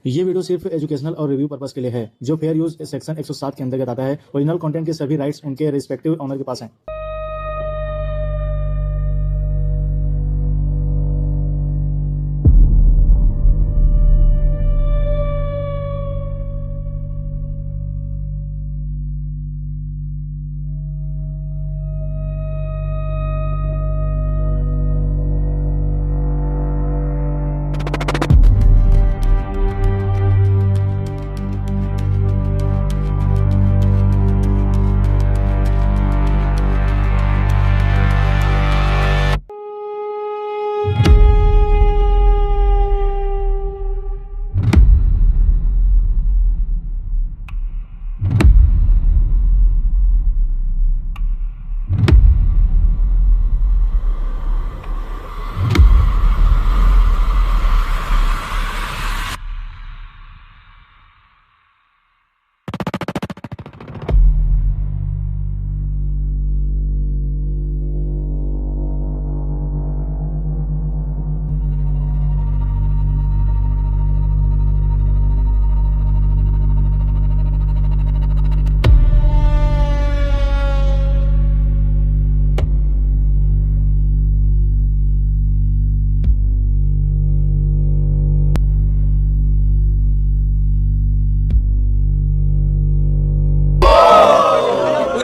ये वीडियो सिर्फ एजुकेशनल और रिव्यू पर्पस के लिए है, जो फेयर यूज सेक्शन 107 के अंतर्गत आता है। ओरिजिनल कंटेंट के सभी राइट्स उनके रिस्पेक्टिव ऑनर के पास हैं।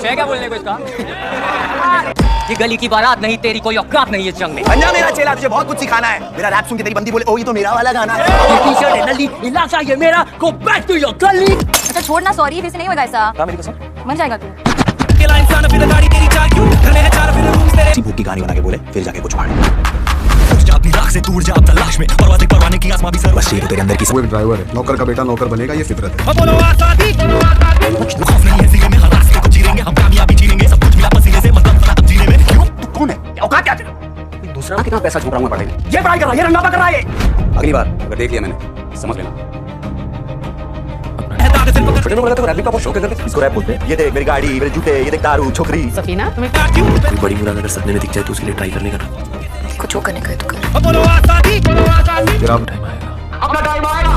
है क्या बोलने को इसका? ये गली की बारात नहीं, तेरी कोई औकात नहीं है जंग में। बंजा मेरा चेला, तुझे बहुत कुछ सिखाना है। मेरा रैप सुन के तेरी बंदी बोले ओ ये तो मेरा वाला गाना है। ये टी-शर्ट है नली, इलाका ये मेरा, go back to your गली। अच्छा छोड़ना, सॉरी फिर से नहीं होगा ऐसा। क्या मेरी कसम? बन जाएगा तू। अकेला इंसान फिर गाड़ी तेरी चार क्यों? घर में है चार फिर रूम्स तेरे। भूख की कहानी बना के बोले फिर जाके कुछ फाड़। जा अपनी राख से दूर जा अब तलाश में परवाज़ परवाने की आसमां भी सर। बस ये तो तेरे अंदर की सब ड्राइवर है। नौकर का बेटा नौकर बनेगा, ये फितरत है। बोलो आजादी, खौफ नहीं है जिले में, हर रास्ते को चीरेंगे हम, कामयाबी चीरेंगे, सब कुछ मिला पसीने से, मतलब बना अब जीने में। क्यों? तू कौन है? औकात क्या तेरी? दूसरा कितना पैसा झूठ रहा हूं पढ़ाई में। ये पढ़ाई कर रहा है, ये रंगापा कर रहा है। अगली बार अगर देख लिया मैंने समझ लेना। छोटे में बोला तो रैप का बहुत शौक है, इसको रैप बोलते हैं। ये देख मेरी गाड़ी, मेरे जूते, ये देख दारू, छोकरी। सफीना तुम्हें कोई बड़ी मुराद अगर सपने में दिख जाए तो उसके लिए ट्राई करने का ना। कुछ जो करने का है तो कर। तेरा अब टाइम आएगा, अपना टाइम आएगा।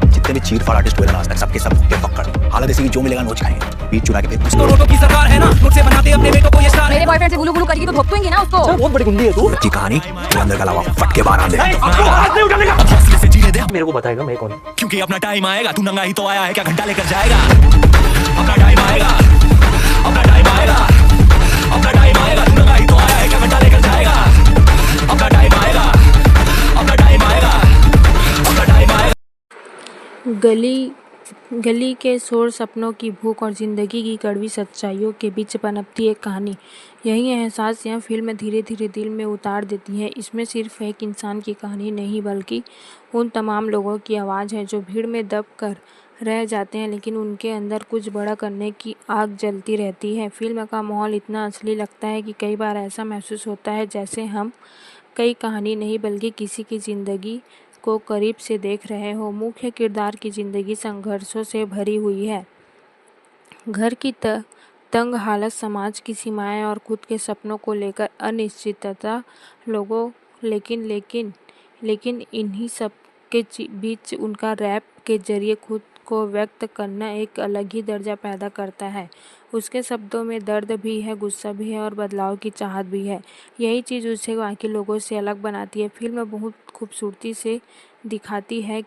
जितने भी चीर फाड़ आर्टिस्ट हुए ना आज तक, सबके सब के पकड़। हालत ऐसी जो मिलेगा नोच खाएंगे, बीच चुरा के फिर तो नोटों की सरकार है ना, नोट से बनाते अपने बेटों को ये स्टार। मेरे बॉयफ्रेंड से गुलू गुलू करेगी तो भोगतूंगी ना उसको। बहुत बड़ी गुंडी है तू। की कहानी तेरे अंदर का लावा फट के बाहर आ दे। आपको हाथ नहीं उठाने का। हौसले से जीने दे, मेरे को बताएगा मैं कौन हूं। क्योंकि अपना टाइम आएगा, तू नंगा ही तो आया है, क्या घंटा लेकर जाएगा। अपना टाइम आएगा, अपना टाइम आएगा, अपना टाइम आएगा, तू नंगा ही तो आया है, क्या घंटा लेकर जाएगा। अपना टाइम आएगा, अपना टाइम आएगा, अपना टाइम आएगा। गली के शोर, सपनों की भूख और ज़िंदगी की कड़वी सच्चाइयों के बीच पनपती एक कहानी। यही एहसास यह फिल्म धीरे धीरे दिल में उतार देती है। इसमें सिर्फ एक इंसान की कहानी नहीं, बल्कि उन तमाम लोगों की आवाज़ है जो भीड़ में दब कर रह जाते हैं, लेकिन उनके अंदर कुछ बड़ा करने की आग जलती रहती है। फिल्म का माहौल इतना असली लगता है कि कई बार ऐसा महसूस होता है जैसे हम कई कहानी नहीं बल्कि किसी की ज़िंदगी को करीब से देख रहे हो। मुख्य किरदार की ज़िंदगी संघर्षों से भरी हुई है। घर की तंग हालत, समाज की सीमाएं और खुद के सपनों को लेकर अनिश्चितता लोगों लेकिन इन्हीं सब के बीच उनका रैप के जरिए खुद को व्यक्त करना एक अलग ही दर्जा पैदा करता है। उसके शब्दों में दर्द भी है, गुस्सा भी है और बदलाव की चाहत भी है। यही चीज़ उसे बाकी लोगों से अलग बनाती है। फिल्म बहुत खूबसूरती से दिखाती है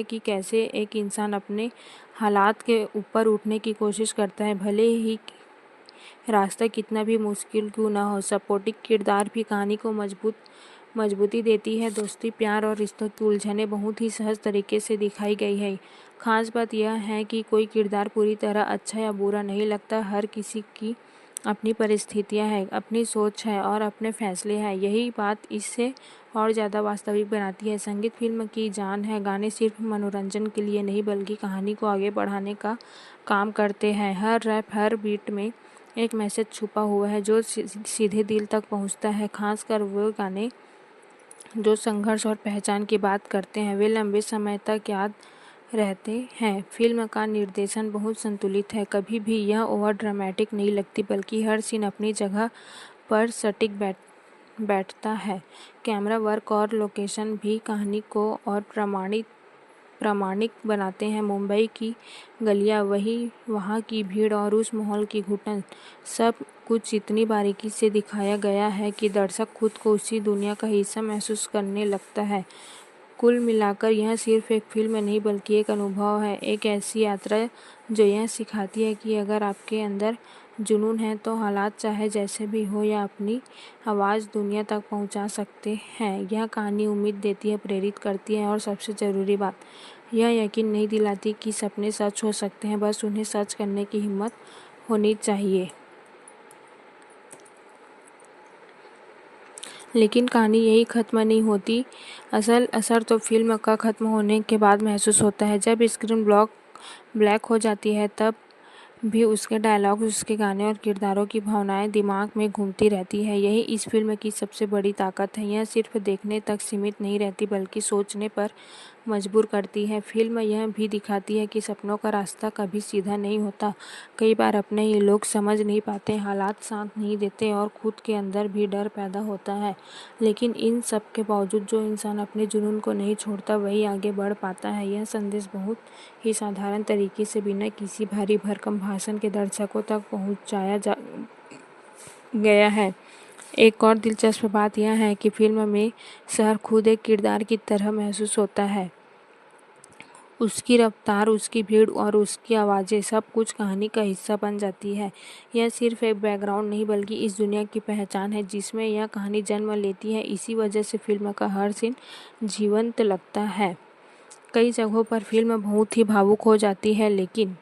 कि कैसे एक इंसान अपने हालात के ऊपर उठने की कोशिश करता है, भले ही रास्ता कितना भी मुश्किल क्यों ना हो। सपोर्टिव किरदार भी कहानी को मजबूती देती है। दोस्ती, प्यार और रिश्तों की उलझनें बहुत ही सहज तरीके से दिखाई गई है। खास बात यह है कि कोई किरदार पूरी तरह अच्छा या बुरा नहीं लगता। हर किसी की अपनी परिस्थितियां हैं, अपनी सोच है और अपने फैसले हैं। यही बात इससे और ज़्यादा वास्तविक बनाती है। संगीत फिल्म की जान है। गाने सिर्फ मनोरंजन के लिए नहीं बल्कि कहानी को आगे बढ़ाने का काम करते हैं। हर रैप, हर बीट में एक मैसेज छुपा हुआ है जो सीधे दिल तक पहुंचता है। खासकर वो गाने जो संघर्ष और पहचान की बात करते हैं, वे लंबे समय तक याद रहते हैं। फिल्म का निर्देशन बहुत संतुलित है। कभी भी यह ओवर ड्रामेटिक नहीं लगती, बल्कि हर सीन अपनी जगह पर सटीक बैठता है। कैमरा वर्क और लोकेशन भी कहानी को और प्रामाणिक बनाते हैं। मुंबई की गलियां, वहाँ की भीड़ और उस माहौल की घुटन, सब कुछ इतनी बारीकी से दिखाया गया है कि दर्शक खुद को उसी दुनिया का हिस्सा महसूस करने लगता है। कुल मिलाकर यह सिर्फ एक फिल्म नहीं बल्कि एक अनुभव है, एक ऐसी यात्रा जो यह सिखाती है कि अगर आपके अंदर जुनून है तो हालात चाहे जैसे भी हो या अपनी आवाज़ दुनिया तक पहुंचा सकते हैं। यह कहानी उम्मीद देती है, प्रेरित करती है और सबसे ज़रूरी बात, यह यकीन नहीं दिलाती कि सपने सच हो सकते हैं, बस उन्हें सच करने की हिम्मत होनी चाहिए। लेकिन कहानी यही ख़त्म नहीं होती। असल असर तो फिल्म का ख़त्म होने के बाद महसूस होता है। जब स्क्रीन ब्लैक हो जाती है तब भी उसके डायलॉग, उसके गाने और किरदारों की भावनाएं दिमाग में घूमती रहती है। यही इस फिल्म की सबसे बड़ी ताकत है। यह सिर्फ देखने तक सीमित नहीं रहती बल्कि सोचने पर मजबूर करती है। फिल्म यह भी दिखाती है कि सपनों का रास्ता कभी सीधा नहीं होता। कई बार अपने ही लोग समझ नहीं पाते, हालात साथ नहीं देते और खुद के अंदर भी डर पैदा होता है। लेकिन इन सब के बावजूद जो इंसान अपने जुनून को नहीं छोड़ता वही आगे बढ़ पाता है। यह संदेश बहुत ही साधारण तरीके से बिना किसी भारी भरकम भाषण के दर्शकों तक पहुंचाया गया है। एक और दिलचस्प बात यह है कि फिल्म में शहर खुद एक किरदार की तरह महसूस होता है। उसकी रफ्तार, उसकी भीड़ और उसकी आवाज़ें सब कुछ कहानी का हिस्सा बन जाती है। यह सिर्फ एक बैकग्राउंड नहीं बल्कि इस दुनिया की पहचान है जिसमें यह कहानी जन्म लेती है। इसी वजह से फिल्म का हर सीन जीवंत लगता है। कई जगहों पर फिल्म बहुत ही भावुक हो जाती है लेकिन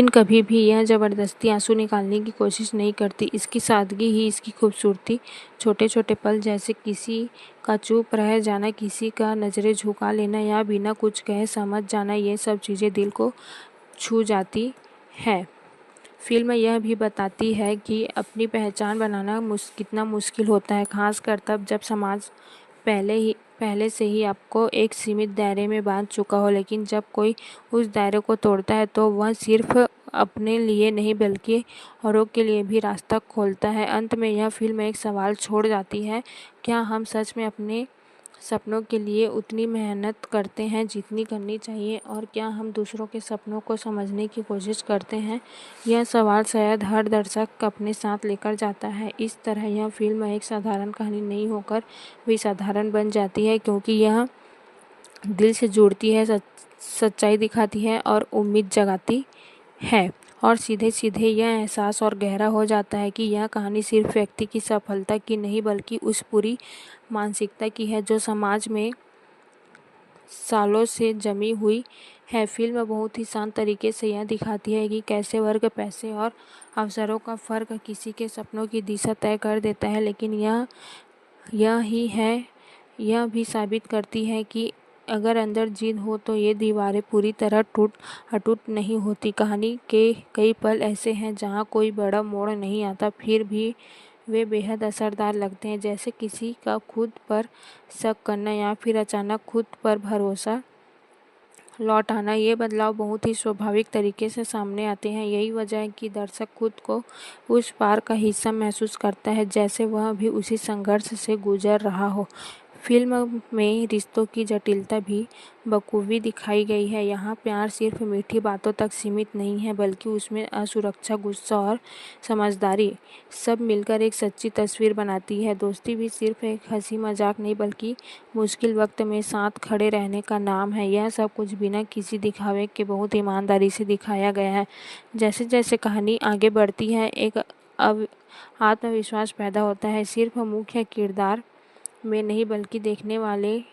कभी भी यह ज़बरदस्ती आंसू निकालने की कोशिश नहीं करती। इसकी सादगी ही इसकी खूबसूरती। छोटे छोटे पल जैसे किसी का चुप रह जाना, किसी का नज़रें झुका लेना या बिना कुछ कहे समझ जाना, ये सब चीज़ें दिल को छू जाती है। फिल्म यह भी बताती है कि अपनी पहचान बनाना कितना मुश्किल होता है, खासकर तब जब समाज पहले से ही आपको एक सीमित दायरे में बांध चुका हो। लेकिन जब कोई उस दायरे को तोड़ता है तो वह सिर्फ अपने लिए नहीं बल्कि औरों के लिए भी रास्ता खोलता है। अंत में यह फिल्म एक सवाल छोड़ जाती है, क्या हम सच में अपने सपनों के लिए उतनी मेहनत करते हैं जितनी करनी चाहिए, और क्या हम दूसरों के सपनों को समझने की कोशिश करते हैं? यह सवाल शायद हर दर्शक अपने साथ लेकर जाता है। इस तरह यह फिल्म एक साधारण कहानी नहीं होकर भी साधारण बन जाती है, क्योंकि यह दिल से जुड़ती है, सच्चाई दिखाती है और उम्मीद जगाती है। और सीधे सीधे यह एहसास और गहरा हो जाता है कि यह कहानी सिर्फ व्यक्ति की सफलता की नहीं बल्कि उस पूरी मानसिकता की है जो समाज में सालों से जमी हुई है। फिल्म बहुत ही शांत तरीके से यह दिखाती है कि कैसे वर्ग, पैसे और अवसरों का फ़र्क किसी के सपनों की दिशा तय कर देता है, लेकिन यह भी साबित करती है कि अगर अंदर जिद हो तो ये दीवारें पूरी तरह अटूट नहीं होती। कहानी के कई पल ऐसे हैं जहाँ कोई बड़ा मोड़ नहीं आता, फिर भी वे बेहद असरदार लगते हैं, जैसे किसी का खुद पर शक करना या फिर अचानक खुद पर भरोसा लौट आना। ये बदलाव बहुत ही स्वाभाविक तरीके से सामने आते हैं। यही वजह है कि दर्शक खुद को उस पार का हिस्सा महसूस करता है, जैसे वह भी उसी संघर्ष से गुजर रहा हो। फिल्म में रिश्तों की जटिलता भी बखूबी दिखाई गई है। यहाँ प्यार सिर्फ मीठी बातों तक सीमित नहीं है बल्कि उसमें असुरक्षा, गुस्सा और समझदारी सब मिलकर एक सच्ची तस्वीर बनाती है। दोस्ती भी सिर्फ एक हंसी मजाक नहीं बल्कि मुश्किल वक्त में साथ खड़े रहने का नाम है। यह सब कुछ बिना किसी दिखावे के बहुत ईमानदारी से दिखाया गया है। जैसे जैसे कहानी आगे बढ़ती है एक आत्मविश्वास पैदा होता है, सिर्फ मुख्य किरदार में नहीं बल्कि देखने वाले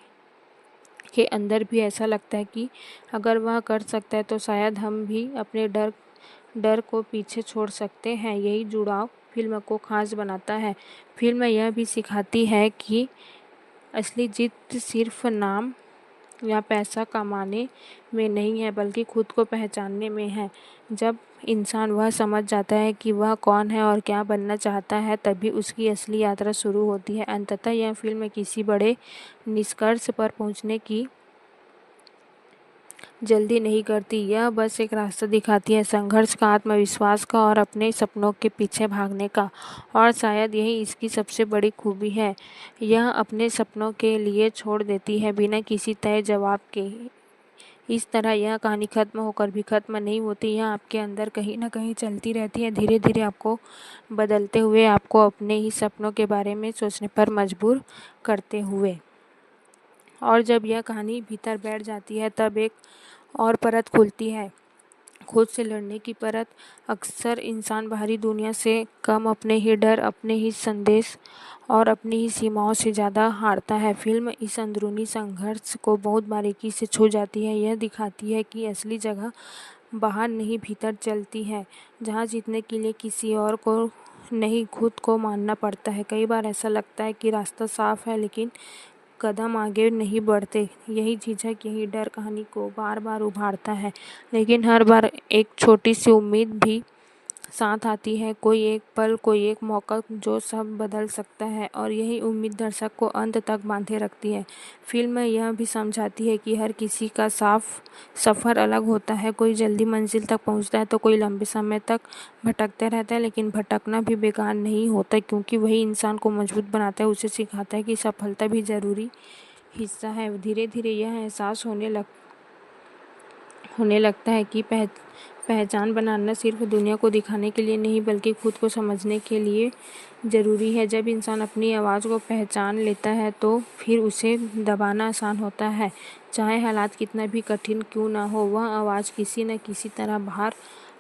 के अंदर भी। ऐसा लगता है कि अगर वह कर सकता है तो शायद हम भी अपने डर को पीछे छोड़ सकते हैं। यही जुड़ाव फिल्म को खास बनाता है। फिल्म यह भी सिखाती है कि असली जीत सिर्फ नाम या पैसा कमाने में नहीं है बल्कि खुद को पहचानने में है। जब इंसान वह समझ जाता है कि वह कौन है और क्या बनना चाहता है, तभी उसकी असली यात्रा शुरू होती है। अंततः यह फिल्म किसी बड़े निष्कर्ष पर पहुंचने की जल्दी नहीं करती। यह बस एक रास्ता दिखाती है, संघर्ष का, आत्मविश्वास का और अपने सपनों के पीछे भागने का। और शायद यही इसकी सबसे बड़ी खूबी है। यह अपने सपनों के लिए छोड़ देती है बिना किसी तय जवाब के। इस तरह यह कहानी खत्म होकर भी खत्म नहीं होती। यह आपके अंदर कहीं ना कहीं चलती रहती है, धीरे धीरे आपको बदलते हुए, आपको अपने ही सपनों के बारे में सोचने पर मजबूर करते हुए। और जब यह कहानी भीतर बैठ जाती है तब एक और परत खुलती है, खुद से लड़ने की परत। अक्सर इंसान बाहरी दुनिया से कम अपने ही डर, अपने ही संदेश और अपनी ही सीमाओं से ज़्यादा हारता है। फिल्म इस अंदरूनी संघर्ष को बहुत बारीकी से छू जाती है। यह दिखाती है कि असली जगह बाहर नहीं, भीतर चलती है, जहाँ जीतने के लिए किसी और को नहीं, खुद को मानना पड़ता है। कई बार ऐसा लगता है कि रास्ता साफ है लेकिन कदम आगे नहीं बढ़ते। यही झिझक, यही डर कहानी को बार बार उभारता है, लेकिन हर बार एक छोटी सी उम्मीद भी साथ आती है। कोई एक पल, कोई एक मौका जो सब बदल सकता है। और यही उम्मीद दर्शक को अंत तक बांधे रखती है। फिल्म यह भी समझाती है कि हर किसी का साफ सफ़र अलग होता है। कोई जल्दी मंजिल तक पहुंचता है तो कोई लंबे समय तक भटकते रहता है। लेकिन भटकना भी बेकार नहीं होता, क्योंकि वही इंसान को मजबूत बनाता है, उसे सिखाता है कि सफलता भी ज़रूरी हिस्सा है। धीरे धीरे यह एहसास होने लगता है कि पहचान बनाना सिर्फ दुनिया को दिखाने के लिए नहीं, बल्कि खुद को समझने के लिए ज़रूरी है। जब इंसान अपनी आवाज़ को पहचान लेता है तो फिर उसे दबाना आसान होता है। चाहे हालात कितना भी कठिन क्यों ना हो, वह आवाज़ किसी न किसी तरह बाहर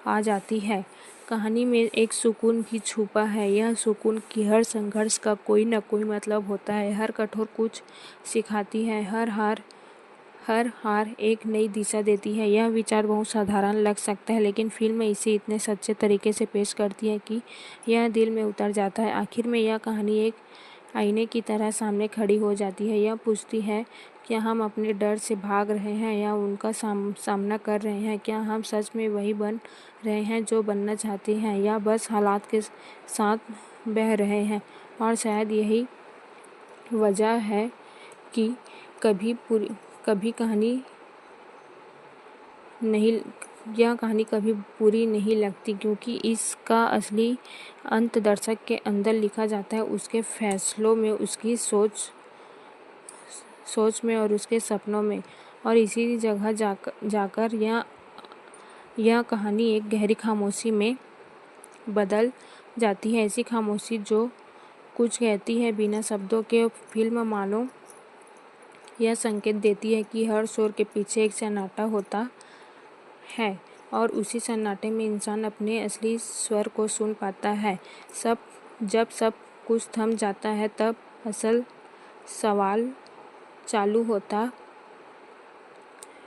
आ जाती है। कहानी में एक सुकून भी छुपा है। यह सुकून कि हर संघर्ष का कोई न कोई मतलब होता है, हर कठोर कुछ सिखाती है, हर हार एक नई दिशा देती है। यह विचार बहुत साधारण लग सकता है, लेकिन फिल्म इसे इतने सच्चे तरीके से पेश करती है कि यह दिल में उतर जाता है। आखिर में यह कहानी एक आईने की तरह सामने खड़ी हो जाती है। यह पूछती है, क्या हम अपने डर से भाग रहे हैं या उनका सामना कर रहे हैं? क्या हम सच में वही बन रहे हैं जो बनना चाहते हैं, या बस हालात के साथ बह रहे हैं? और शायद यही वजह है कि कभी कहानी नहीं यह कहानी कभी पूरी नहीं लगती, क्योंकि इसका असली अंत दर्शक के अंदर लिखा जाता है, उसके फैसलों में, उसकी सोच में और उसके सपनों में। और इसी जगह जाकर यह कहानी एक गहरी खामोशी में बदल जाती है। ऐसी खामोशी जो कुछ कहती है बिना शब्दों के। फिल्म मानो यह संकेत देती है कि हर शोर के पीछे एक सन्नाटा होता है, और उसी सन्नाटे में इंसान अपने असली स्वर को सुन पाता है। जब सब कुछ थम जाता है तब असल सवाल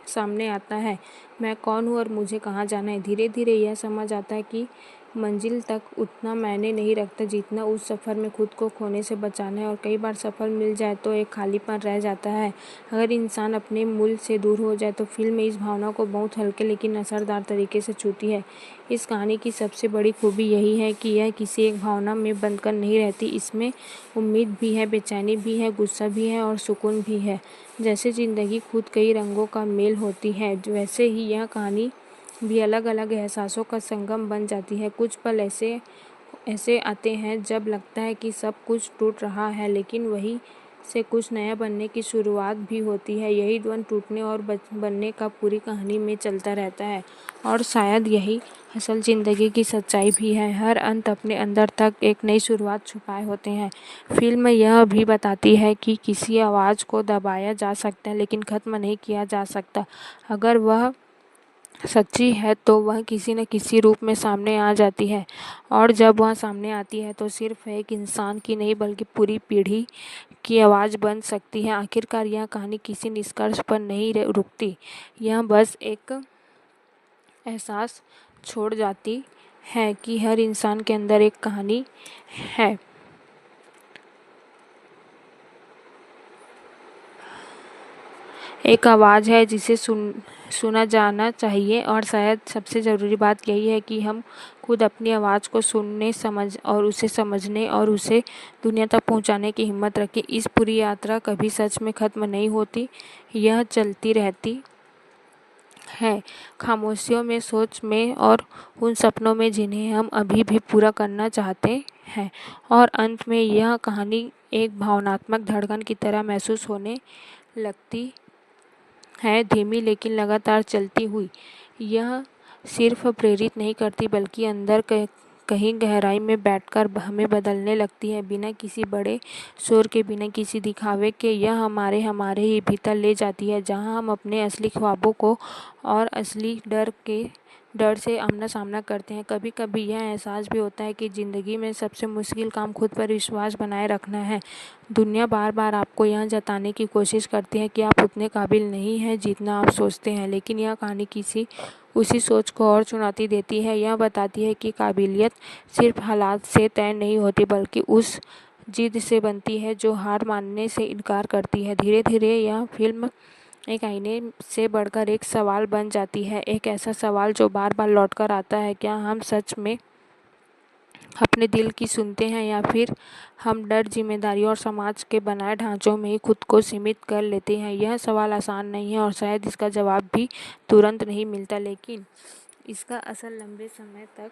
सामने आता है, मैं कौन हूँ और मुझे कहाँ जाना है? धीरे धीरे यह समझ आता है कि मंजिल तक उतना मायने नहीं रखता जितना उस सफ़र में खुद को खोने से बचाना है। और कई बार सफल मिल जाए तो एक खालीपन रह जाता है। अगर इंसान अपने मूल से दूर हो जाए तो फिल्म इस भावना को बहुत हल्के लेकिन असरदार तरीके से छूती है। इस कहानी की सबसे बड़ी खूबी यही है कि यह किसी एक भावना में बंधकर नहीं रहती। इसमें उम्मीद भी है, बेचैनी भी है, गुस्सा भी है और सुकून भी है। जैसे ज़िंदगी खुद कई रंगों का मेल होती है, वैसे ही यह कहानी भी अलग अलग एहसासों का संगम बन जाती है। कुछ पल ऐसे आते हैं जब लगता है कि सब कुछ टूट रहा है, लेकिन वहीं से कुछ नया बनने की शुरुआत भी होती है। यही द्वंद टूटने और बनने का पूरी कहानी में चलता रहता है, और शायद यही असल ज़िंदगी की सच्चाई भी है। हर अंत अपने अंदर तक एक नई शुरुआत छुपाए होते हैं। फिल्म यह भी बताती है कि किसी आवाज़ को दबाया जा सकता है, लेकिन ख़त्म नहीं किया जा सकता। अगर वह सच्ची है तो वह किसी न किसी रूप में सामने आ जाती है, और जब वह सामने आती है तो सिर्फ एक इंसान की नहीं बल्कि पूरी पीढ़ी की आवाज़ बन सकती है। आखिरकार यह कहानी किसी निष्कर्ष पर नहीं रुकती, यह बस एक एहसास छोड़ जाती है कि हर इंसान के अंदर एक कहानी है। एक आवाज़ है जिसे सुना जाना चाहिए। और शायद सबसे ज़रूरी बात यही है कि हम खुद अपनी आवाज़ को सुनने, उसे समझने और उसे दुनिया तक पहुंचाने की हिम्मत रखें। इस पूरी यात्रा कभी सच में ख़त्म नहीं होती, यह चलती रहती हैं, खामोशियों में, सोच में और उन सपनों में जिन्हें हम अभी भी पूरा करना चाहते हैं। और अंत में यह कहानी एक भावनात्मक धड़कन की तरह महसूस होने लगती है, धीमी लेकिन लगातार चलती हुई। यह सिर्फ प्रेरित नहीं करती बल्कि अंदर कहीं गहराई में बैठकर हमें बदलने लगती है, बिना किसी बड़े शोर के, बिना किसी दिखावे के। यह हमारे ही भीतर ले जाती है, जहां हम अपने असली ख्वाबों को और असली डर से आमना सामना करते हैं। कभी कभी यह एहसास भी होता है कि ज़िंदगी में सबसे मुश्किल काम खुद पर विश्वास बनाए रखना है। दुनिया बार बार आपको यह जताने की कोशिश करती है कि आप उतने काबिल नहीं हैं जितना आप सोचते हैं, लेकिन यह कहानी उसी सोच को और चुनौती देती है। यह बताती है कि काबिलियत सिर्फ हालात से तय नहीं होती, बल्कि उस जिद से बनती है जो हार मानने से इनकार करती है। धीरे धीरे यह फिल्म एक आईने से बढ़कर एक सवाल बन जाती है, एक ऐसा सवाल जो बार बार लौटकर आता है, क्या हम सच में अपने दिल की सुनते हैं, या फिर हम डर, जिम्मेदारी और समाज के बनाए ढांचों में ही खुद को सीमित कर लेते हैं। यह सवाल आसान नहीं है और शायद इसका जवाब भी तुरंत नहीं मिलता, लेकिन इसका असर लंबे समय तक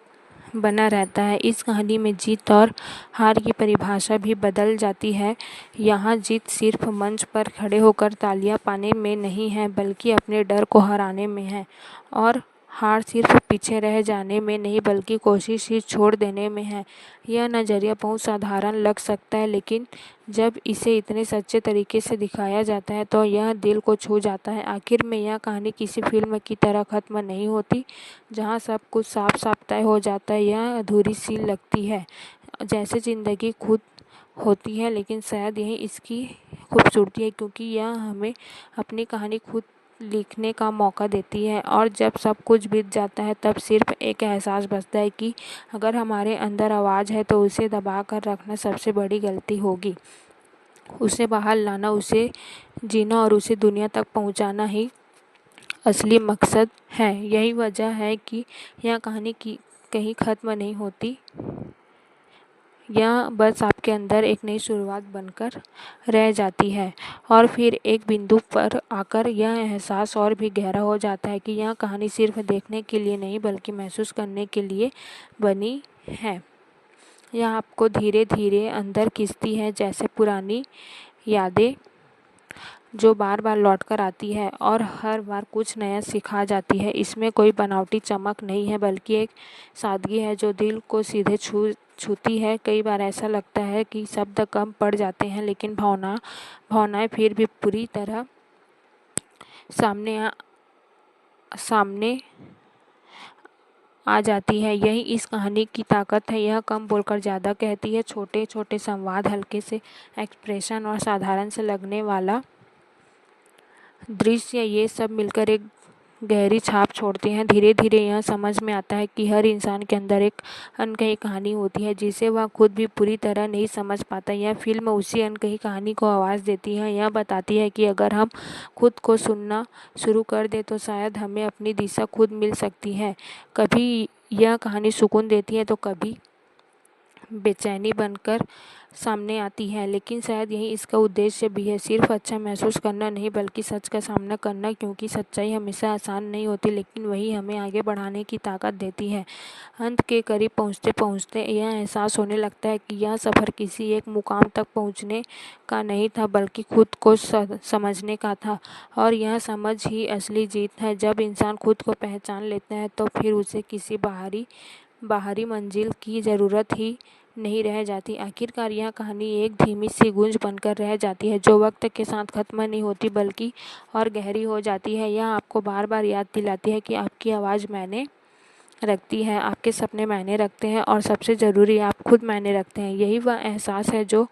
बना रहता है। इस कहानी में जीत और हार की परिभाषा भी बदल जाती है। यहाँ जीत सिर्फ मंच पर खड़े होकर तालियां पाने में नहीं है, बल्कि अपने डर को हराने में है, और हार सिर्फ पीछे रह जाने में नहीं, बल्कि कोशिश ही छोड़ देने में है। यह नज़रिया बहुत साधारण लग सकता है, लेकिन जब इसे इतने सच्चे तरीके से दिखाया जाता है तो यह दिल को छू जाता है। आखिर में यह कहानी किसी फिल्म की तरह ख़त्म नहीं होती, जहाँ सब कुछ साफ साफ तय हो जाता है। यह अधूरी सी लगती है, जैसे ज़िंदगी खुद होती है, लेकिन शायद यही इसकी खूबसूरती है, क्योंकि यह हमें अपनी कहानी खुद लिखने का मौका देती है। और जब सब कुछ बीत जाता है, तब सिर्फ एक एहसास बचता है कि अगर हमारे अंदर आवाज़ है तो उसे दबा कर रखना सबसे बड़ी गलती होगी। उसे बाहर लाना, उसे जीना और उसे दुनिया तक पहुंचाना ही असली मकसद है। यही वजह है कि यह कहानी कहीं ख़त्म नहीं होती, यह बस आपके अंदर एक नई शुरुआत बनकर रह जाती है। और फिर एक बिंदु पर आकर यह एहसास और भी गहरा हो जाता है कि यह कहानी सिर्फ देखने के लिए नहीं, बल्कि महसूस करने के लिए बनी है। यह आपको धीरे धीरे अंदर खींचती है, जैसे पुरानी यादें जो बार बार लौट कर आती है और हर बार कुछ नया सिखा जाती है। इसमें कोई बनावटी चमक नहीं है, बल्कि एक सादगी है जो दिल को सीधे छूती है। कई बार ऐसा लगता है कि शब्द कम पड़ जाते हैं, लेकिन भावनाएं फिर भी पूरी तरह सामने आ जाती है। यही इस कहानी की ताकत है। यह कम बोलकर ज़्यादा कहती है। छोटे छोटे संवाद, हल्के से एक्सप्रेशन और साधारण से लगने वाला दृश्य, ये सब मिलकर एक गहरी छाप छोड़ते हैं। धीरे धीरे यह समझ में आता है कि हर इंसान के अंदर एक अनकही कहानी होती है, जिसे वह खुद भी पूरी तरह नहीं समझ पाता। यह फिल्म उसी अनकही कहानी को आवाज़ देती है। यह बताती है कि अगर हम खुद को सुनना शुरू कर दें तो शायद हमें अपनी दिशा खुद मिल सकती है। कभी यह कहानी सुकून देती है तो कभी बेचैनी बनकर सामने आती है, लेकिन शायद यही इसका उद्देश्य भी है, सिर्फ अच्छा महसूस करना नहीं, बल्कि सच का सामना करना। क्योंकि सच्चाई हमेशा आसान नहीं होती, लेकिन वही हमें आगे बढ़ाने की ताकत देती है। अंत के करीब पहुंचते पहुंचते यह एहसास होने लगता है कि यह सफ़र किसी एक मुकाम तक पहुंचने का नहीं था, बल्कि खुद को समझने का था। और यह समझ ही असली जीत है। जब इंसान खुद को पहचान लेता है तो फिर उसे किसी बाहरी मंजिल की ज़रूरत ही नहीं रह जाती। आखिरकार यह कहानी एक धीमी सी गूंज बनकर रह जाती है, जो वक्त के साथ ख़त्म नहीं होती, बल्कि और गहरी हो जाती है। यह आपको बार बार याद दिलाती है कि आपकी आवाज़ मायने रखती है, आपके सपने मायने रखते हैं, और सबसे ज़रूरी, आप खुद मायने रखते हैं। यही वह एहसास है जो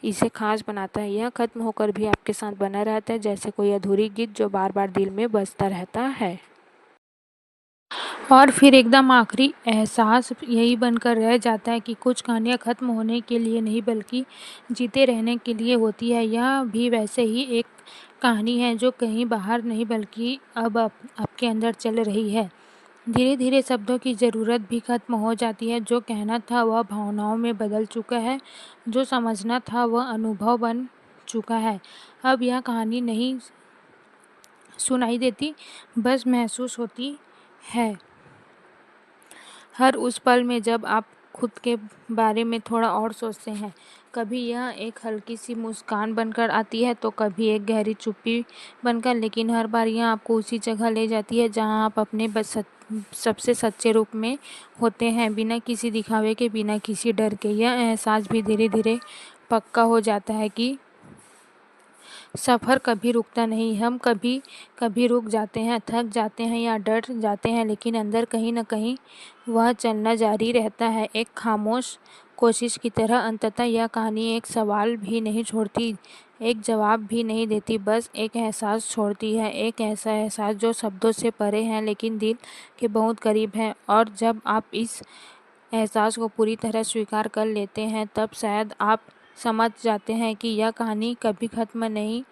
इसे खास बनाता है। यह ख़त्म होकर भी आपके साथ बना रहता है, जैसे कोई अधूरी गीत जो बार बार दिल में बजता रहता है। और फिर एकदम आखिरी एहसास यही बनकर रह जाता है कि कुछ कहानियाँ ख़त्म होने के लिए नहीं, बल्कि जीते रहने के लिए होती है। यह भी वैसे ही एक कहानी है जो कहीं बाहर नहीं, बल्कि अब आपके अंदर चल रही है। धीरे धीरे शब्दों की ज़रूरत भी ख़त्म हो जाती है। जो कहना था वह भावनाओं में बदल चुका है, जो समझना था वह अनुभव बन चुका है। अब यह कहानी नहीं सुनाई देती, बस महसूस होती है। हर उस पल में जब आप खुद के बारे में थोड़ा और सोचते हैं। कभी यह एक हल्की सी मुस्कान बनकर आती है तो कभी एक गहरी चुप्पी बनकर, लेकिन हर बार यह आपको उसी जगह ले जाती है जहां आप अपने सबसे सच्चे रूप में होते हैं, बिना किसी दिखावे के, बिना किसी डर के। यह एहसास भी धीरे धीरे पक्का हो जाता है कि सफ़र कभी रुकता नहीं। हम कभी कभी रुक जाते हैं, थक जाते हैं या डर जाते हैं, लेकिन अंदर कहीं न कहीं वह चलना जारी रहता है, एक खामोश कोशिश की तरह। अंततः यह कहानी एक सवाल भी नहीं छोड़ती, एक जवाब भी नहीं देती, बस एक एहसास छोड़ती है। एक ऐसा एहसास जो शब्दों से परे है लेकिन दिल के बहुत करीब है। और जब आप इस एहसास को पूरी तरह स्वीकार कर लेते हैं, तब शायद आप समझ जाते हैं कि यह कहानी कभी ख़त्म नहीं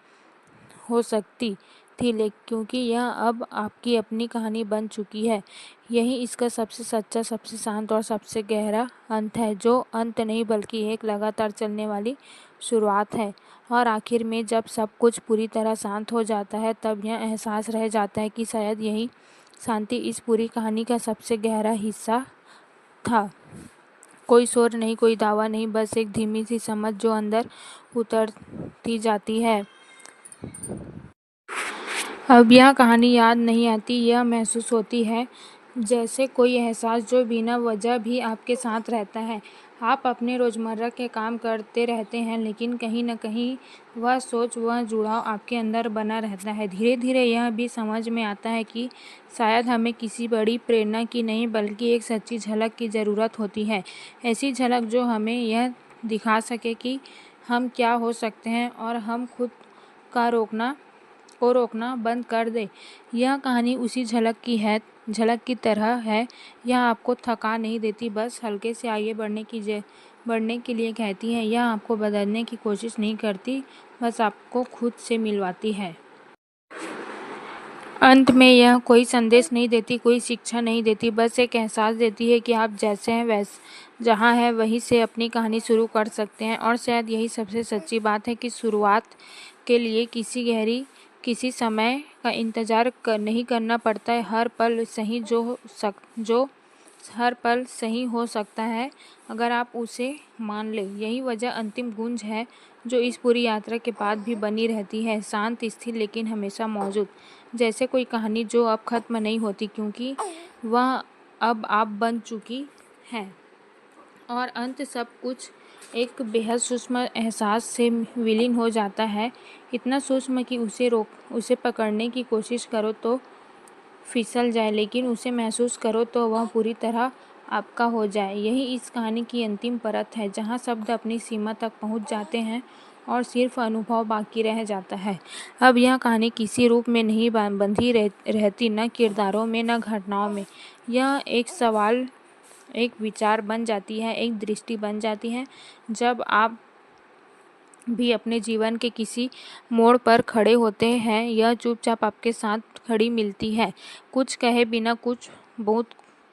हो सकती थी, क्योंकि यह अब आपकी अपनी कहानी बन चुकी है। यही इसका सबसे सच्चा, सबसे शांत और सबसे गहरा अंत है, जो अंत नहीं बल्कि एक लगातार चलने वाली शुरुआत है। और आखिर में जब सब कुछ पूरी तरह शांत हो जाता है, तब यह एहसास रह जाता है कि शायद यही शांति इस पूरी कहानी का सबसे गहरा हिस्सा था। कोई शोर नहीं, कोई दावा नहीं, बस एक धीमी सी समझ जो अंदर उतरती जाती है। अब यह कहानी याद नहीं आती, यह महसूस होती है, जैसे कोई एहसास जो बिना वजह भी आपके साथ रहता है। आप अपने रोज़मर्रा के काम करते रहते हैं, लेकिन कहीं न कहीं वह सोच, वह जुड़ाव आपके अंदर बना रहता है। धीरे धीरे यह भी समझ में आता है कि शायद हमें किसी बड़ी प्रेरणा की नहीं, बल्कि एक सच्ची झलक की ज़रूरत होती है। ऐसी झलक जो हमें यह दिखा सके कि हम क्या हो सकते हैं और हम खुद का रोकना बंद कर दे। यह कहानी उसी झलक की तरह है। यह आपको थका नहीं देती, बस हल्के से आगे बढ़ने के लिए कहती है। यह आपको बदलने की कोशिश नहीं करती, बस आपको खुद से मिलवाती है। अंत में यह कोई संदेश नहीं देती, कोई शिक्षा नहीं देती, बस एक एहसास देती है कि आप जैसे हैं वैसे जहाँ हैं वहीं से अपनी कहानी शुरू कर सकते हैं। और शायद यही सबसे सच्ची बात है कि शुरुआत के लिए किसी समय का इंतज़ार नहीं करना पड़ता है। हर पल सही हो सकता है अगर आप उसे मान लें। यही वजह अंतिम गूंज है जो इस पूरी यात्रा के बाद भी बनी रहती है, शांत, स्थिर, लेकिन हमेशा मौजूद। जैसे कोई कहानी जो अब ख़त्म नहीं होती, क्योंकि वह अब आप बन चुकी है। और अंत सब कुछ एक बेहद सूक्ष्म एहसास से विलीन हो जाता है, इतना सूक्ष्म कि उसे पकड़ने की कोशिश करो तो फिसल जाए, लेकिन उसे महसूस करो तो वह पूरी तरह आपका हो जाए। यही इस कहानी की अंतिम परत है, जहाँ शब्द अपनी सीमा तक पहुँच जाते हैं और सिर्फ अनुभव बाकी रह जाता है। अब यह कहानी किसी रूप में नहीं बंधी रहती, न किरदारों में, न घटनाओं में। यह एक सवाल, एक विचार बन जाती है, एक दृष्टि बन जाती है। जब आप भी अपने जीवन के किसी मोड़ पर खड़े होते हैं, यह चुपचाप आपके साथ खड़ी मिलती है, कुछ कहे बिना, बहुत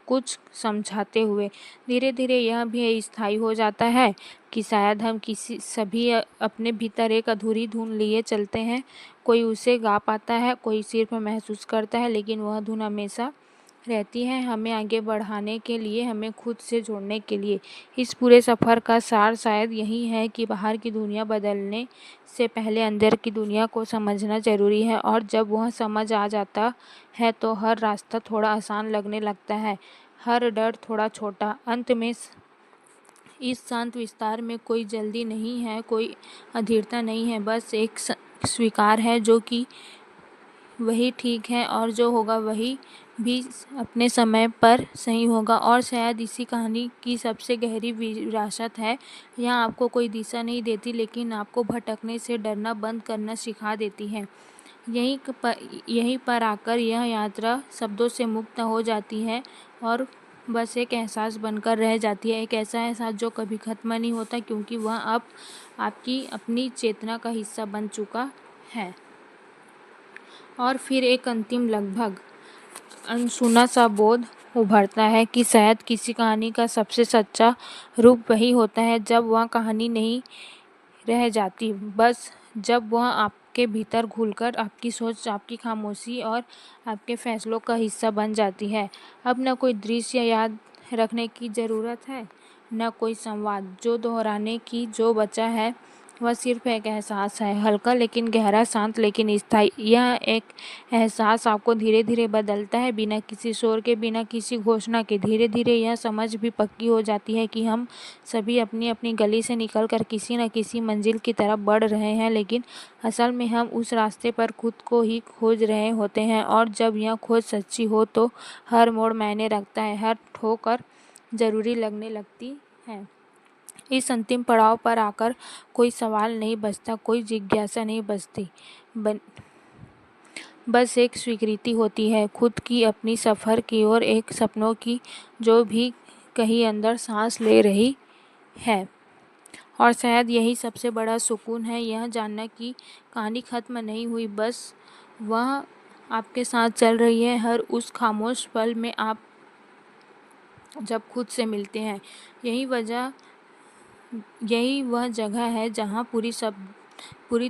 कुछ समझाते हुए। धीरे धीरे यह भी स्थायी हो जाता है कि शायद हम सभी अपने भीतर एक अधूरी धुन लिए चलते हैं। कोई उसे गा पाता है, कोई सिर्फ महसूस करता है, लेकिन वह धुन हमेशा रहती है, हमें आगे बढ़ाने के लिए, हमें खुद से जोड़ने के लिए। इस पूरे सफ़र का सार शायद यही है कि बाहर की दुनिया बदलने से पहले अंदर की दुनिया को समझना ज़रूरी है, और जब वह समझ आ जाता है तो हर रास्ता थोड़ा आसान लगने लगता है, हर डर थोड़ा छोटा। अंत में इस शांत विस्तार में कोई जल्दी नहीं है, कोई अधीरता नहीं है, बस एक स्वीकार है जो कि वही ठीक है और जो होगा वही भी अपने समय पर सही होगा। और शायद इसी कहानी की सबसे गहरी विरासत है। यह आपको कोई दिशा नहीं देती, लेकिन आपको भटकने से डरना बंद करना सिखा देती है। यहीं पर आकर यह यात्रा शब्दों से मुक्त हो जाती है और बस एक एहसास बनकर रह जाती है, एक ऐसा एहसास जो कभी ख़त्म नहीं होता, क्योंकि वह अब आपकी अपनी चेतना का हिस्सा बन चुका है। और फिर एक अंतिम, लगभग अनसुना सा बोध उभरता है कि शायद किसी कहानी का सबसे सच्चा रूप वही होता है जब वह कहानी नहीं रह जाती, बस जब वह आप आपके भीतर घुलकर आपकी सोच, आपकी खामोशी और आपके फैसलों का हिस्सा बन जाती है। अब न कोई दृश्य याद रखने की ज़रूरत है, न कोई संवाद। जो दोहराने की जो बचा है वह सिर्फ एक एहसास है, हल्का लेकिन गहरा, शांत लेकिन स्थायी। यह एक एहसास आपको धीरे धीरे बदलता है, बिना किसी शोर के, बिना किसी घोषणा के। धीरे धीरे यह समझ भी पक्की हो जाती है कि हम सभी अपनी अपनी गली से निकलकर किसी न किसी मंजिल की तरफ बढ़ रहे हैं, लेकिन असल में हम उस रास्ते पर खुद को ही खोज रहे होते हैं। और जब यह खोज सच्ची हो तो हर मोड़ मायने रखता है, हर ठोकर जरूरी लगने लगती है। इस अंतिम पड़ाव पर आकर कोई सवाल नहीं बचता, कोई जिज्ञासा नहीं बचती, बस एक स्वीकृति होती है खुद की, अपनी सफ़र की और एक सपनों की जो भी कहीं अंदर सांस ले रही है। और शायद यही सबसे बड़ा सुकून है, यह जानना कि कहानी ख़त्म नहीं हुई, बस वह आपके साथ चल रही है हर उस खामोश पल में आप जब खुद से मिलते हैं। यही वह जगह है जहाँ पूरी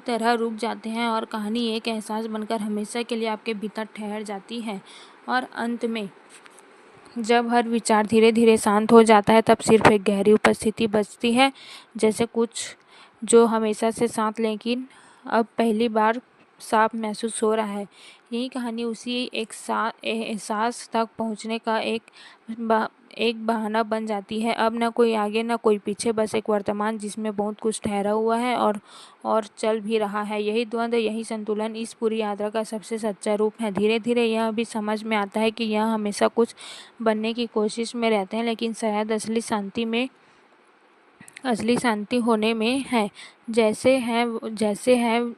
तरह रुक जाते हैं और कहानी एक एहसास बनकर हमेशा के लिए आपके भीतर ठहर जाती है। और अंत में जब हर विचार धीरे धीरे शांत हो जाता है, तब सिर्फ एक गहरी उपस्थिति बचती है, जैसे कुछ जो हमेशा से शांत लेकिन अब पहली बार साफ महसूस हो रहा है। यही कहानी उसी एक एहसास तक पहुंचने का एक बहाना बन जाती है। अब न कोई आगे न कोई पीछे, बस एक वर्तमान जिसमें बहुत कुछ ठहरा हुआ है और चल भी रहा है। यही द्वंद्व, यही संतुलन इस पूरी यात्रा का सबसे सच्चा रूप है। धीरे धीरे यह भी समझ में आता है कि यह हमेशा कुछ बनने की कोशिश में रहते हैं, लेकिन शायद असली शांति होने में है। जैसे है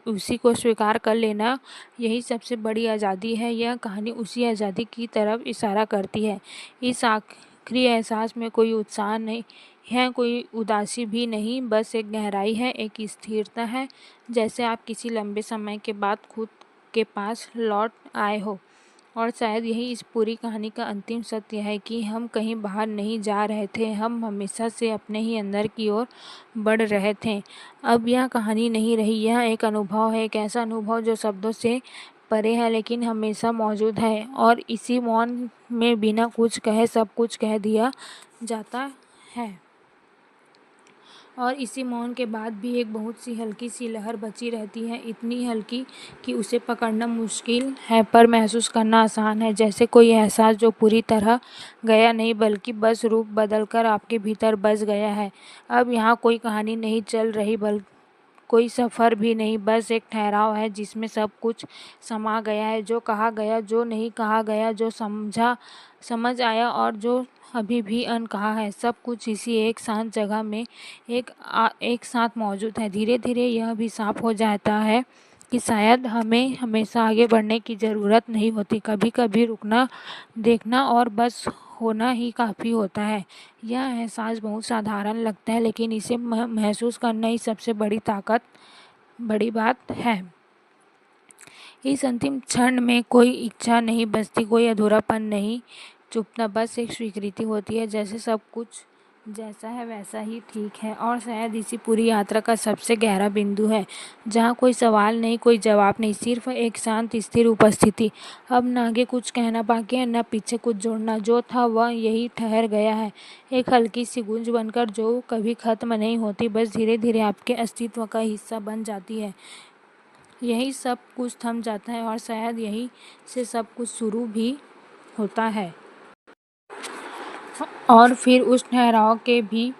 उसी को स्वीकार कर लेना, यही सबसे बड़ी आज़ादी है। यह कहानी उसी आज़ादी की तरफ इशारा करती है। इस आखिरी एहसास में कोई उत्साह नहीं है, कोई उदासी भी नहीं, बस एक गहराई है, एक स्थिरता है, जैसे आप किसी लंबे समय के बाद खुद के पास लौट आए हो। और शायद यही इस पूरी कहानी का अंतिम सत्य है कि हम कहीं बाहर नहीं जा रहे थे, हम हमेशा से अपने ही अंदर की ओर बढ़ रहे थे। अब यह कहानी नहीं रही, यह एक अनुभव है, एक ऐसा अनुभव जो शब्दों से परे है लेकिन हमेशा मौजूद है। और इसी मौन में बिना कुछ कहे सब कुछ कह दिया जाता है। और इसी मौन के बाद भी एक बहुत सी हल्की सी लहर बची रहती है, इतनी हल्की कि उसे पकड़ना मुश्किल है पर महसूस करना आसान है। जैसे कोई एहसास जो पूरी तरह गया नहीं, बल्कि बस रूप बदलकर आपके भीतर बस गया है। अब यहाँ कोई कहानी नहीं चल रही, बल्कि कोई सफ़र भी नहीं, बस एक ठहराव है जिसमें सब कुछ समा गया है, जो कहा गया, जो नहीं कहा गया, जो समझ आया और जो अभी भी अनकहा है। सब कुछ इसी एक शांत जगह में एक साथ मौजूद है। धीरे धीरे यह भी साफ हो जाता है कि शायद हमें हमेशा आगे बढ़ने की ज़रूरत नहीं होती, कभी कभी रुकना, देखना और बस होना ही काफ़ी होता है। यह एहसास बहुत साधारण लगता है, लेकिन इसे महसूस करना ही सबसे बड़ी बात है। इस अंतिम क्षण में कोई इच्छा नहीं बचती, कोई अधूरापन नहीं चुपता, बस एक स्वीकृति होती है, जैसे सब कुछ जैसा है वैसा ही ठीक है। और शायद इसी पूरी यात्रा का सबसे गहरा बिंदु है, जहाँ कोई सवाल नहीं, कोई जवाब नहीं, सिर्फ एक शांत स्थिर उपस्थिति। अब न आगे कुछ कहना बाकी है, न पीछे कुछ जोड़ना, जो था वह यही ठहर गया है, एक हल्की सी गूंज बनकर जो कभी ख़त्म नहीं होती, बस धीरे धीरे आपके अस्तित्व का हिस्सा बन जाती है। यही सब कुछ थम जाता है और शायद यही से सब कुछ शुरू भी होता है। और फिर उस ठहराव के भी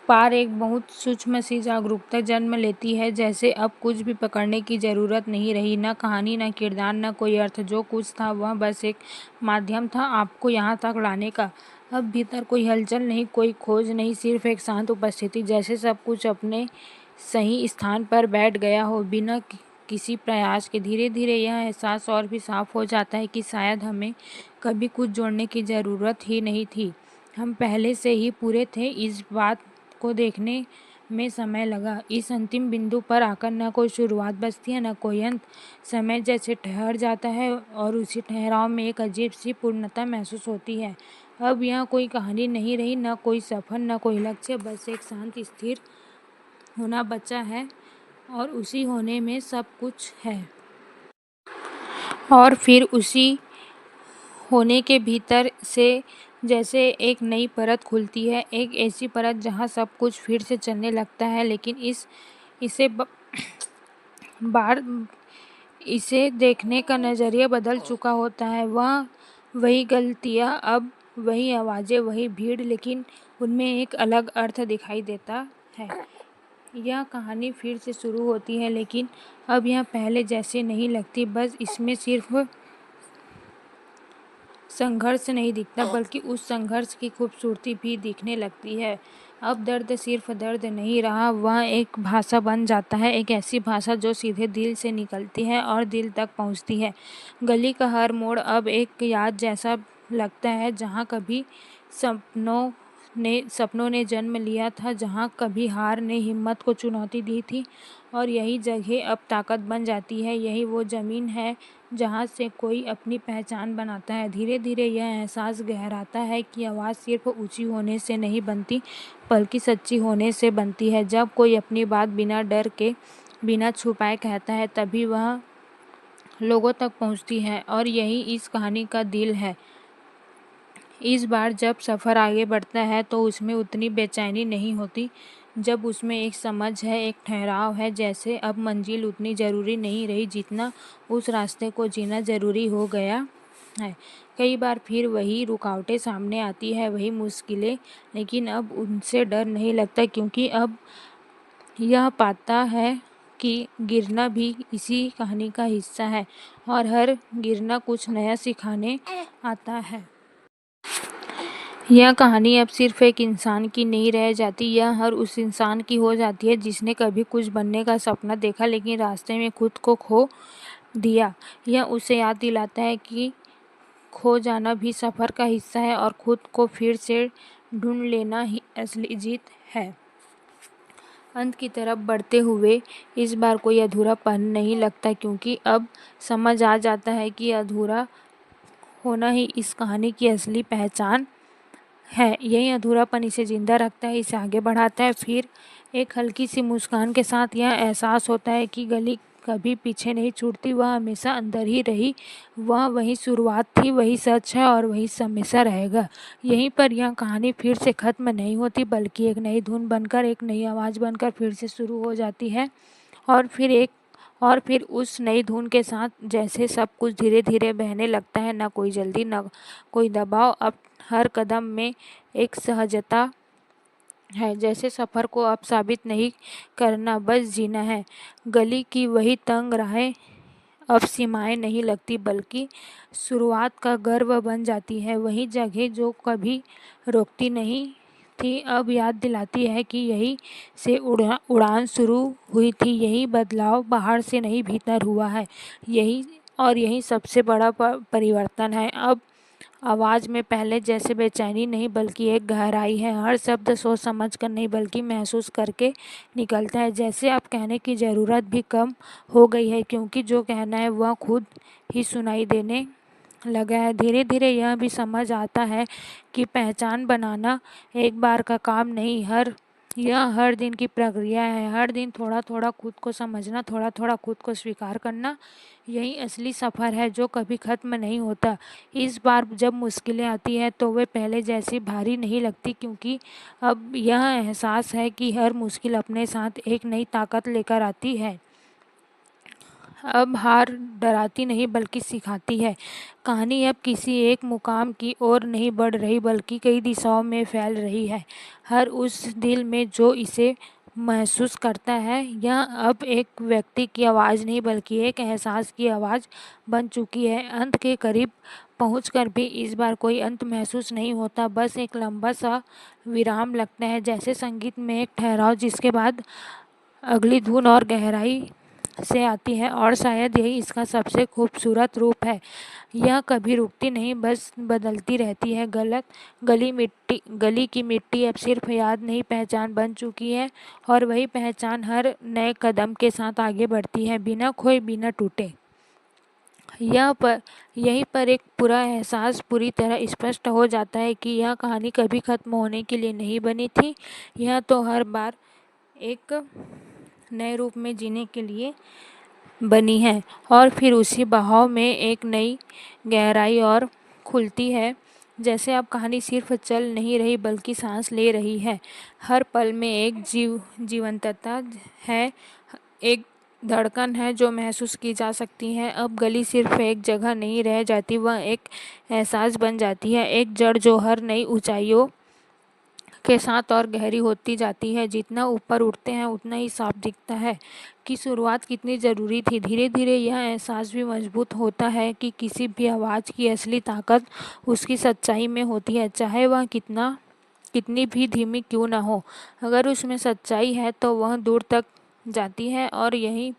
पार एक बहुत सूक्ष्म सी जागरूकता जन्म लेती है, जैसे अब कुछ भी पकड़ने की ज़रूरत नहीं रही, न कहानी, न किरदार, न कोई अर्थ। जो कुछ था वह बस एक माध्यम था आपको यहाँ तक लाने का। अब भीतर कोई हलचल नहीं, कोई खोज नहीं, सिर्फ एक शांत उपस्थिति, जैसे सब कुछ अपने सही स्थान पर बैठ गया हो, बिना किसी प्रयास के। धीरे धीरे यह एहसास और भी साफ हो जाता है कि शायद हमें कभी कुछ जोड़ने की ज़रूरत ही नहीं थी, हम पहले से ही पूरे थे। इस बात को देखने में समय लगा। इस अंतिम बिंदु पर आकर न कोई शुरुआत बचती है, न कोई अंत। समय जैसे ठहर जाता है और उसी ठहराव में एक अजीब सी पूर्णता महसूस होती है। अब यहाँ कोई कहानी नहीं रही, न कोई सफ़र, न कोई लक्ष्य, बस एक शांत स्थिर होना बचा है, और उसी होने में सब कुछ है। और फिर उसी होने के भीतर से जैसे एक नई परत खुलती है, एक ऐसी परत जहाँ सब कुछ फिर से चलने लगता है, लेकिन इसे बार इसे देखने का नज़रिया बदल चुका होता है। वही गलतियाँ, अब वही आवाज़ें, वही भीड़, लेकिन उनमें एक अलग अर्थ दिखाई देता है। यह कहानी फिर से शुरू होती है, लेकिन अब यह पहले जैसे नहीं लगती। बस इसमें सिर्फ संघर्ष नहीं दिखता, बल्कि उस संघर्ष की खूबसूरती भी दिखने लगती है। अब दर्द सिर्फ दर्द नहीं रहा, वह एक भाषा बन जाता है, एक ऐसी भाषा जो सीधे दिल से निकलती है और दिल तक पहुंचती है। गली का हर मोड़ अब एक याद जैसा लगता है, जहां कभी सपनों ने जन्म लिया था, जहां कभी हार ने हिम्मत को चुनौती दी थी, और यही जगह अब ताकत बन जाती है। यही वो ज़मीन है जहाँ से कोई अपनी पहचान बनाता है। धीरे धीरे यह एहसास गहराता है कि आवाज़ सिर्फ ऊंची होने से नहीं बनती, बल्कि सच्ची होने से बनती है। जब कोई अपनी बात बिना डर के, बिना छुपाए कहता है, तभी वह लोगों तक पहुँचती है। और यही इस कहानी का दिल है। इस बार जब सफ़र आगे बढ़ता है तो उसमें उतनी बेचैनी नहीं होती। जब उसमें एक समझ है, एक ठहराव है, जैसे अब मंजिल उतनी ज़रूरी नहीं रही जितना उस रास्ते को जीना ज़रूरी हो गया है। कई बार फिर वही रुकावटें सामने आती है, वही मुश्किलें, लेकिन अब उनसे डर नहीं लगता, क्योंकि अब यह पाता है कि गिरना भी इसी कहानी का हिस्सा है, और हर गिरना कुछ नया सिखाने आता है। यह कहानी अब सिर्फ एक इंसान की नहीं रह जाती, यह हर उस इंसान की हो जाती है जिसने कभी कुछ बनने का सपना देखा, लेकिन रास्ते में खुद को खो दिया। यह उसे याद दिलाता है कि खो जाना भी सफ़र का हिस्सा है, और खुद को फिर से ढूंढ लेना ही असली जीत है। अंत की तरफ बढ़ते हुए इस बार कोई अधूरापन नहीं लगता, क्योंकि अब समझ आ जाता है कि अधूरा होना ही इस कहानी की असली पहचान है। यही अधूरापन इसे जिंदा रखता है, इसे आगे बढ़ाता है। फिर एक हल्की सी मुस्कान के साथ यह एहसास होता है कि गली कभी पीछे नहीं छूटती, वह हमेशा अंदर ही रही। वह वही शुरुआत थी, वही सच है, और वही हमेशा रहेगा। यहीं पर यह कहानी फिर से ख़त्म नहीं होती, बल्कि एक नई धुन बनकर, एक नई आवाज़ बनकर फिर से शुरू हो जाती है। और फिर उस नई धुन के साथ जैसे सब कुछ धीरे धीरे बहने लगता है। ना कोई जल्दी, ना कोई दबाव, अब हर कदम में एक सहजता है, जैसे सफ़र को अब साबित नहीं करना, बस जीना है। गली की वही तंग राहें अब सीमाएं नहीं लगती, बल्कि शुरुआत का गर्व बन जाती है। वही जगह जो कभी रोकती नहीं थी, अब याद दिलाती है कि यही से उड़ान शुरू हुई थी। यही बदलाव बाहर से नहीं, भीतर हुआ है। यही सबसे बड़ा परिवर्तन है। अब आवाज़ में पहले जैसे बेचैनी नहीं, बल्कि एक गहराई है। हर शब्द सोच समझ कर नहीं, बल्कि महसूस करके निकलता है। जैसे अब कहने की ज़रूरत भी कम हो गई है, क्योंकि जो कहना है वह खुद ही सुनाई देने लगा है। धीरे धीरे यह भी समझ आता है कि पहचान बनाना एक बार का काम नहीं, यह हर दिन की प्रक्रिया है। हर दिन थोड़ा थोड़ा खुद को समझना, थोड़ा थोड़ा खुद को स्वीकार करना, यही असली सफ़र है जो कभी ख़त्म नहीं होता। इस बार जब मुश्किलें आती हैं तो वे पहले जैसी भारी नहीं लगती, क्योंकि अब यह एहसास है कि हर मुश्किल अपने साथ एक नई ताकत लेकर आती है। अब हार डराती नहीं, बल्कि सिखाती है। कहानी अब किसी एक मुकाम की ओर नहीं बढ़ रही, बल्कि कई दिशाओं में फैल रही है। हर उस दिल में जो इसे महसूस करता है, यह अब एक व्यक्ति की आवाज़ नहीं, बल्कि एक एहसास की आवाज़ बन चुकी है। अंत के करीब पहुंचकर भी इस बार कोई अंत महसूस नहीं होता, बस एक लंबा सा विराम लगता है, जैसे संगीत में एक ठहराव, जिसके बाद अगली धुन और गहराई से आती है। और शायद यही इसका सबसे खूबसूरत रूप है। यह कभी रुकती नहीं, बस बदलती रहती है। गली की मिट्टी अब सिर्फ याद नहीं, पहचान बन चुकी है, और वही पहचान हर नए कदम के साथ आगे बढ़ती है, बिना खोए, बिना टूटे। यहीं पर एक पूरा एहसास पूरी तरह स्पष्ट हो जाता है कि यह कहानी कभी ख़त्म होने के लिए नहीं बनी थी। यह तो हर बार एक नए रूप में जीने के लिए बनी है और फिर उसी बहाव में एक नई गहराई और खुलती है। जैसे अब कहानी सिर्फ चल नहीं रही बल्कि सांस ले रही है। हर पल में एक जीवंतता है, एक धड़कन है जो महसूस की जा सकती है। अब गली सिर्फ एक जगह नहीं रह जाती, वह एक एहसास बन जाती है, एक जड़ जो हर नई ऊंचाइयों के साथ और गहरी होती जाती है। जितना ऊपर उठते हैं उतना ही साफ दिखता है कि शुरुआत कितनी ज़रूरी थी। धीरे धीरे यह एहसास भी मजबूत होता है कि किसी भी आवाज़ की असली ताकत उसकी सच्चाई में होती है, चाहे वह कितनी भी धीमी क्यों ना हो। अगर उसमें सच्चाई है तो वह दूर तक जाती है और यही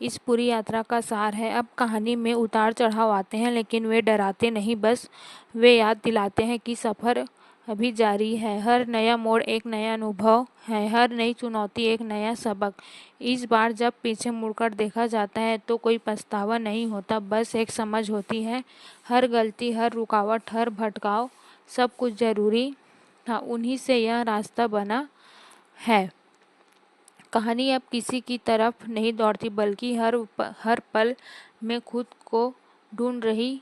इस पूरी यात्रा का सार है। अब कहानी में उतार चढ़ाव आते हैं लेकिन वे डराते नहीं, बस वे याद दिलाते हैं कि सफ़र अभी जारी है। हर नया मोड़ एक नया अनुभव है, हर नई चुनौती एक नया सबक। इस बार जब पीछे मुड़कर देखा जाता है तो कोई पछतावा नहीं होता, बस एक समझ होती है। हर गलती, हर रुकावट, हर भटकाव, सब कुछ ज़रूरी था, उन्हीं से यह रास्ता बना है। कहानी अब किसी की तरफ नहीं दौड़ती बल्कि हर पल में खुद को ढूंढ रही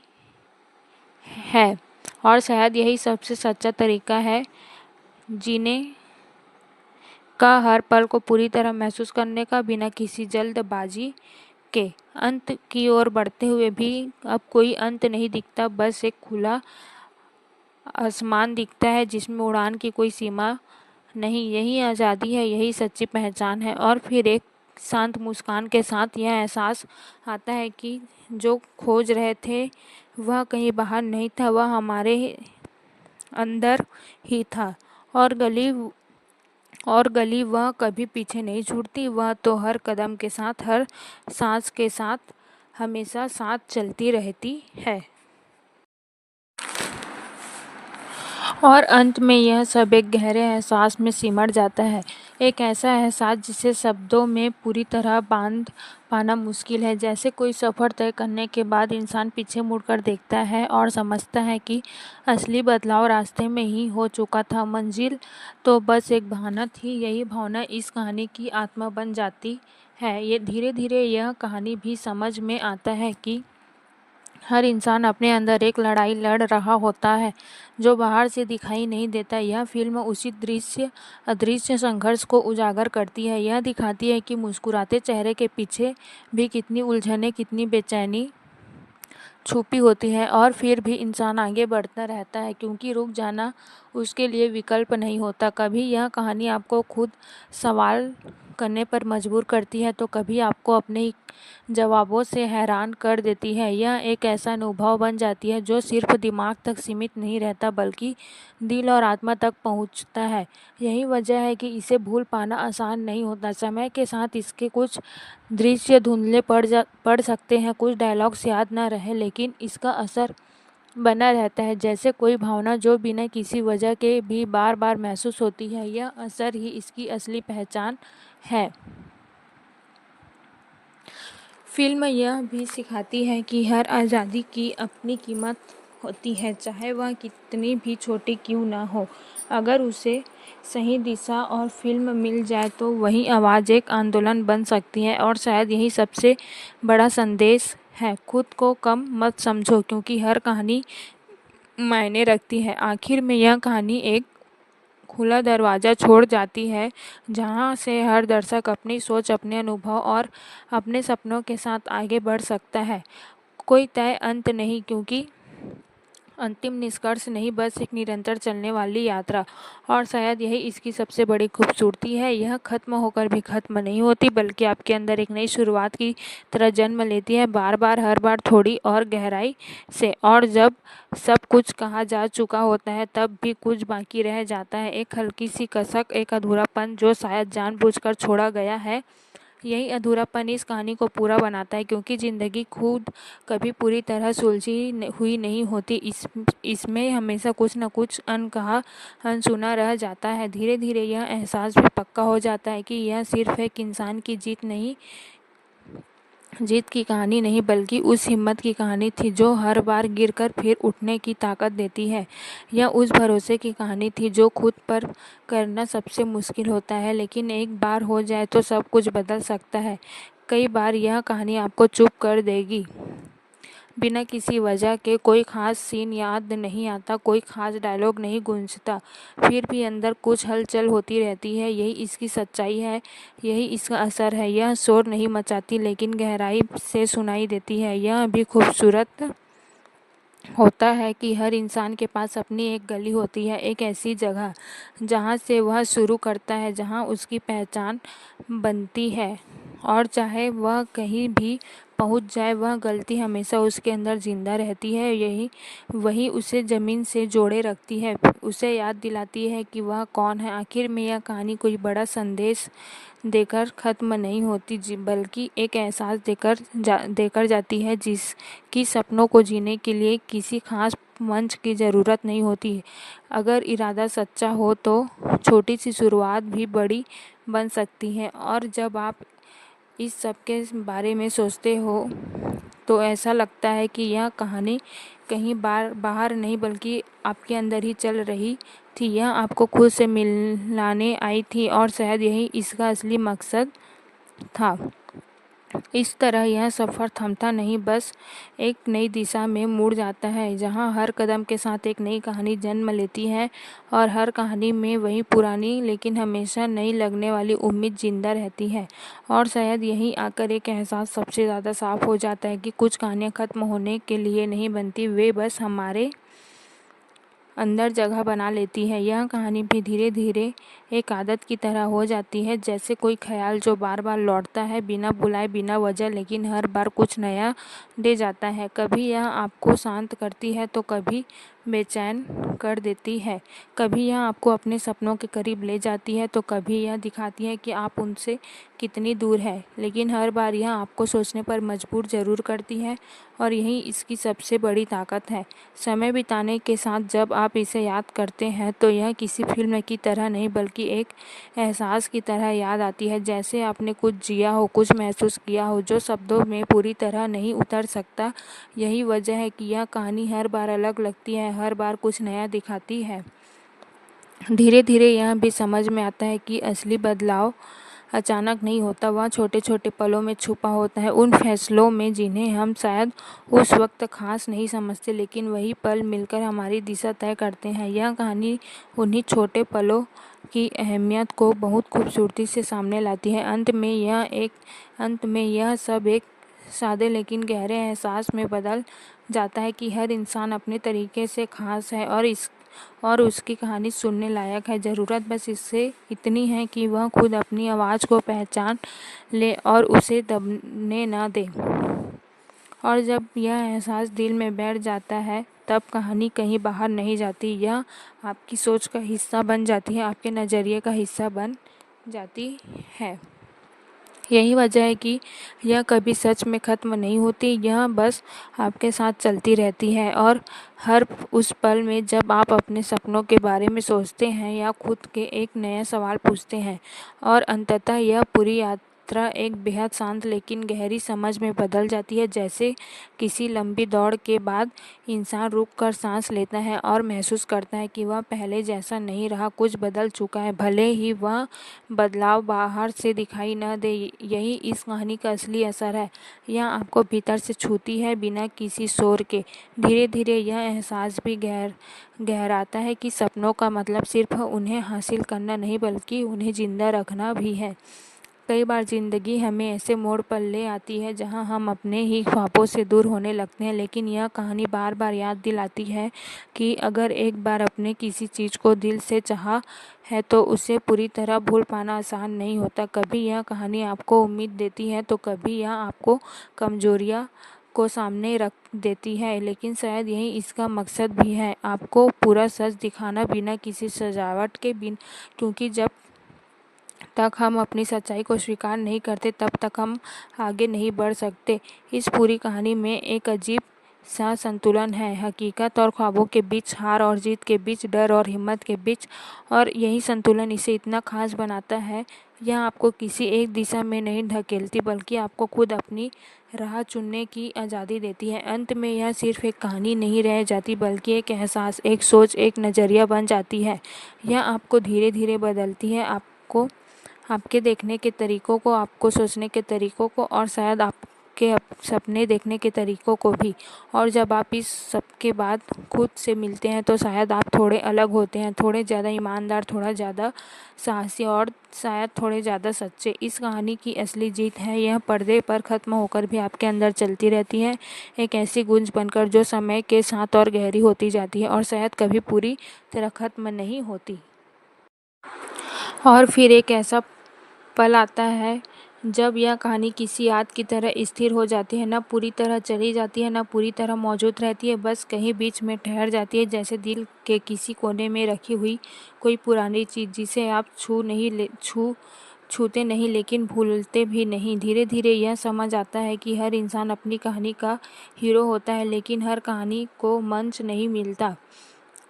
है और शायद यही सबसे सच्चा तरीका है जीने का, हर पल को पूरी तरह महसूस करने का, बिना किसी जल्दबाजी के। अंत की ओर बढ़ते हुए भी अब कोई अंत नहीं दिखता, बस एक खुला आसमान दिखता है जिसमें उड़ान की कोई सीमा नहीं। यही आज़ादी है, यही सच्ची पहचान है। और फिर एक शांत मुस्कान के साथ यह एहसास आता है कि जो खोज रहे थे वह कहीं बाहर नहीं था, वह हमारे अंदर ही था। और गली वह कभी पीछे नहीं छूटती, वह तो हर कदम के साथ, हर सांस के साथ हमेशा साथ चलती रहती है। और अंत में यह सब एक गहरे एहसास में सिमट जाता है, एक ऐसा एहसास जिसे शब्दों में पूरी तरह बांध पाना मुश्किल है। जैसे कोई सफ़र तय करने के बाद इंसान पीछे मुड़कर देखता है और समझता है कि असली बदलाव रास्ते में ही हो चुका था, मंजिल तो बस एक बहाना थी। यही भावना इस कहानी की आत्मा बन जाती है। ये धीरे धीरे यह कहानी भी समझ में आता है कि हर इंसान अपने अंदर एक लड़ाई लड़ रहा होता है जो बाहर से दिखाई नहीं देता। यह फिल्म उसी अदृश्य संघर्ष को उजागर करती है। यह दिखाती है कि मुस्कुराते चेहरे के पीछे भी कितनी उलझनें, कितनी बेचैनी छुपी होती है। और फिर भी इंसान आगे बढ़ता रहता है क्योंकि रुक जाना उसके लिए विकल्प नहीं होता। कभी यह कहानी आपको खुद सवाल करने पर मजबूर करती है तो कभी आपको अपने ही जवाबों से हैरान कर देती है। यह एक ऐसा अनुभव बन जाती है जो सिर्फ दिमाग तक सीमित नहीं रहता बल्कि दिल और आत्मा तक पहुंचता है। यही वजह है कि इसे भूल पाना आसान नहीं होता। समय के साथ इसके कुछ दृश्य धुंधले पड़ सकते हैं, कुछ डायलॉग्स याद ना रहे, लेकिन इसका असर बना रहता है। जैसे कोई भावना जो बिना किसी वजह के भी बार बार महसूस होती है, यह असर ही इसकी असली पहचान है। फिल्म यह भी सिखाती है कि हर आज़ादी की अपनी कीमत होती है, चाहे वह कितनी भी छोटी क्यों ना हो। अगर उसे सही दिशा और फिल्म मिल जाए तो वही आवाज़ एक आंदोलन बन सकती है। और शायद यही सबसे बड़ा संदेश है, खुद को कम मत समझो क्योंकि हर कहानी मायने रखती है। आखिर में यह कहानी एक खुला दरवाज़ा छोड़ जाती है जहाँ से हर दर्शक अपनी सोच, अपने अनुभव और अपने सपनों के साथ आगे बढ़ सकता है। कोई तय अंत नहीं, क्योंकि अंतिम निष्कर्ष नहीं, बस एक निरंतर चलने वाली यात्रा। और शायद यही इसकी सबसे बड़ी खूबसूरती है, यह खत्म होकर भी खत्म नहीं होती बल्कि आपके अंदर एक नई शुरुआत की तरह जन्म लेती है, बार बार, हर बार थोड़ी और गहराई से। और जब सब कुछ कहा जा चुका होता है तब भी कुछ बाकी रह जाता है, एक हल्की सी कसक, एक अधूरापन जो शायद जानबूझकर छोड़ा गया है। यही अधूरापन इस कहानी को पूरा बनाता है क्योंकि ज़िंदगी खुद कभी पूरी तरह सुलझी हुई नहीं होती। इसमें हमेशा कुछ न कुछ अनकहा, अनसुना रह जाता है। धीरे धीरे यह एहसास भी पक्का हो जाता है कि यह सिर्फ एक इंसान की जीत नहीं जीत की कहानी नहीं बल्कि उस हिम्मत की कहानी थी जो हर बार गिरकर फिर उठने की ताकत देती है। यह उस भरोसे की कहानी थी जो खुद पर करना सबसे मुश्किल होता है, लेकिन एक बार हो जाए तो सब कुछ बदल सकता है। कई बार यह कहानी आपको चुप कर देगी। बिना किसी वजह के कोई ख़ास सीन याद नहीं आता, कोई ख़ास डायलॉग नहीं गूंजता, फिर भी अंदर कुछ हलचल होती रहती है। यही इसकी सच्चाई है, यही इसका असर है। यह शोर नहीं मचाती लेकिन गहराई से सुनाई देती है। यह भी खूबसूरत होता है कि हर इंसान के पास अपनी एक गली होती है, एक ऐसी जगह जहाँ से वह शुरू करता है, जहाँ उसकी पहचान बनती है, और चाहे वह कहीं भी पहुँच जाए वह गलती हमेशा उसके अंदर जिंदा रहती है। यही वही उसे ज़मीन से जोड़े रखती है, उसे याद दिलाती है कि वह कौन है। आखिर में यह कहानी कोई बड़ा संदेश देकर ख़त्म नहीं होती, बल्कि एक एहसास देकर जाती है जिसकी सपनों को जीने के लिए किसी खास मंच की ज़रूरत नहीं होती। अगर इरादा सच्चा हो तो छोटी सी शुरुआत भी बड़ी बन सकती है। और जब आप इस सब के बारे में सोचते हो तो ऐसा लगता है कि यह कहानी कहीं बाहर नहीं बल्कि आपके अंदर ही चल रही थी। यह आपको खुद से मिलाने आई थी, और शायद यही इसका असली मकसद था। इस तरह यह सफ़र थमता नहीं, बस एक नई दिशा में मुड़ जाता है, जहाँ हर कदम के साथ एक नई कहानी जन्म लेती है, और हर कहानी में वही पुरानी लेकिन हमेशा नई लगने वाली उम्मीद जिंदा रहती है। और शायद यहीं आकर एक एहसास सबसे ज़्यादा साफ हो जाता है कि कुछ कहानियाँ ख़त्म होने के लिए नहीं बनती, वे बस हमारे अंदर जगह बना लेती है। यह कहानी भी धीरे धीरे एक आदत की तरह हो जाती है, जैसे कोई ख्याल जो बार बार लौटता है बिना बुलाए बिना वजह, लेकिन हर बार कुछ नया दे जाता है। कभी यह आपको शांत करती है तो कभी बेचैन कर देती है, कभी यह आपको अपने सपनों के करीब ले जाती है तो कभी यह दिखाती है कि आप उनसे कितनी दूर है, लेकिन हर बार यह आपको सोचने पर मजबूर ज़रूर करती है, और यही इसकी सबसे बड़ी ताकत है। समय बिताने के साथ जब आप इसे याद करते हैं तो यह किसी फिल्म की तरह नहीं बल्कि एक एहसास की तरह याद आती है, जैसे आपने कुछ जिया हो, कुछ महसूस किया हो जो शब्दों में पूरी तरह नहीं उतर सकता। यही वजह है कि यह कहानी हर बार अलग लगती है, हर बार कुछ नया दिखाती है। धीरे धीरे यह भी समझ में आता है कि असली बदलाव अचानक नहीं होता, वह छोटे छोटे पलों में छुपा होता है, उन फैसलों में जिन्हें हम शायद उस वक्त खास नहीं समझते, लेकिन वही पल मिलकर हमारी दिशा तय करते हैं। यह कहानी उन्हीं छोटे पलों की अहमियत को बहुत खूबसूरती से सामने लाती है। अंत में यह सब एक सादे लेकिन गहरे एहसास में बदल जाता है कि हर इंसान अपने तरीके से खास है, और उसकी कहानी सुनने लायक है। ज़रूरत बस इससे इतनी है कि वह खुद अपनी आवाज़ को पहचान ले और उसे दबने ना दे। और जब यह एहसास दिल में बैठ जाता है तब कहानी कहीं बाहर नहीं जाती, यह आपकी सोच का हिस्सा बन जाती है, आपके नज़रिए का हिस्सा बन जाती है। यही वजह है कि यह कभी सच में ख़त्म नहीं होती, यह बस आपके साथ चलती रहती है, और हर उस पल में जब आप अपने सपनों के बारे में सोचते हैं या खुद के एक नया सवाल पूछते हैं, और अंततः यह पूरी यात्रा एक बेहद शांत लेकिन गहरी समझ में बदल जाती है। जैसे किसी लंबी दौड़ के बाद इंसान रुक कर सांस लेता है और महसूस करता है कि वह पहले जैसा नहीं रहा, कुछ बदल चुका है, भले ही वह बदलाव बाहर से दिखाई न दे। यही इस कहानी का असली असर है, यह आपको भीतर से छूती है बिना किसी शोर के। धीरे धीरे यह एहसास भी गहराता है कि सपनों का मतलब सिर्फ उन्हें हासिल करना नहीं बल्कि उन्हें जिंदा रखना भी है। कई बार ज़िंदगी हमें ऐसे मोड़ पर ले आती है जहां हम अपने ही ख्वाबों से दूर होने लगते हैं, लेकिन यह कहानी बार बार याद दिलाती है कि अगर एक बार अपने किसी चीज़ को दिल से चाहा है तो उसे पूरी तरह भूल पाना आसान नहीं होता। कभी यह कहानी आपको उम्मीद देती है तो कभी यह आपको कमजोरियाँ को सामने रख देती है, लेकिन शायद यही इसका मकसद भी है, आपको पूरा सच दिखाना बिना किसी सजावट के क्योंकि जब तक हम अपनी सच्चाई को स्वीकार नहीं करते तब तक हम आगे नहीं बढ़ सकते। इस पूरी कहानी में एक अजीब सा संतुलन है, हकीकत और ख्वाबों के बीच, हार और जीत के बीच, डर और हिम्मत के बीच। और यही संतुलन इसे इतना खास बनाता है। यह आपको किसी एक दिशा में नहीं धकेलती, बल्कि आपको खुद अपनी राह चुनने की आज़ादी देती है। अंत में यह सिर्फ एक कहानी नहीं रह जाती, बल्कि एक एहसास, एक सोच, एक नज़रिया बन जाती है। यह आपको धीरे धीरे बदलती है, आपको, आपके देखने के तरीक़ों को, आपको सोचने के तरीक़ों को, और शायद आपके सपने देखने के तरीक़ों को भी। और जब आप इस सब के बाद खुद से मिलते हैं तो शायद आप थोड़े अलग होते हैं, थोड़े ज़्यादा ईमानदार, थोड़ा ज़्यादा साहसी और शायद थोड़े ज़्यादा सच्चे। इस कहानी की असली जीत है, यह पर्दे पर ख़त्म होकर भी आपके अंदर चलती रहती है, एक ऐसी गूंज बनकर जो समय के साथ और गहरी होती जाती है और शायद कभी पूरी तरह ख़त्म नहीं होती। और फिर एक ऐसा पल आता है जब यह कहानी किसी याद की तरह स्थिर हो जाती है, न पूरी तरह चली जाती है, न पूरी तरह मौजूद रहती है, बस कहीं बीच में ठहर जाती है, जैसे दिल के किसी कोने में रखी हुई कोई पुरानी चीज़ जिसे आप छूते नहीं लेकिन भूलते भी नहीं। धीरे धीरे यह समझ आता है कि हर इंसान अपनी कहानी का हीरो होता है, लेकिन हर कहानी को मंच नहीं मिलता।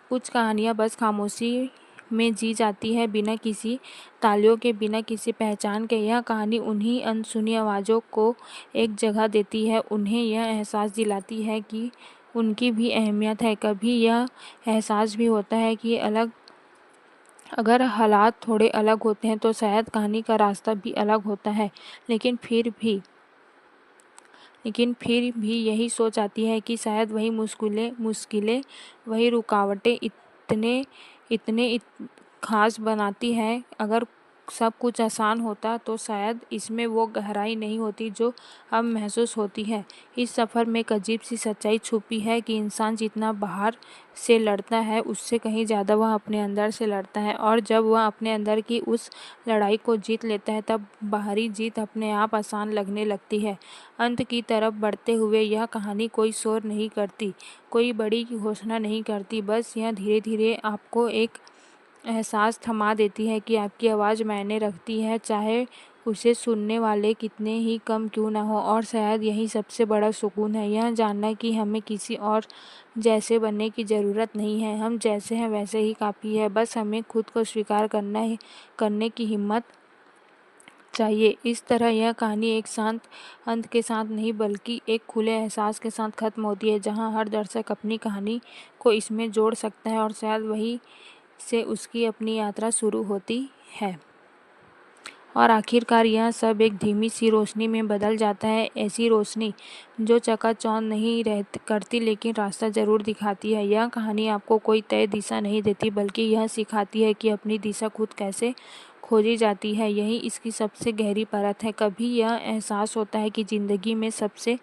कुछ कहानियाँ बस खामोशी में जी जाती है, बिना किसी तालियों के, बिना किसी पहचान के। यह कहानी उन्हीं अनसुनी आवाज़ों को एक जगह देती है, उन्हें यह एहसास दिलाती है कि उनकी भी अहमियत है। कभी यह एहसास भी होता है कि अगर हालात थोड़े अलग होते हैं तो शायद कहानी का रास्ता भी अलग होता है। लेकिन फिर भी यही सोच आती है कि शायद वही मुश्किलें, वही रुकावटें इतने खास बनाती हैं। अगर सब कुछ आसान होता तो शायद इसमें वो गहराई नहीं होती जो अब महसूस होती है। इस सफ़र में एक अजीब सी सच्चाई छुपी है कि इंसान जितना बाहर से लड़ता है, उससे कहीं ज़्यादा वह अपने अंदर से लड़ता है, और जब वह अपने अंदर की उस लड़ाई को जीत लेता है तब बाहरी जीत अपने आप आसान लगने लगती है। अंत की तरफ बढ़ते हुए यह कहानी कोई शोर नहीं करती, कोई बड़ी घोषणा नहीं करती, बस यह धीरे धीरे आपको एक एहसास थमा देती है कि आपकी आवाज़ मायने रखती है, चाहे उसे सुनने वाले कितने ही कम क्यों ना हो। और शायद यही सबसे बड़ा सुकून है, यह जानना कि हमें किसी और जैसे बनने की ज़रूरत नहीं है, हम जैसे हैं वैसे ही काफ़ी है। बस हमें खुद को स्वीकार करने की हिम्मत चाहिए। इस तरह यह कहानी एक शांत अंत के साथ नहीं, बल्कि एक खुले एहसास के साथ ख़त्म होती है, जहां हर दर्शक अपनी कहानी को इसमें जोड़ सकता है और शायद वहीं से उसकी अपनी यात्रा शुरू होती है। और आखिरकार यह सब एक धीमी सी रोशनी में बदल जाता है, ऐसी रोशनी जो चकाचौंध नहीं करती लेकिन रास्ता ज़रूर दिखाती है। यह कहानी आपको कोई तय दिशा नहीं देती, बल्कि यह सिखाती है कि अपनी दिशा खुद कैसे खोजी जाती है। यही इसकी सबसे गहरी परत है। कभी यह एहसास होता है कि ज़िंदगी में सबसे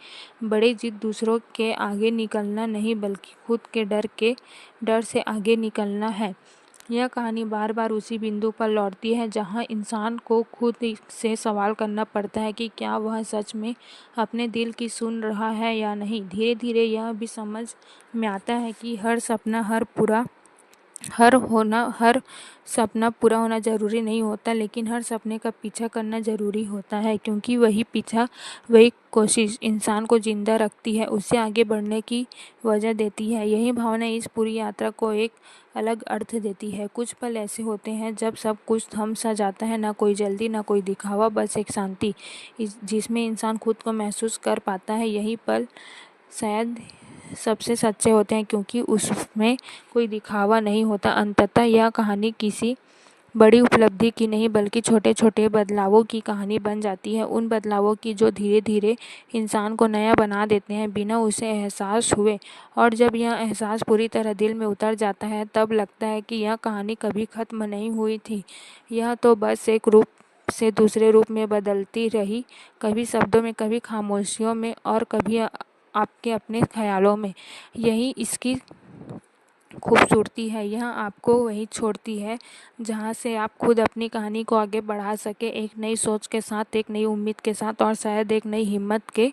बड़ी जीत दूसरों के आगे निकलना नहीं, बल्कि खुद के डर से आगे निकलना है। यह कहानी बार बार उसी बिंदु पर लौटती है जहां इंसान को खुद से सवाल करना पड़ता है कि क्या वह सच में अपने दिल की सुन रहा है या नहीं। धीरे धीरे यह भी समझ में आता है कि हर सपना पूरा होना ज़रूरी नहीं होता, लेकिन हर सपने का पीछा करना ज़रूरी होता है, क्योंकि वही कोशिश इंसान को जिंदा रखती है, उसे आगे बढ़ने की वजह देती है। यही भावना इस पूरी यात्रा को एक अलग अर्थ देती है। कुछ पल ऐसे होते हैं जब सब कुछ थम सा जाता है, ना कोई जल्दी, ना कोई दिखावा, बस एक शांति जिसमें इंसान खुद को महसूस कर पाता है। यही पल शायद सबसे सच्चे होते हैं, क्योंकि उसमें कोई दिखावा नहीं होता। अंततः यह कहानी किसी बड़ी उपलब्धि की नहीं, बल्कि छोटे छोटे बदलावों की कहानी बन जाती है, उन बदलावों की जो धीरे धीरे इंसान को नया बना देते हैं बिना उसे एहसास हुए। और जब यह एहसास पूरी तरह दिल में उतर जाता है, तब लगता है कि यह कहानी कभी ख़त्म नहीं हुई थी, यह तो बस एक रूप से दूसरे रूप में बदलती रही, कभी शब्दों में, कभी खामोशियों में, और कभी आपके अपने ख्यालों में। यही इसकी खूबसूरती है, यह आपको वहीं छोड़ती है जहाँ से आप खुद अपनी कहानी को आगे बढ़ा सके, एक नई सोच के साथ, एक नई उम्मीद के साथ, और शायद एक नई हिम्मत के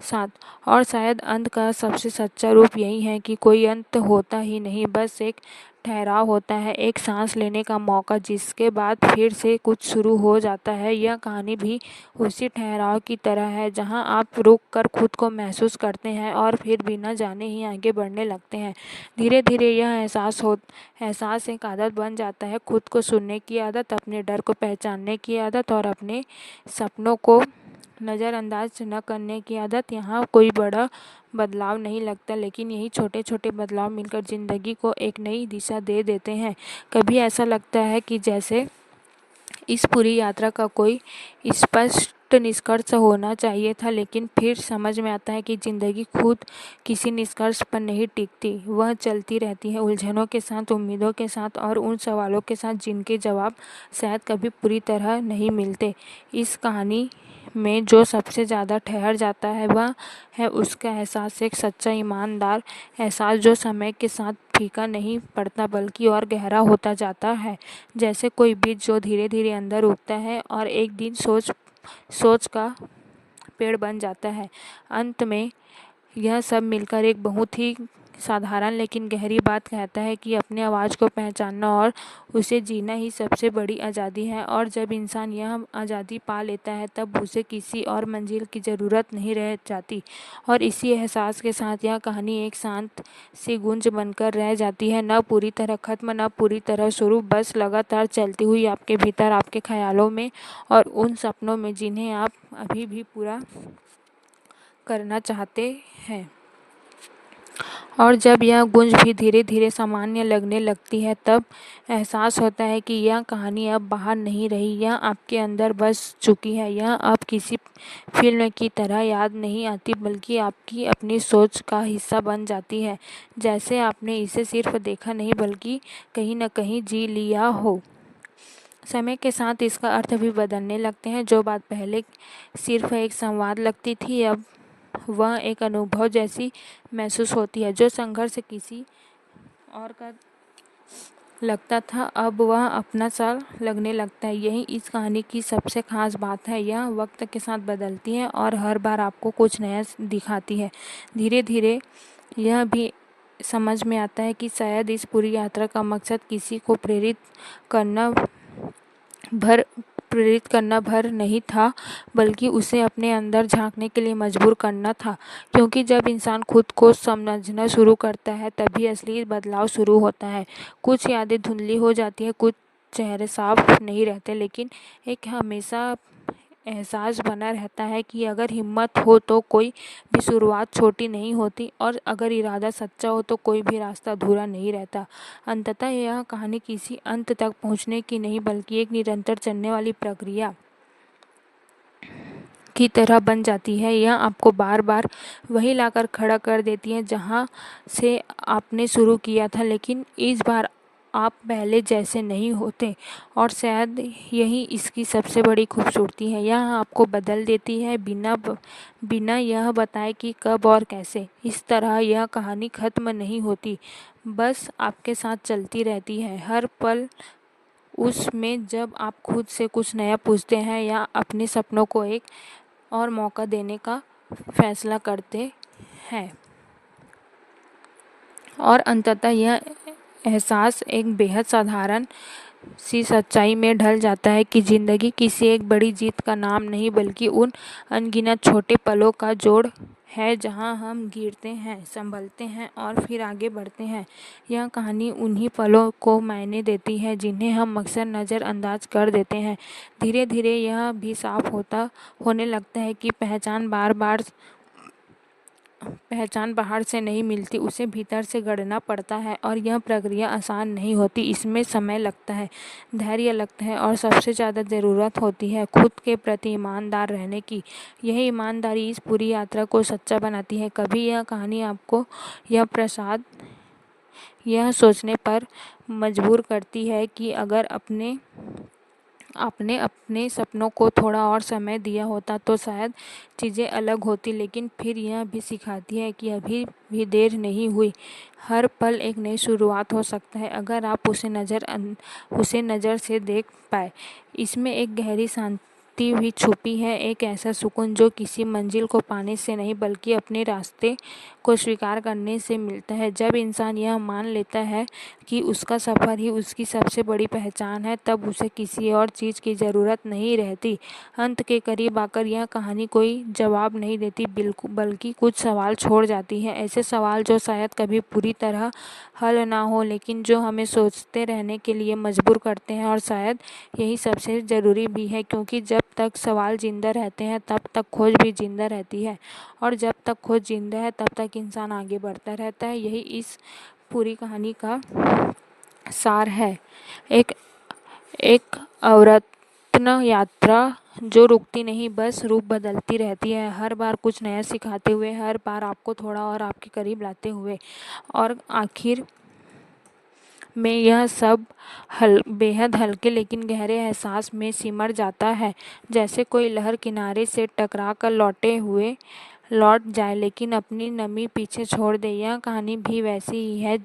साथ। और शायद अंत का सबसे सच्चा रूप यही है कि कोई अंत होता ही नहीं, बस एक ठहराव होता है, एक सांस लेने का मौका, जिसके बाद फिर से कुछ शुरू हो जाता है। यह कहानी भी उसी ठहराव की तरह है जहां आप रुक कर खुद को महसूस करते हैं और फिर बिना जाने ही आगे बढ़ने लगते हैं। धीरे धीरे यह एहसास एक आदत बन जाता है, खुद को सुनने की आदत, अपने डर को पहचानने की आदत और अपने सपनों को नज़रअंदाज न करने की आदत। यहाँ कोई बड़ा बदलाव नहीं लगता, लेकिन यही छोटे छोटे बदलाव मिलकर ज़िंदगी को एक नई दिशा दे देते हैं। कभी ऐसा लगता है कि जैसे इस पूरी यात्रा का कोई स्पष्ट निष्कर्ष होना चाहिए था, लेकिन फिर समझ में आता है कि ज़िंदगी खुद किसी निष्कर्ष पर नहीं टिकती। वह चलती रहती है, उलझनों के साथ, उम्मीदों के साथ और उन सवालों के साथ जिनके जवाब शायद कभी पूरी तरह नहीं मिलते। इस कहानी में जो सबसे ज़्यादा ठहर जाता है वह है उसका एहसास, एक सच्चा ईमानदार एहसास जो समय के साथ फीका नहीं पड़ता बल्कि और गहरा होता जाता है, जैसे कोई बीज जो धीरे धीरे अंदर उगता है और एक दिन सोच का पेड़ बन जाता है। अंत में यह सब मिलकर एक बहुत ही साधारण लेकिन गहरी बात कहता है कि अपने आवाज़ को पहचानना और उसे जीना ही सबसे बड़ी आज़ादी है। और जब इंसान यह आज़ादी पा लेता है तब उसे किसी और मंजिल की ज़रूरत नहीं रह जाती। और इसी एहसास के साथ यह कहानी एक शांत सी गूंज बनकर रह जाती है, न पूरी तरह ख़त्म, न पूरी तरह शुरू, बस लगातार चलती हुई आपके भीतर, आपके ख्यालों में और उन सपनों में जिन्हें आप अभी भी पूरा करना चाहते हैं। और जब यह गूंज भी धीरे धीरे सामान्य लगने लगती है तब एहसास होता है कि यह कहानी अब बाहर नहीं रही, यह आपके अंदर बस चुकी है। यह अब किसी फिल्म की तरह याद नहीं आती बल्कि आपकी अपनी सोच का हिस्सा बन जाती है, जैसे आपने इसे सिर्फ देखा नहीं बल्कि कहीं न कहीं जी लिया हो। समय के साथ इसका अर्थ भी बदलने लगते हैं। जो बात पहले सिर्फ एक संवाद लगती थी अब वह एक अनुभव जैसी महसूस होती है। जो संघर्ष किसी और का लगता था अब वह अपना सा लगने लगता है। यही इस कहानी की सबसे खास बात है, यह वक्त के साथ बदलती है और हर बार आपको कुछ नया दिखाती है। धीरे धीरे यह भी समझ में आता है कि शायद इस पूरी यात्रा का मकसद किसी को प्रेरित करना भर नहीं था बल्कि उसे अपने अंदर झांकने के लिए मजबूर करना था, क्योंकि जब इंसान खुद को समझना शुरू करता है तभी असली बदलाव शुरू होता है। कुछ यादें धुंधली हो जाती है, कुछ चेहरे साफ नहीं रहते, लेकिन एक हमेशा एहसास बना रहता है कि अगर हिम्मत हो तो कोई भी शुरुआत छोटी नहीं होती और अगर इरादा सच्चा हो तो कोई भी रास्ता अधूरा नहीं रहता। अंततः यह कहानी किसी अंत तक पहुंचने की नहीं बल्कि एक निरंतर चलने वाली प्रक्रिया की तरह बन जाती है। यह आपको बार बार वही लाकर खड़ा कर देती है जहां से आपने शुरू किया था, लेकिन इस बार आप पहले जैसे नहीं होते और शायद यही इसकी सबसे बड़ी खूबसूरती है। यह आपको बदल देती है बिना यह बताए कि कब और कैसे। इस तरह यह कहानी ख़त्म नहीं होती, बस आपके साथ चलती रहती है हर पल उसमें जब आप खुद से कुछ नया पूछते हैं या अपने सपनों को एक और मौका देने का फैसला करते हैं। और अंततः यह एहसास एक बेहद साधारण सी सच्चाई में ढल जाता है कि ज़िंदगी किसी एक बड़ी जीत का नाम नहीं बल्कि उन अनगिनत छोटे पलों का जोड़ है जहां हम गिरते हैं, संभलते हैं और फिर आगे बढ़ते हैं। यह कहानी उन्हीं पलों को मायने देती है जिन्हें हम अक्सर नज़रअंदाज कर देते हैं। धीरे धीरे यह भी साफ होने लगता है कि पहचान बाहर से नहीं मिलती, उसे भीतर से गढ़ना पड़ता है और यह प्रक्रिया आसान नहीं होती। इसमें समय लगता है, धैर्य लगता है और सबसे ज़्यादा ज़रूरत होती है खुद के प्रति ईमानदार रहने की। यह ईमानदारी इस पूरी यात्रा को सच्चा बनाती है। कभी यह कहानी आपको यह सोचने पर मजबूर करती है कि अगर आपने अपने सपनों को थोड़ा और समय दिया होता तो शायद चीज़ें अलग होती, लेकिन फिर यह भी सिखाती है कि अभी भी देर नहीं हुई। हर पल एक नई शुरुआत हो सकता है अगर आप उसे नज़र से देख पाए। इसमें एक गहरी शांति भी छुपी है, एक ऐसा सुकून जो किसी मंजिल को पाने से नहीं बल्कि अपने रास्ते को स्वीकार करने से मिलता है। जब इंसान यह मान लेता है कि उसका सफ़र ही उसकी सबसे बड़ी पहचान है, तब उसे किसी और चीज़ की ज़रूरत नहीं रहती। अंत के करीब आकर यह कहानी कोई जवाब नहीं देती, बल्कि कुछ सवाल छोड़ जाती है। ऐसे सवाल जो शायद कभी पूरी तरह हल ना हो, लेकिन जो हमें सोचते रहने के लिए मजबूर करते हैं। और शायद यही सबसे ज़रूरी भी है, क्योंकि जब तक सवाल जिंदा रहते हैं तब तक खोज भी जिंदा रहती है, और जब तक खोज जिंदा है तब तक इंसान आगे बढ़ता रहता है। यही इस पूरी कहानी का सार है। एक एक अवरत्न यात्रा जो रुकती नहीं, बस रूप बदलती रहती है, हर बार कुछ नया सिखाते हुए, हर बार आपको थोड़ा और आपके करीब लाते हुए। और आखिर में यह सब बेहद हल्के लेकिन गहरे एहसास में सिमट जाता है, जैसे कोई लहर किनारे से टकरा कर लौट जाए लेकिन अपनी नमी पीछे छोड़ दे। यह कहानी भी वैसी ही है,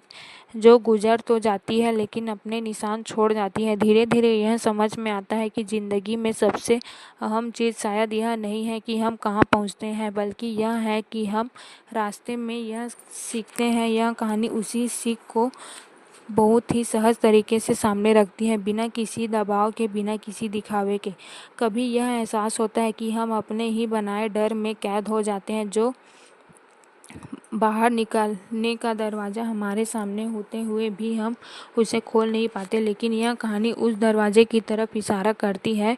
जो गुजर तो जाती है लेकिन अपने निशान छोड़ जाती है। धीरे धीरे यह समझ में आता है कि ज़िंदगी में सबसे अहम चीज़ शायद यह नहीं है कि हम कहाँ पहुँचते हैं, बल्कि यह है कि हम रास्ते में यह सीखते हैं। यह कहानी उसी सीख को बहुत ही सहज तरीके से सामने रखती है, बिना किसी दबाव के, बिना किसी दिखावे के। कभी यह एहसास होता है कि हम अपने ही बनाए डर में कैद हो जाते हैं, जो बाहर निकलने का दरवाज़ा हमारे सामने होते हुए भी हम उसे खोल नहीं पाते। लेकिन यह कहानी उस दरवाजे की तरफ इशारा करती है,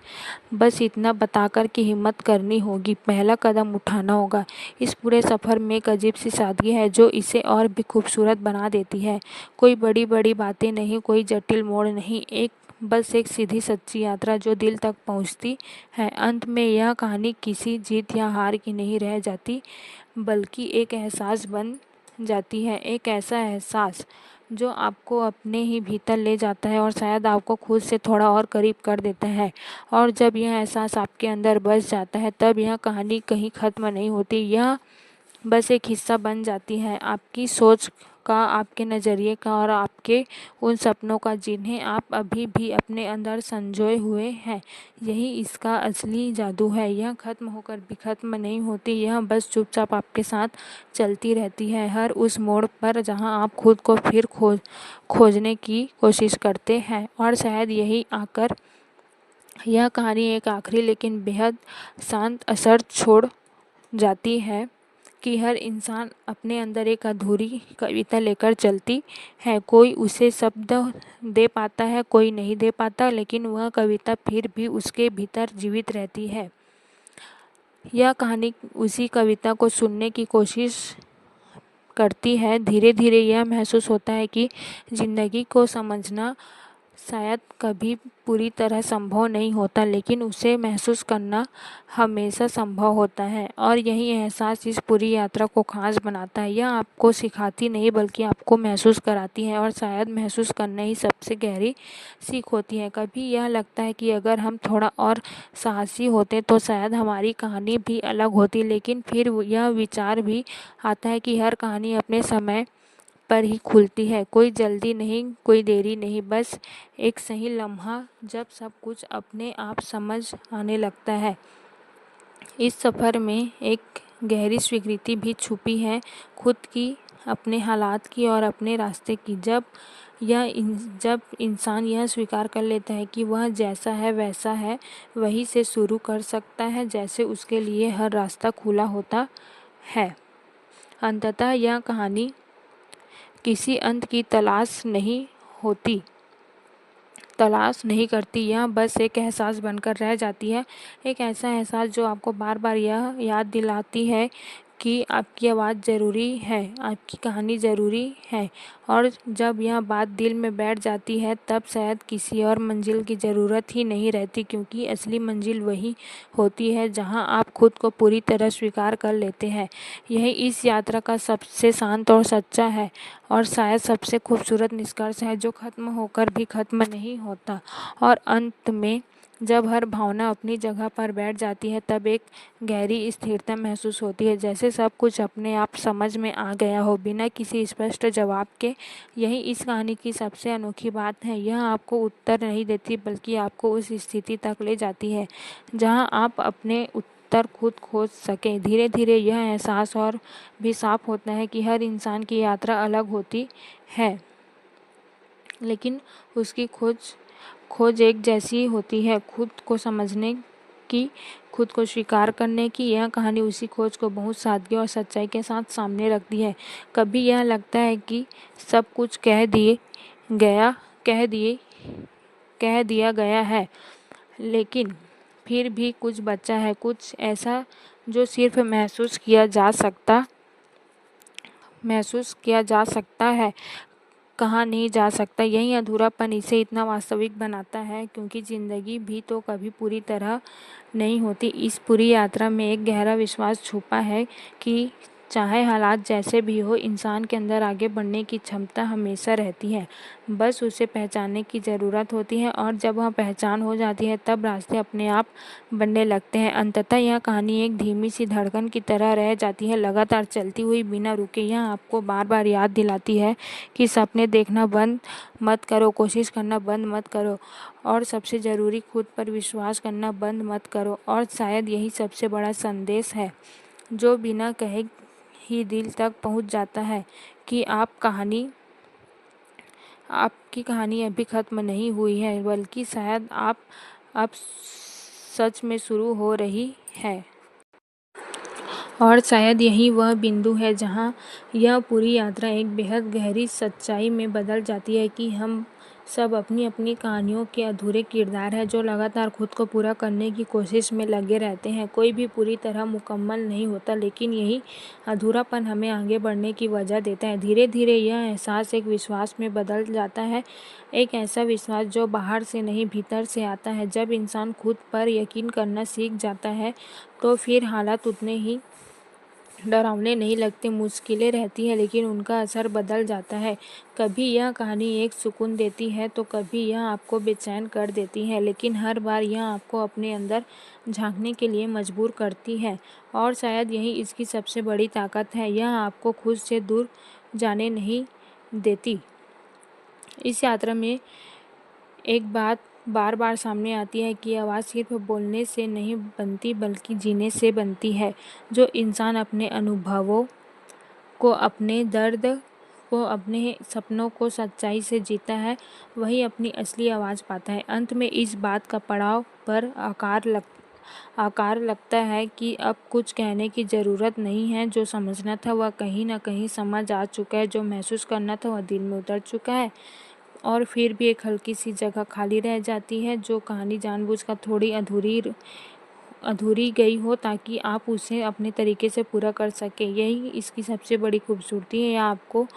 बस इतना बताकर कि हिम्मत करनी होगी, पहला कदम उठाना होगा। इस पूरे सफ़र में एक अजीब सी सादगी है जो इसे और भी खूबसूरत बना देती है। कोई बड़ी बड़ी बातें नहीं, कोई जटिल मोड़ नहीं, बस एक सीधी सच्ची यात्रा जो दिल तक पहुंचती है। अंत में यह कहानी किसी जीत या हार की नहीं रह जाती, बल्कि एक एहसास बन जाती है। एक ऐसा एहसास जो आपको अपने ही भीतर ले जाता है और शायद आपको खुद से थोड़ा और करीब कर देता है। और जब यह एहसास आपके अंदर बस जाता है, तब यह कहानी कहीं ख़त्म नहीं होती, यह बस एक हिस्सा बन जाती है आपकी सोच का, आपके नज़रिए का, और आपके उन सपनों का जिन्हें आप अभी भी अपने अंदर संजोए हुए हैं। यही इसका असली जादू है। यह ख़त्म होकर भी ख़त्म नहीं होती, यह बस चुपचाप आपके साथ चलती रहती है, हर उस मोड़ पर जहां आप खुद को फिर खोजने की कोशिश करते हैं। और शायद यही आकर यह कहानी एक आखिरी लेकिन बेहद शांत असर छोड़ जाती है कि हर इंसान अपने अंदर एक अधूरी कविता लेकर चलती है। कोई उसे शब्द दे पाता है, कोई नहीं दे पाता, लेकिन वह कविता फिर भी उसके भीतर जीवित रहती है। यह कहानी उसी कविता को सुनने की कोशिश करती है। धीरे धीरे यह महसूस होता है कि ज़िंदगी को समझना शायद कभी पूरी तरह संभव नहीं होता, लेकिन उसे महसूस करना हमेशा संभव होता है। और यही एहसास इस पूरी यात्रा को खास बनाता है। यह आपको सिखाती नहीं, बल्कि आपको महसूस कराती है, और शायद महसूस करना ही सबसे गहरी सीख होती है। कभी यह लगता है कि अगर हम थोड़ा और साहसी होते तो शायद हमारी कहानी भी अलग होती, लेकिन फिर यह विचार भी आता है कि हर कहानी अपने समय पर ही खुलती है। कोई जल्दी नहीं, कोई देरी नहीं, बस एक सही लम्हा जब सब कुछ अपने आप समझ आने लगता है। इस सफ़र में एक गहरी स्वीकृति भी छुपी है, खुद की, अपने हालात की और अपने रास्ते की। जब इंसान यह स्वीकार कर लेता है कि वह जैसा है वैसा है, वहीं से शुरू कर सकता है जैसे उसके लिए हर रास्ता खुला होता है। अंततः यह कहानी किसी अंत की तलाश नहीं करती, यह बस एक एहसास बनकर रह जाती है। एक ऐसा एहसास जो आपको बार बार यह याद दिलाती है कि आपकी आवाज़ ज़रूरी है, आपकी कहानी ज़रूरी है। और जब यह बात दिल में बैठ जाती है, तब शायद किसी और मंजिल की ज़रूरत ही नहीं रहती, क्योंकि असली मंजिल वही होती है जहां आप खुद को पूरी तरह स्वीकार कर लेते हैं। यही इस यात्रा का सबसे शांत और सच्चा है, और शायद सबसे खूबसूरत निष्कर्ष है, जो ख़त्म होकर भी ख़त्म नहीं होता। और अंत में जब हर भावना अपनी जगह पर बैठ जाती है, तब एक गहरी स्थिरता महसूस होती है, जैसे सब कुछ अपने आप समझ में आ गया हो, बिना किसी स्पष्ट जवाब के। यही इस कहानी की सबसे अनोखी बात है। यह आपको उत्तर नहीं देती, बल्कि आपको उस स्थिति तक ले जाती है जहां आप अपने उत्तर खुद खोज सके। धीरे धीरे यह एहसास और भी साफ होता है कि हर इंसान की यात्रा अलग होती है, लेकिन उसकी खोज एक जैसी होती है। खुद को समझने की, खुद को स्वीकार करने की यह कहानी उसी खोज को बहुत सादगी और सच्चाई के साथ सामने रखती है। कभी यह लगता है कि सब कुछ कह दिया गया है, लेकिन फिर भी कुछ बचा है, कुछ ऐसा जो सिर्फ महसूस किया जा सकता है, कहा नहीं जा सकता। यही अधूरापन इसे इतना वास्तविक बनाता है, क्योंकि ज़िंदगी भी तो कभी पूरी तरह नहीं होती। इस पूरी यात्रा में एक गहरा विश्वास छुपा है कि चाहे हालात जैसे भी हो, इंसान के अंदर आगे बढ़ने की क्षमता हमेशा रहती है। बस उसे पहचानने की ज़रूरत होती है, और जब वह पहचान हो जाती है तब रास्ते अपने आप बनने लगते हैं। अंततः यह कहानी एक धीमी सी धड़कन की तरह रह जाती है, लगातार चलती हुई बिना रुके। यह आपको बार बार याद दिलाती है कि सपने देखना बंद मत करो, कोशिश करना बंद मत करो, और सबसे ज़रूरी खुद पर विश्वास करना बंद मत करो। और शायद यही सबसे बड़ा संदेश है जो बिना कहे ही दिल तक पहुंच जाता है कि आपकी कहानी अभी ख़त्म नहीं हुई है, बल्कि शायद अब सच में शुरू हो रही है। और शायद यही वह बिंदु है जहां यह पूरी यात्रा एक बेहद गहरी सच्चाई में बदल जाती है कि हम सब अपनी अपनी कहानियों के अधूरे किरदार हैं, जो लगातार खुद को पूरा करने की कोशिश में लगे रहते हैं। कोई भी पूरी तरह मुकम्मल नहीं होता, लेकिन यही अधूरापन हमें आगे बढ़ने की वजह देता है। धीरे धीरे यह एहसास एक विश्वास में बदल जाता है, एक ऐसा विश्वास जो बाहर से नहीं भीतर से आता है। जब इंसान खुद पर यकीन करना सीख जाता है तो फिर हालात उतने ही डरावने नहीं लगते। मुश्किलें रहती है, लेकिन उनका असर बदल जाता है। कभी यह कहानी एक सुकून देती है तो कभी यह आपको बेचैन कर देती है, लेकिन हर बार यह आपको अपने अंदर झांकने के लिए मजबूर करती है। और शायद यही इसकी सबसे बड़ी ताकत है, यह आपको खुद से दूर जाने नहीं देती। इस यात्रा में एक बात बार बार सामने आती है कि आवाज़ सिर्फ बोलने से नहीं बनती, बल्कि जीने से बनती है। जो इंसान अपने अनुभवों को, अपने दर्द को, अपने सपनों को सच्चाई से जीता है, वही अपनी असली आवाज़ पाता है। अंत में इस बात का पड़ाव पर आकार लगता है कि अब कुछ कहने की ज़रूरत नहीं है। जो समझना था वह कहीं ना कहीं समझ आ चुका है, जो महसूस करना था वह दिल में उतर चुका है, और फिर भी एक हल्की सी जगह खाली रह जाती है, जो कहानी जानबूझकर थोड़ी अधूरी गई हो ताकि आप उसे अपने तरीके से पूरा कर सकें। यही इसकी सबसे बड़ी खूबसूरती है। यह आपको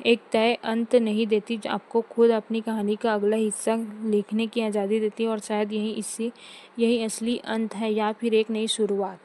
एक तय अंत नहीं देती, आपको खुद अपनी कहानी का अगला हिस्सा लिखने की आज़ादी देती है, और शायद यही असली अंत है, या फिर एक नई शुरुआत।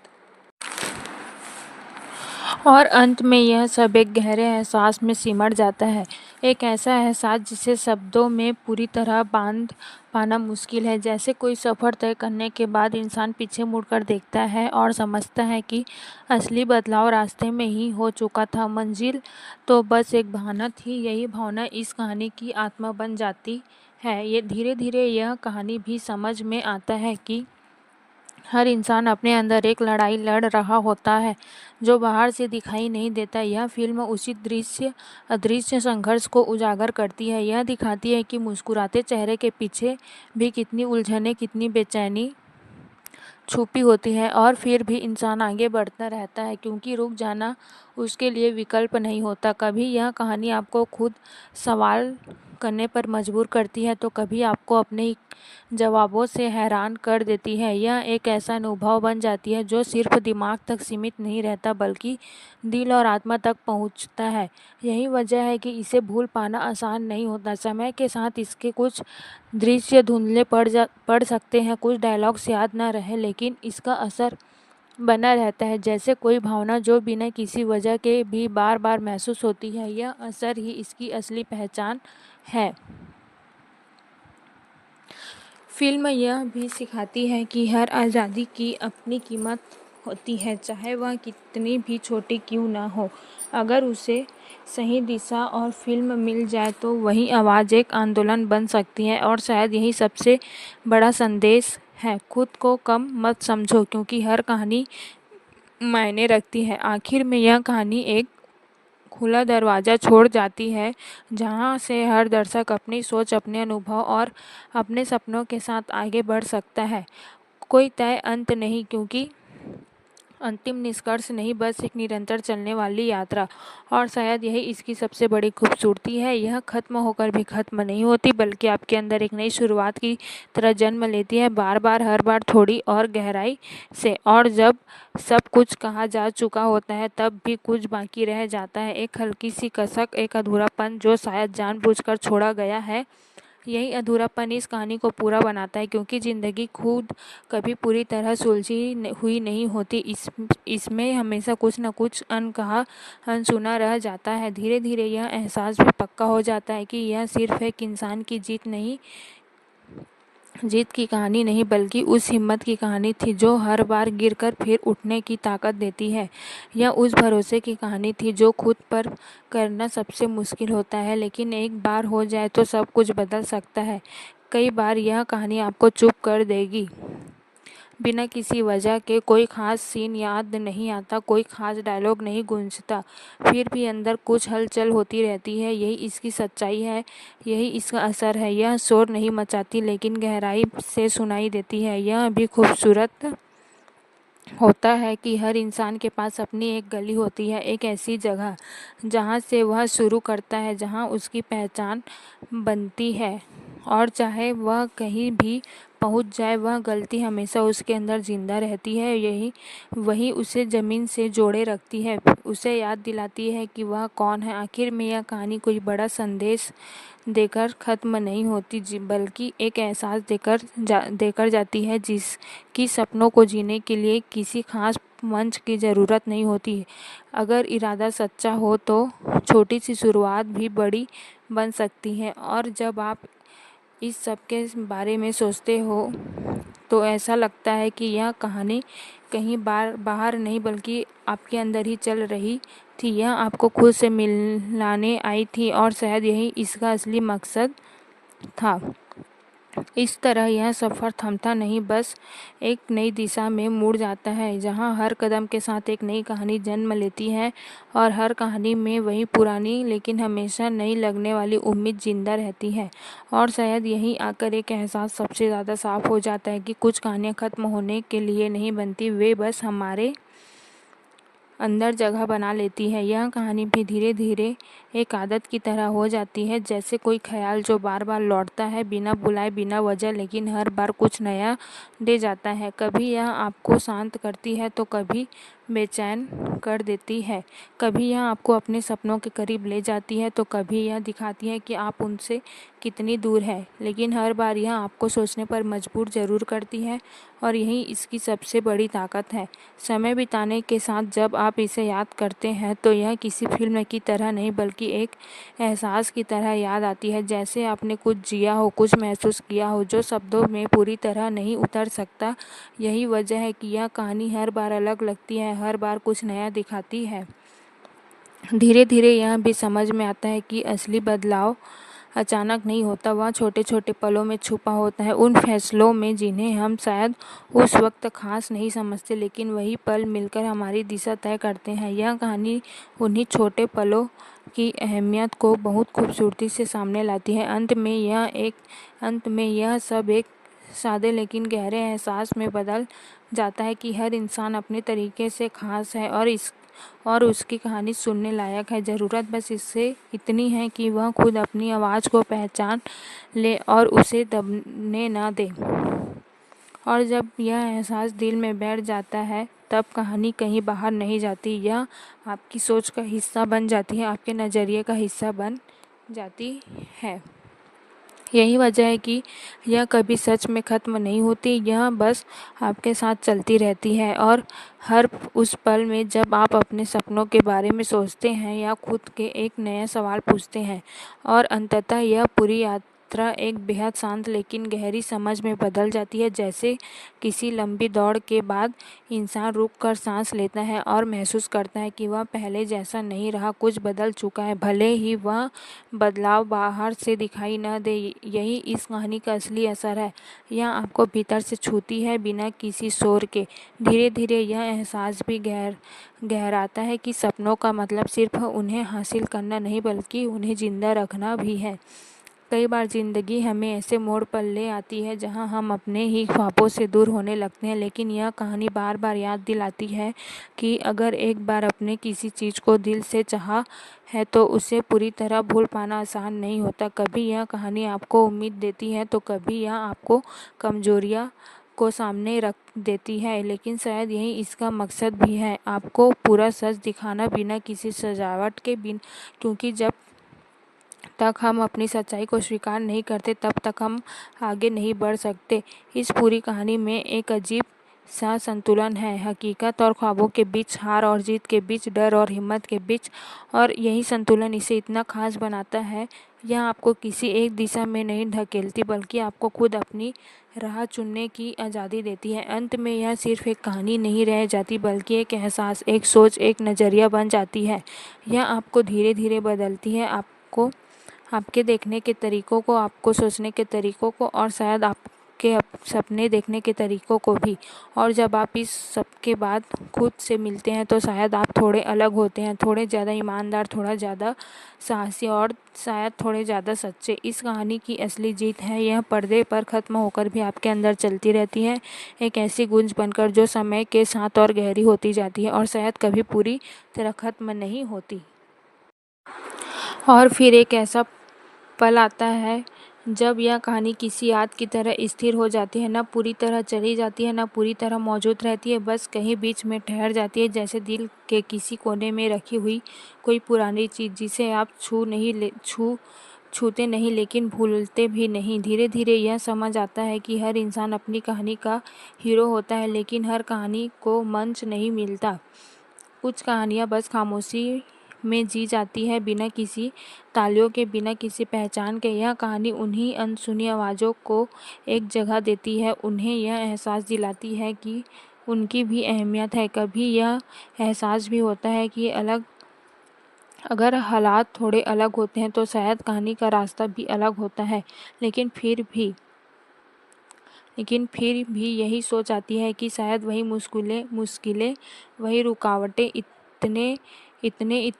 और अंत में यह सब एक गहरे एहसास में सिमट जाता है, एक ऐसा एहसास जिसे शब्दों में पूरी तरह बांध पाना मुश्किल है। जैसे कोई सफ़र तय करने के बाद इंसान पीछे मुड़कर देखता है और समझता है कि असली बदलाव रास्ते में ही हो चुका था, मंजिल तो बस एक बहाना थी। यही भावना इस कहानी की आत्मा बन जाती है। ये धीरे धीरे यह कहानी भी समझ में आता है कि हर इंसान अपने अंदर एक लड़ाई लड़ रहा होता है, जो बाहर से दिखाई नहीं देता। यह फिल्म उसी अदृश्य संघर्ष को उजागर करती है। यह दिखाती है कि मुस्कुराते चेहरे के पीछे भी कितनी उलझनें, कितनी बेचैनी छुपी होती है, और फिर भी इंसान आगे बढ़ता रहता है, क्योंकि रुक जाना उसके लिए विकल्प नहीं होता। कभी यह कहानी आपको खुद सवाल करने पर मजबूर करती है, तो कभी आपको अपने जवाबों से हैरान कर देती है। यह एक ऐसा अनुभव बन जाती है जो सिर्फ दिमाग तक सीमित नहीं रहता, बल्कि दिल और आत्मा तक पहुंचता है। यही वजह है कि इसे भूल पाना आसान नहीं होता। समय के साथ इसके कुछ दृश्य धुंधले पड़ सकते हैं, कुछ डायलॉग्स याद ना रहे, लेकिन इसका असर बना रहता है, जैसे कोई भावना जो बिना किसी वजह के भी बार बार महसूस होती है। यह असर ही इसकी असली पहचान है। फिल्म यह भी सिखाती है कि हर आज़ादी की अपनी कीमत होती है, चाहे वह कितनी भी छोटी क्यों ना हो। अगर उसे सही दिशा और फिल्म मिल जाए तो वही आवाज़ एक आंदोलन बन सकती है, और शायद यही सबसे बड़ा संदेश है। खुद को कम मत समझो, क्योंकि हर कहानी मायने रखती है। आखिर में यह कहानी एक खुला दरवाज़ा छोड़ जाती है, जहाँ से हर दर्शक अपनी सोच, अपने अनुभव और अपने सपनों के साथ आगे बढ़ सकता है। कोई तय अंत नहीं, क्योंकि अंतिम निष्कर्ष नहीं, बस एक निरंतर चलने वाली यात्रा। और शायद यही इसकी सबसे बड़ी खूबसूरती है। यह खत्म होकर भी खत्म नहीं होती, बल्कि आपके अंदर एक नई शुरुआत की तरह जन्म लेती है, बार बार, हर बार थोड़ी और गहराई से। और जब सब कुछ कहा जा चुका होता है, तब भी कुछ बाकी रह जाता है, एक हल्की सी कसक, एक अधूरापन जो शायद जानबूझकर छोड़ा गया है। यही अधूरापन इस कहानी को पूरा बनाता है, क्योंकि ज़िंदगी खुद कभी पूरी तरह सुलझी हुई नहीं होती। इसमें हमेशा कुछ न कुछ अनकहा, अनसुना रह जाता है। धीरे धीरे यह एहसास भी पक्का हो जाता है कि यह सिर्फ एक इंसान की जीत की कहानी नहीं, बल्कि उस हिम्मत की कहानी थी जो हर बार गिरकर फिर उठने की ताकत देती है। यह उस भरोसे की कहानी थी जो खुद पर करना सबसे मुश्किल होता है, लेकिन एक बार हो जाए तो सब कुछ बदल सकता है। कई बार यह कहानी आपको चुप कर देगी, बिना किसी वजह के। कोई खास सीन याद नहीं आता, कोई खास डायलॉग नहीं गूंजता, फिर भी अंदर कुछ हलचल होती रहती है। यही इसकी सच्चाई है, यही इसका असर है। यह शोर नहीं मचाती, लेकिन गहराई से सुनाई देती है। यह भी खूबसूरत होता है कि हर इंसान के पास अपनी एक गली होती है, एक ऐसी जगह जहाँ से वह शुरू करता है, जहाँ उसकी पहचान बनती है। और चाहे वह कहीं भी पहुँच जाए, वह गलती हमेशा उसके अंदर जिंदा रहती है। वही उसे ज़मीन से जोड़े रखती है, उसे याद दिलाती है कि वह कौन है। आखिर में यह कहानी कोई बड़ा संदेश देकर ख़त्म नहीं होती, बल्कि एक एहसास देकर जाती है, जिसकी सपनों को जीने के लिए किसी खास मंच की ज़रूरत नहीं होती। अगर इरादा सच्चा हो तो छोटी सी शुरुआत भी बड़ी बन सकती है। और जब आप इस सब के बारे में सोचते हो, तो ऐसा लगता है कि यह कहानी कहीं बाहर नहीं, बल्कि आपके अंदर ही चल रही थी। यह आपको खुद से मिलाने आई थी, और शायद यही इसका असली मकसद था। इस तरह यह सफ़र थमता नहीं, बस एक नई दिशा में मुड़ जाता है, जहां हर कदम के साथ एक नई कहानी जन्म लेती है, और हर कहानी में वही पुरानी लेकिन हमेशा नई लगने वाली उम्मीद जिंदा रहती है। और शायद यहीं आकर एक एहसास सबसे ज़्यादा साफ हो जाता है कि कुछ कहानियाँ ख़त्म होने के लिए नहीं बनती, वे बस हमारे अंदर जगह बना लेती है। यह कहानी भी धीरे धीरे एक आदत की तरह हो जाती है, जैसे कोई ख्याल जो बार बार लौटता है, बिना बुलाए, बिना वजह, लेकिन हर बार कुछ नया दे जाता है। कभी यह आपको शांत करती है, तो कभी बेचैन कर देती है। कभी यह आपको अपने सपनों के करीब ले जाती है, तो कभी यह दिखाती है कि आप उनसे कितनी दूर है। लेकिन हर बार यह आपको सोचने पर मजबूर ज़रूर करती है, और यही इसकी सबसे बड़ी ताकत है। समय बिताने के साथ जब आप इसे याद करते हैं, तो यह किसी फिल्म की तरह नहीं, बल्कि एक एहसास की तरह याद आती है, जैसे आपने कुछ जिया हो, कुछ महसूस किया हो, जो शब्दों में पूरी तरह नहीं उतर सकता। यही वजह है कि यह कहानी हर बार अलग लगती है, हर बार कुछ नया दिखाती है। धीरे धीरे यह भी समझ में आता है कि असली बदलाव अचानक नहीं होता, वह छोटे छोटे पलों में छुपा होता है, उन फैसलों में जिन्हें हम शायद उस वक्त खास नहीं समझते, लेकिन वही पल मिलकर हमारी दिशा तय करते हैं। यह कहानी उन्हीं छोटे पलों की अहमियत को बहुत खूबसूरती से सामने लाती है। अंत में यह सब एक सादे लेकिन गहरे एहसास में बदल जाता है कि हर इंसान अपने तरीके से खास है, और उसकी कहानी सुनने लायक है। ज़रूरत बस इससे इतनी है कि वह खुद अपनी आवाज़ को पहचान ले और उसे दबने ना दे। और जब यह एहसास दिल में बैठ जाता है, तब कहानी कहीं बाहर नहीं जाती, यह आपकी सोच का हिस्सा बन जाती है, आपके नज़रिए का हिस्सा बन जाती है। यही वजह है कि यह कभी सच में ख़त्म नहीं होती, यह बस आपके साथ चलती रहती है। और हर उस पल में जब आप अपने सपनों के बारे में सोचते हैं, या खुद के एक नया सवाल पूछते हैं, और अंततः यह पूरी यात्रा यात्रा एक बेहद शांत लेकिन गहरी समझ में बदल जाती है। जैसे किसी लंबी दौड़ के बाद इंसान रुक कर सांस लेता है और महसूस करता है कि वह पहले जैसा नहीं रहा, कुछ बदल चुका है, भले ही वह बदलाव बाहर से दिखाई न दे। यही इस कहानी का असली असर है। यह आपको भीतर से छूती है बिना किसी शोर के। धीरे धीरे यह एहसास भी गहराता है कि सपनों का मतलब सिर्फ उन्हें हासिल करना नहीं बल्कि उन्हें जिंदा रखना भी है। कई बार जिंदगी हमें ऐसे मोड़ पर ले आती है जहां हम अपने ही ख्वाबों से दूर होने लगते हैं, लेकिन यह कहानी बार बार याद दिलाती है कि अगर एक बार अपने किसी चीज़ को दिल से चाहा है तो उसे पूरी तरह भूल पाना आसान नहीं होता। कभी यह कहानी आपको उम्मीद देती है तो कभी यह आपको कमजोरियां को सामने रख देती है, लेकिन शायद यही इसका मकसद भी है, आपको पूरा सच दिखाना बिना किसी सजावट के क्योंकि जब तक हम अपनी सच्चाई को स्वीकार नहीं करते तब तक हम आगे नहीं बढ़ सकते। इस पूरी कहानी में एक अजीब सा संतुलन है, हकीकत और ख्वाबों के बीच, हार और जीत के बीच, डर और हिम्मत के बीच, और यही संतुलन इसे इतना खास बनाता है। यह आपको किसी एक दिशा में नहीं ढकेलती बल्कि आपको खुद अपनी राह चुनने की आज़ादी देती है। अंत में यह सिर्फ एक कहानी नहीं रह जाती बल्कि एक एहसास, एक सोच, एक नज़रिया बन जाती है। यह आपको धीरे धीरे बदलती है, आपको आपके देखने के तरीकों को, आपको सोचने के तरीकों को और शायद आपके सपने देखने के तरीकों को भी। और जब आप इस सब के बाद खुद से मिलते हैं तो शायद आप थोड़े अलग होते हैं, थोड़े ज़्यादा ईमानदार, थोड़ा ज़्यादा साहसी और शायद थोड़े ज़्यादा सच्चे। इस कहानी की असली जीत है यह पर्दे पर ख़त्म होकर भी आपके अंदर चलती रहती है, एक ऐसी गूंज बनकर जो समय के साथ और गहरी होती जाती है और शायद कभी पूरी तरह ख़त्म नहीं होती। और फिर एक ऐसा पल आता है जब यह कहानी किसी याद की तरह स्थिर हो जाती है, न पूरी तरह चली जाती है, न पूरी तरह मौजूद रहती है, बस कहीं बीच में ठहर जाती है, जैसे दिल के किसी कोने में रखी हुई कोई पुरानी चीज़ जिसे आप छूते नहीं लेकिन भूलते भी नहीं। धीरे धीरे यह समझ आता है कि हर इंसान अपनी कहानी का हीरो होता है, लेकिन हर कहानी को मंच नहीं मिलता। कुछ कहानियाँ बस खामोशी में जी जाती है, बिना किसी तालियों के, बिना किसी पहचान के। यह कहानी उन्हीं अनसुनी आवाज़ों को एक जगह देती है, उन्हें यह एहसास दिलाती है कि उनकी भी अहमियत है। कभी यह एहसास भी होता है कि अगर हालात थोड़े अलग होते हैं तो शायद कहानी का रास्ता भी अलग होता है, लेकिन फिर भी यही सोच आती है कि शायद वही मुश्किलें, वही रुकावटें इतने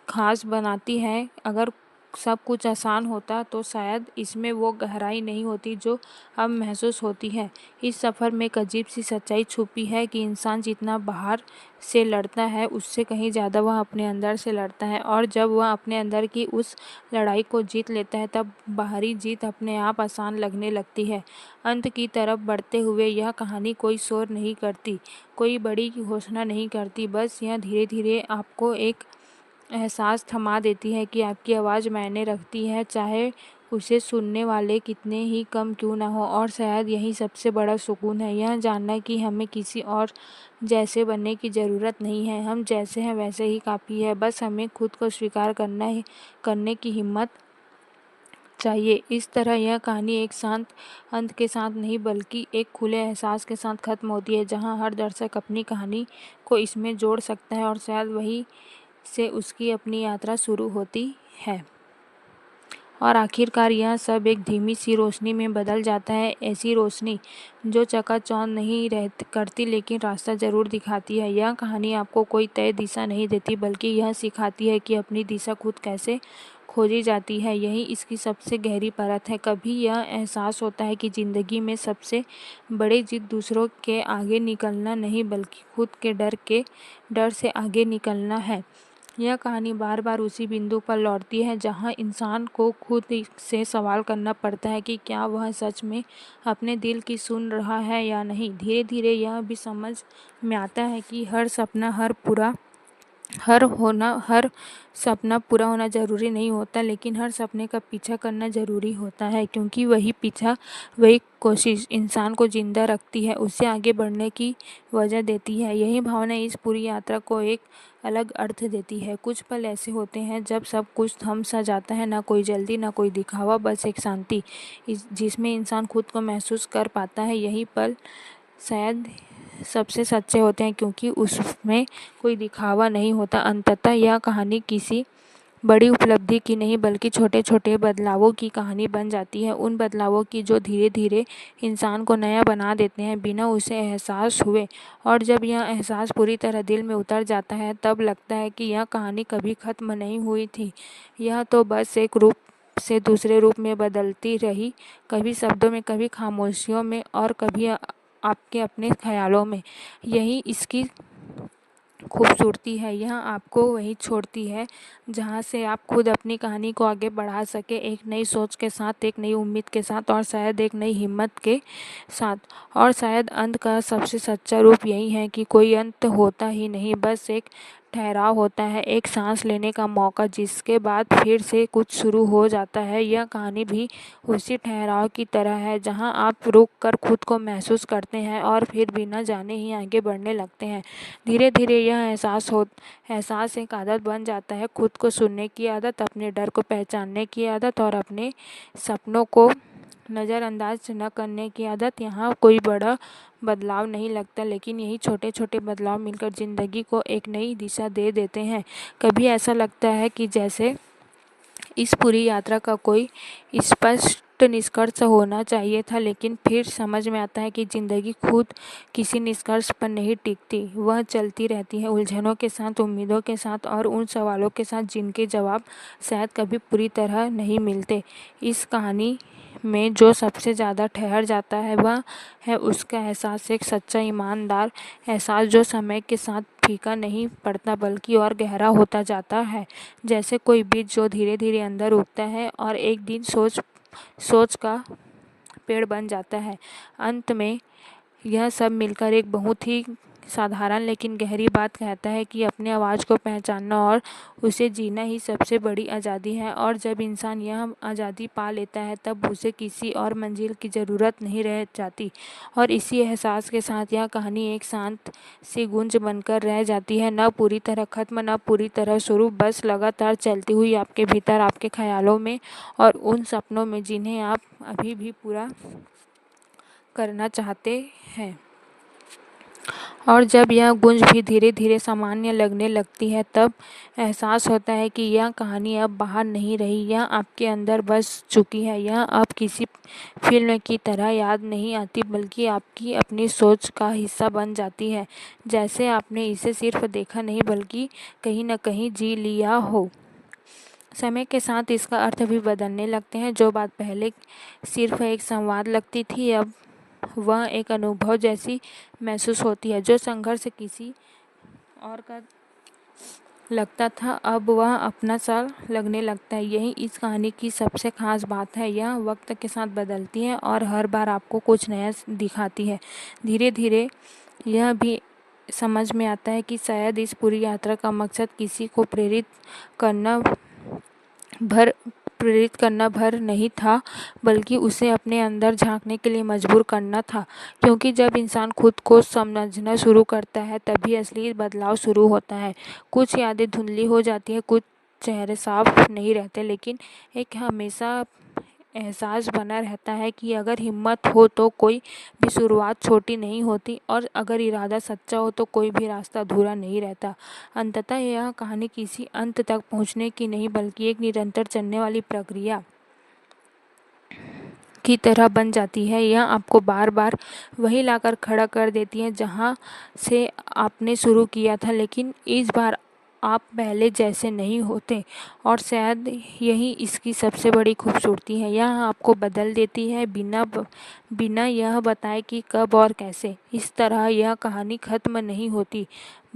खास बनाती है। अगर सब कुछ आसान होता तो शायद इसमें वो गहराई नहीं होती जो अब महसूस होती है। इस सफ़र में एक अजीब सी सच्चाई छुपी है कि इंसान जितना बाहर से लड़ता है उससे कहीं ज़्यादा वह अपने अंदर से लड़ता है, और जब वह अपने अंदर की उस लड़ाई को जीत लेता है तब बाहरी जीत अपने आप आसान लगने लगती है। अंत की तरफ बढ़ते हुए यह कहानी कोई शोर नहीं करती, कोई बड़ी घोषणा नहीं करती, बस यह धीरे धीरे आपको एक एहसास थमा देती है कि आपकी आवाज़ मायने रखती है, चाहे उसे सुनने वाले कितने ही कम क्यों ना हो। और शायद यही सबसे बड़ा सुकून है, यह जानना कि हमें किसी और जैसे बनने की ज़रूरत नहीं है, हम जैसे हैं वैसे ही काफ़ी है, बस हमें खुद को स्वीकार करने की हिम्मत चाहिए। इस तरह यह कहानी एक शांत अंत के साथ नहीं बल्कि एक खुले एहसास के साथ ख़त्म होती है, जहां हर दर्शक अपनी कहानी को इसमें जोड़ सकता है और शायद वही से उसकी अपनी यात्रा शुरू होती है। और आखिरकार यह सब एक धीमी सी रोशनी में बदल जाता है, ऐसी रोशनी जो चकाचौंध नहीं करती लेकिन रास्ता ज़रूर दिखाती है। यह कहानी आपको कोई तय दिशा नहीं देती बल्कि यह सिखाती है कि अपनी दिशा खुद कैसे खोजी जाती है। यही इसकी सबसे गहरी परत है। कभी यह एहसास होता है कि ज़िंदगी में सबसे बड़ी जीत दूसरों के आगे निकलना नहीं बल्कि खुद के डर से आगे निकलना है। यह कहानी बार बार उसी बिंदु पर लौटती है जहां इंसान को खुद से सवाल करना पड़ता है कि क्या वह सच में अपने दिल की सुन रहा है या नहीं। धीरे धीरे यह भी समझ में आता है कि हर सपना, हर पूरा हर सपना पूरा होना ज़रूरी नहीं होता, लेकिन हर सपने का पीछा करना ज़रूरी होता है, क्योंकि वही कोशिश इंसान को ज़िंदा रखती है, उसे आगे बढ़ने की वजह देती है। यही भावना इस पूरी यात्रा को एक अलग अर्थ देती है। कुछ पल ऐसे होते हैं जब सब कुछ थम सा जाता है, ना कोई जल्दी, ना कोई दिखावा, बस एक शांति जिसमें इंसान खुद को महसूस कर पाता है। यही पल शायद सबसे सच्चे होते हैं, क्योंकि उसमें कोई दिखावा नहीं होता। अंततः यह कहानी किसी बड़ी उपलब्धि की नहीं, बल्कि छोटे छोटे बदलावों की कहानी बन जाती है। उन बदलावों की जो धीरे धीरे इंसान को नया बना देते हैं, बिना उसे एहसास हुए। और जब यह एहसास पूरी तरह दिल में उतर जाता है, तब लगता है कि यह कहानी कभी ख़त्म नहीं हुई थी। यह तो बस एक रूप से दूसरे रूप में बदलती रही, कभी शब्दों में, कभी खामोशियों में, और कभी आपके अपने ख्यालों में। यही इसकी खूबसूरती है। यह आपको वहीं छोड़ती है जहाँ से आप खुद अपनी कहानी को आगे बढ़ा सके, एक नई सोच के साथ, एक नई उम्मीद के साथ, और शायद एक नई हिम्मत के साथ। और शायद अंत का सबसे सच्चा रूप यही है कि कोई अंत होता ही नहीं, बस एक ठहराव होता है, एक सांस लेने का मौका, जिसके बाद फिर से कुछ शुरू हो जाता है। यह कहानी भी उसी ठहराव की तरह है, जहां आप रुक कर खुद को महसूस करते हैं और फिर बिना जाने ही आगे बढ़ने लगते हैं। धीरे धीरे यह एहसास एक आदत बन जाता है, खुद को सुनने की आदत, अपने डर को पहचानने की आदत, और अपने सपनों को नज़रअंदाज न करने की आदत। यहाँ कोई बड़ा बदलाव नहीं लगता, लेकिन यही छोटे छोटे बदलाव मिलकर ज़िंदगी को एक नई दिशा दे देते हैं। कभी ऐसा लगता है कि जैसे इस पूरी यात्रा का कोई स्पष्ट निष्कर्ष होना चाहिए था, लेकिन फिर समझ में आता है कि ज़िंदगी खुद किसी निष्कर्ष पर नहीं टिकती। वह चलती रहती है, उलझनों के साथ, उम्मीदों के साथ, और उन सवालों के साथ जिनके जवाब शायद कभी पूरी तरह नहीं मिलते। इस कहानी में जो सबसे ज़्यादा ठहर जाता है, वह है उसका एहसास, एक सच्चा ईमानदार एहसास, जो समय के साथ फीका नहीं पड़ता, बल्कि और गहरा होता जाता है। जैसे कोई बीज जो धीरे धीरे अंदर उगता है और एक दिन सोच का पेड़ बन जाता है। अंत में यह सब मिलकर एक बहुत ही साधारण लेकिन गहरी बात कहता है कि अपने आवाज़ को पहचानना और उसे जीना ही सबसे बड़ी आज़ादी है। और जब इंसान यह आज़ादी पा लेता है, तब उसे किसी और मंजिल की ज़रूरत नहीं रह जाती। और इसी एहसास के साथ यह कहानी एक शांत सी गूंज बनकर रह जाती है, न पूरी तरह ख़त्म, न पूरी तरह शुरू, बस लगातार चलती हुई आपके भीतर, आपके ख्यालों में, और उन सपनों में जिन्हें आप अभी भी पूरा करना चाहते हैं। और जब यह गूंज भी धीरे धीरे सामान्य लगने लगती है, तब एहसास होता है कि यह कहानी अब बाहर नहीं रही, यह आपके अंदर बस चुकी है। यह अब किसी फिल्म की तरह याद नहीं आती, बल्कि आपकी अपनी सोच का हिस्सा बन जाती है, जैसे आपने इसे सिर्फ देखा नहीं, बल्कि कहीं न कहीं जी लिया हो। समय के साथ इसका अर्थ भी बदलने लगते हैं। जो बात पहले सिर्फ एक संवाद लगती थी, अब वह एक अनुभव जैसी महसूस होती है। जो संघर्ष किसी और का लगता था, अब वह अपना सा लगने लगता है। यही इस कहानी की सबसे खास बात है। यह वक्त के साथ बदलती है और हर बार आपको कुछ नया दिखाती है। धीरे धीरे यह भी समझ में आता है कि शायद इस पूरी यात्रा का मकसद किसी को प्रेरित करना भर नहीं था, बल्कि उसे अपने अंदर झांकने के लिए मजबूर करना था। क्योंकि जब इंसान खुद को समझना शुरू करता है, तभी असली बदलाव शुरू होता है। कुछ यादें धुंधली हो जाती है, कुछ चेहरे साफ नहीं रहते, लेकिन एक हमेशा एहसास बना रहता है कि अगर हिम्मत हो तो कोई भी शुरुआत छोटी नहीं होती, और अगर इरादा सच्चा हो तो कोई भी रास्ता अधूरा नहीं रहता। अंततः यह कहानी किसी अंत तक पहुंचने की नहीं, बल्कि एक निरंतर चलने वाली प्रक्रिया की तरह बन जाती है। यह आपको बार बार वही लाकर खड़ा कर देती है जहां से आपने शुरू किया था, लेकिन इस बार आप पहले जैसे नहीं होते। और शायद यही इसकी सबसे बड़ी खूबसूरती है। यह आपको बदल देती है, बिना यह बताए कि कब और कैसे। इस तरह यह कहानी ख़त्म नहीं होती,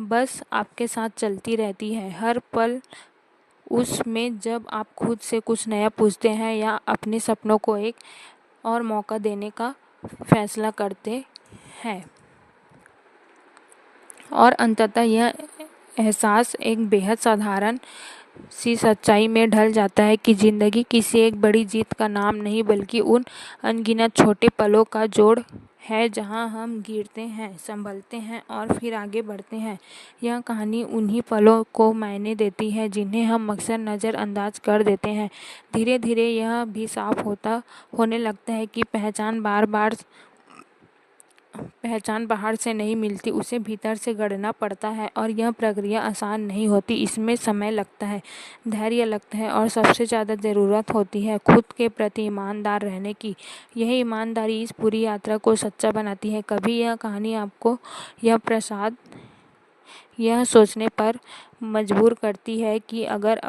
बस आपके साथ चलती रहती है, हर पल उसमें, जब आप खुद से कुछ नया पूछते हैं या अपने सपनों को एक और मौका देने का फैसला करते हैं। और अंततः यह एहसास एक बेहद साधारण सी सच्चाई में ढल जाता है कि ज़िंदगी किसी एक बड़ी जीत का नाम नहीं बल्कि उन अनगिनत छोटे पलों का जोड़ है जहां हम गिरते हैं, संभलते हैं और फिर आगे बढ़ते हैं। यह कहानी उन्हीं पलों को मायने देती है जिन्हें हम अक्सर नज़रअंदाज कर देते हैं। धीरे धीरे यह भी साफ होने लगता है कि पहचान बाहर से नहीं मिलती, उसे भीतर से गढ़ना पड़ता है और यह प्रक्रिया आसान नहीं होती। इसमें समय लगता है, धैर्य लगता है और सबसे ज़्यादा ज़रूरत होती है खुद के प्रति ईमानदार रहने की। यही ईमानदारी इस पूरी यात्रा को सच्चा बनाती है। कभी यह कहानी आपको यह सोचने पर मजबूर करती है कि अगर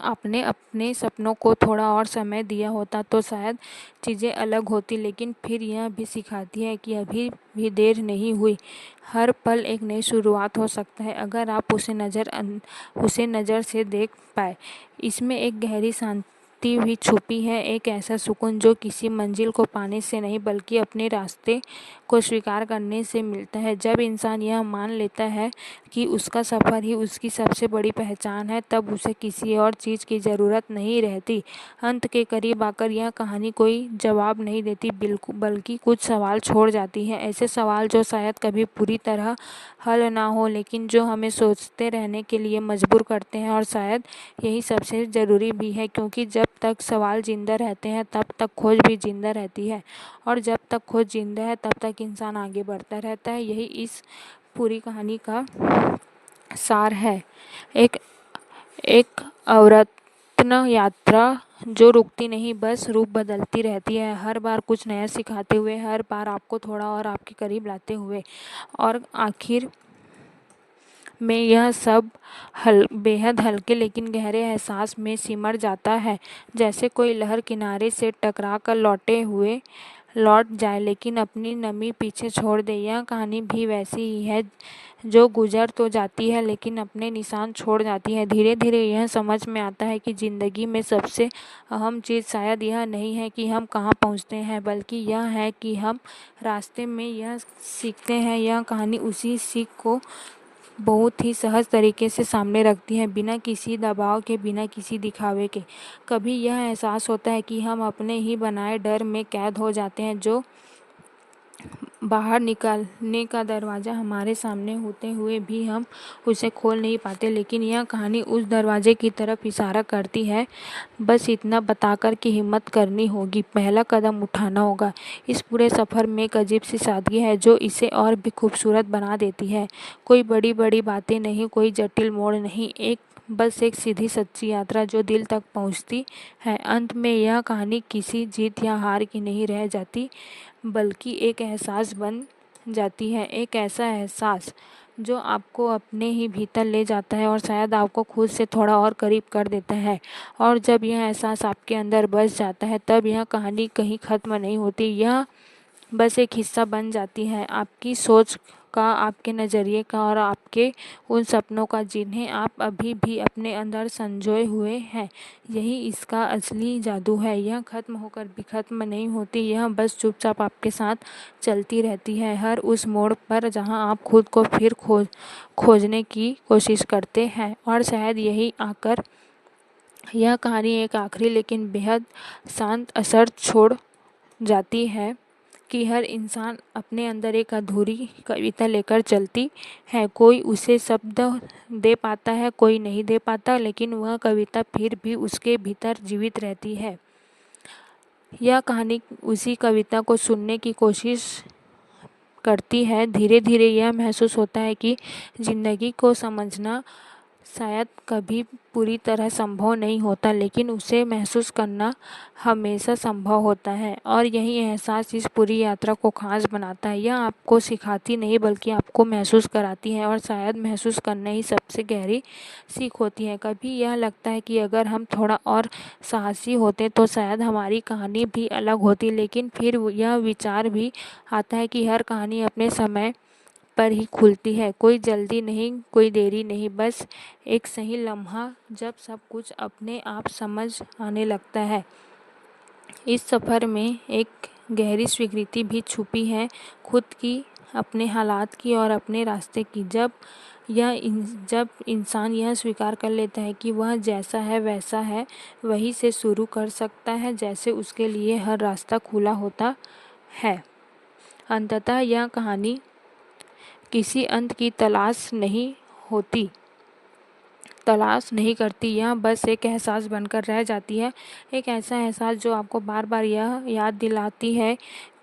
आपने अपने सपनों को थोड़ा और समय दिया होता तो शायद चीज़ें अलग होती, लेकिन फिर यह भी सिखाती है कि अभी भी देर नहीं हुई। हर पल एक नई शुरुआत हो सकता है अगर आप उसे नज़र से देख पाए। इसमें एक गहरी शांति भी छुपी है, एक ऐसा सुकून जो किसी मंजिल को पाने से नहीं बल्कि अपने रास्ते को स्वीकार करने से मिलता है। जब इंसान यह मान लेता है कि उसका सफ़र ही उसकी सबसे बड़ी पहचान है, तब उसे किसी और चीज़ की ज़रूरत नहीं रहती। अंत के करीब आकर यह कहानी कोई जवाब नहीं देती बल्कि कुछ सवाल छोड़ जाती है, ऐसे सवाल जो शायद कभी पूरी तरह हल ना हो लेकिन जो हमें सोचते रहने के लिए मजबूर करते हैं। और शायद यही सबसे ज़रूरी भी है, क्योंकि जब तक सवाल जिंदा रहते हैं तब तक खोज भी जिंदा रहती है, और जब तक खोज जिंदा है तब तक इंसान आगे बढ़ता रहता है। यही इस पूरी कहानी का सार है, एक अवरत्न यात्रा जो रुकती नहीं, बस रूप बदलती रहती है, हर बार कुछ नया सिखाते हुए, हर बार आपको थोड़ा और आपके करीब लाते हुए। और आखिर में यह सब बेहद हल्के लेकिन गहरे एहसास में सिमर जाता है, जैसे कोई लहर किनारे से टकरा कर लौट जाए लेकिन अपनी नमी पीछे छोड़ दे। यह कहानी भी वैसी ही है जो गुजर तो जाती है लेकिन अपने निशान छोड़ जाती है। धीरे धीरे यह समझ में आता है कि ज़िंदगी में सबसे अहम चीज़ शायद यह नहीं है कि हम कहाँ पहुँचते हैं, बल्कि यह है कि हम रास्ते में यह सीखते हैं। यह कहानी उसी सीख को बहुत ही सहज तरीके से सामने रखती है, बिना किसी दबाव के, बिना किसी दिखावे के। कभी यह एहसास होता है कि हम अपने ही बनाए डर में कैद हो जाते हैं, जो बाहर निकालने का दरवाज़ा हमारे सामने होते हुए भी हम उसे खोल नहीं पाते। लेकिन यह कहानी उस दरवाजे की तरफ इशारा करती है, बस इतना बताकर कि हिम्मत करनी होगी, पहला कदम उठाना होगा। इस पूरे सफ़र में एक अजीब सी सादगी है जो इसे और भी खूबसूरत बना देती है। कोई बड़ी बड़ी बातें नहीं, कोई जटिल मोड़ नहीं, बस एक सीधी सच्ची यात्रा जो दिल तक पहुंचती है। अंत में यह कहानी किसी जीत या हार की नहीं रह जाती, बल्कि एक एहसास बन जाती है, एक ऐसा एहसास जो आपको अपने ही भीतर ले जाता है और शायद आपको खुद से थोड़ा और करीब कर देता है। और जब यह एहसास आपके अंदर बस जाता है तब यह कहानी कहीं ख़त्म नहीं होती, यह बस एक हिस्सा बन जाती है आपकी सोच का, आपके नज़रिए का और आपके उन सपनों का जिन्हें आप अभी भी अपने अंदर संजोए हुए हैं। यही इसका असली जादू है। यह ख़त्म होकर भी ख़त्म नहीं होती, यह बस चुपचाप आपके साथ चलती रहती है, हर उस मोड़ पर जहां आप खुद को फिर खोजने की कोशिश करते हैं। और शायद यही आकर यह कहानी एक आखिरी लेकिन बेहद शांत असर छोड़ जाती है कि हर इंसान अपने अंदर एक अधूरी कविता लेकर चलती है। कोई उसे शब्द दे पाता है, कोई नहीं दे पाता, लेकिन वह कविता फिर भी उसके भीतर जीवित रहती है। यह कहानी उसी कविता को सुनने की कोशिश करती है। धीरे धीरे यह महसूस होता है कि ज़िंदगी को समझना शायद कभी पूरी तरह संभव नहीं होता, लेकिन उसे महसूस करना हमेशा संभव होता है। और यही एहसास इस पूरी यात्रा को खास बनाता है। यह आपको सिखाती नहीं बल्कि आपको महसूस कराती है, और शायद महसूस करना ही सबसे गहरी सीख होती है। कभी यह लगता है कि अगर हम थोड़ा और साहसी होते तो शायद हमारी कहानी भी अलग होती, लेकिन फिर यह विचार भी आता है कि हर कहानी अपने समय पर ही खुलती है, कोई जल्दी नहीं, कोई देरी नहीं, बस एक सही लम्हा जब सब कुछ अपने आप समझ आने लगता है। इस सफ़र में एक गहरी स्वीकृति भी छुपी है, खुद की, अपने हालात की और अपने रास्ते की। जब जब इंसान यह स्वीकार कर लेता है कि वह जैसा है वैसा है, वहीं से शुरू कर सकता है जैसे उसके लिए हर रास्ता खुला होता है। अंततः यह कहानी किसी अंत की तलाश नहीं करती, यह बस एक एहसास बनकर रह जाती है। एक ऐसा एहसास जो आपको बार बार यह याद दिलाती है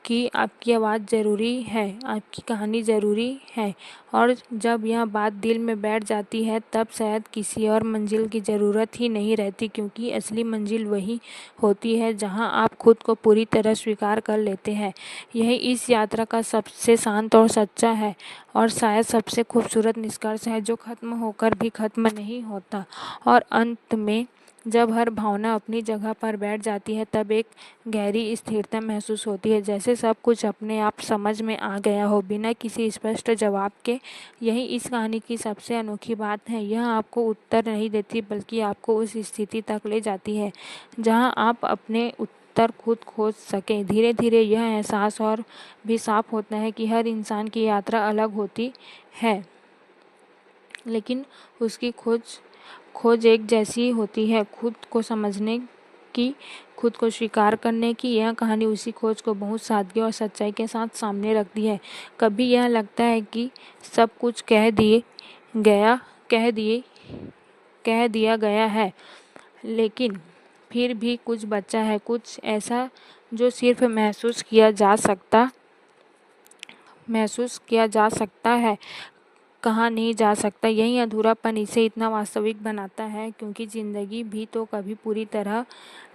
कि आपकी आवाज़ ज़रूरी है, आपकी कहानी ज़रूरी है। और जब यह बात दिल में बैठ जाती है तब शायद किसी और मंजिल की ज़रूरत ही नहीं रहती, क्योंकि असली मंजिल वही होती है जहां आप खुद को पूरी तरह स्वीकार कर लेते हैं। यही इस यात्रा का सबसे शांत और सच्चा है और शायद सबसे खूबसूरत निष्कर्ष है, जो ख़त्म होकर भी ख़त्म नहीं होता। और अंत में जब हर भावना अपनी जगह पर बैठ जाती है तब एक गहरी स्थिरता महसूस होती है, जैसे सब कुछ अपने आप समझ में आ गया हो बिना किसी स्पष्ट जवाब के। यही इस कहानी की सबसे अनोखी बात है। यह आपको उत्तर नहीं देती, बल्कि आपको उस स्थिति तक ले जाती है जहां आप अपने उत्तर खुद खोज सकें। धीरे धीरे यह एहसास और भी साफ होता है कि हर इंसान की यात्रा अलग होती है, लेकिन उसकी खोज एक जैसी होती है, खुद को समझने की, खुद को स्वीकार करने की। यह कहानी उसी खोज को बहुत सादगी और सच्चाई के साथ सामने रखती है। कभी यह लगता है कि सब कुछ कह दिया गया है, लेकिन फिर भी कुछ बचा है, कुछ ऐसा जो सिर्फ महसूस किया जा सकता है, कहा नहीं जा सकता। यही अधूरापन इसे इतना वास्तविक बनाता है, क्योंकि ज़िंदगी भी तो कभी पूरी तरह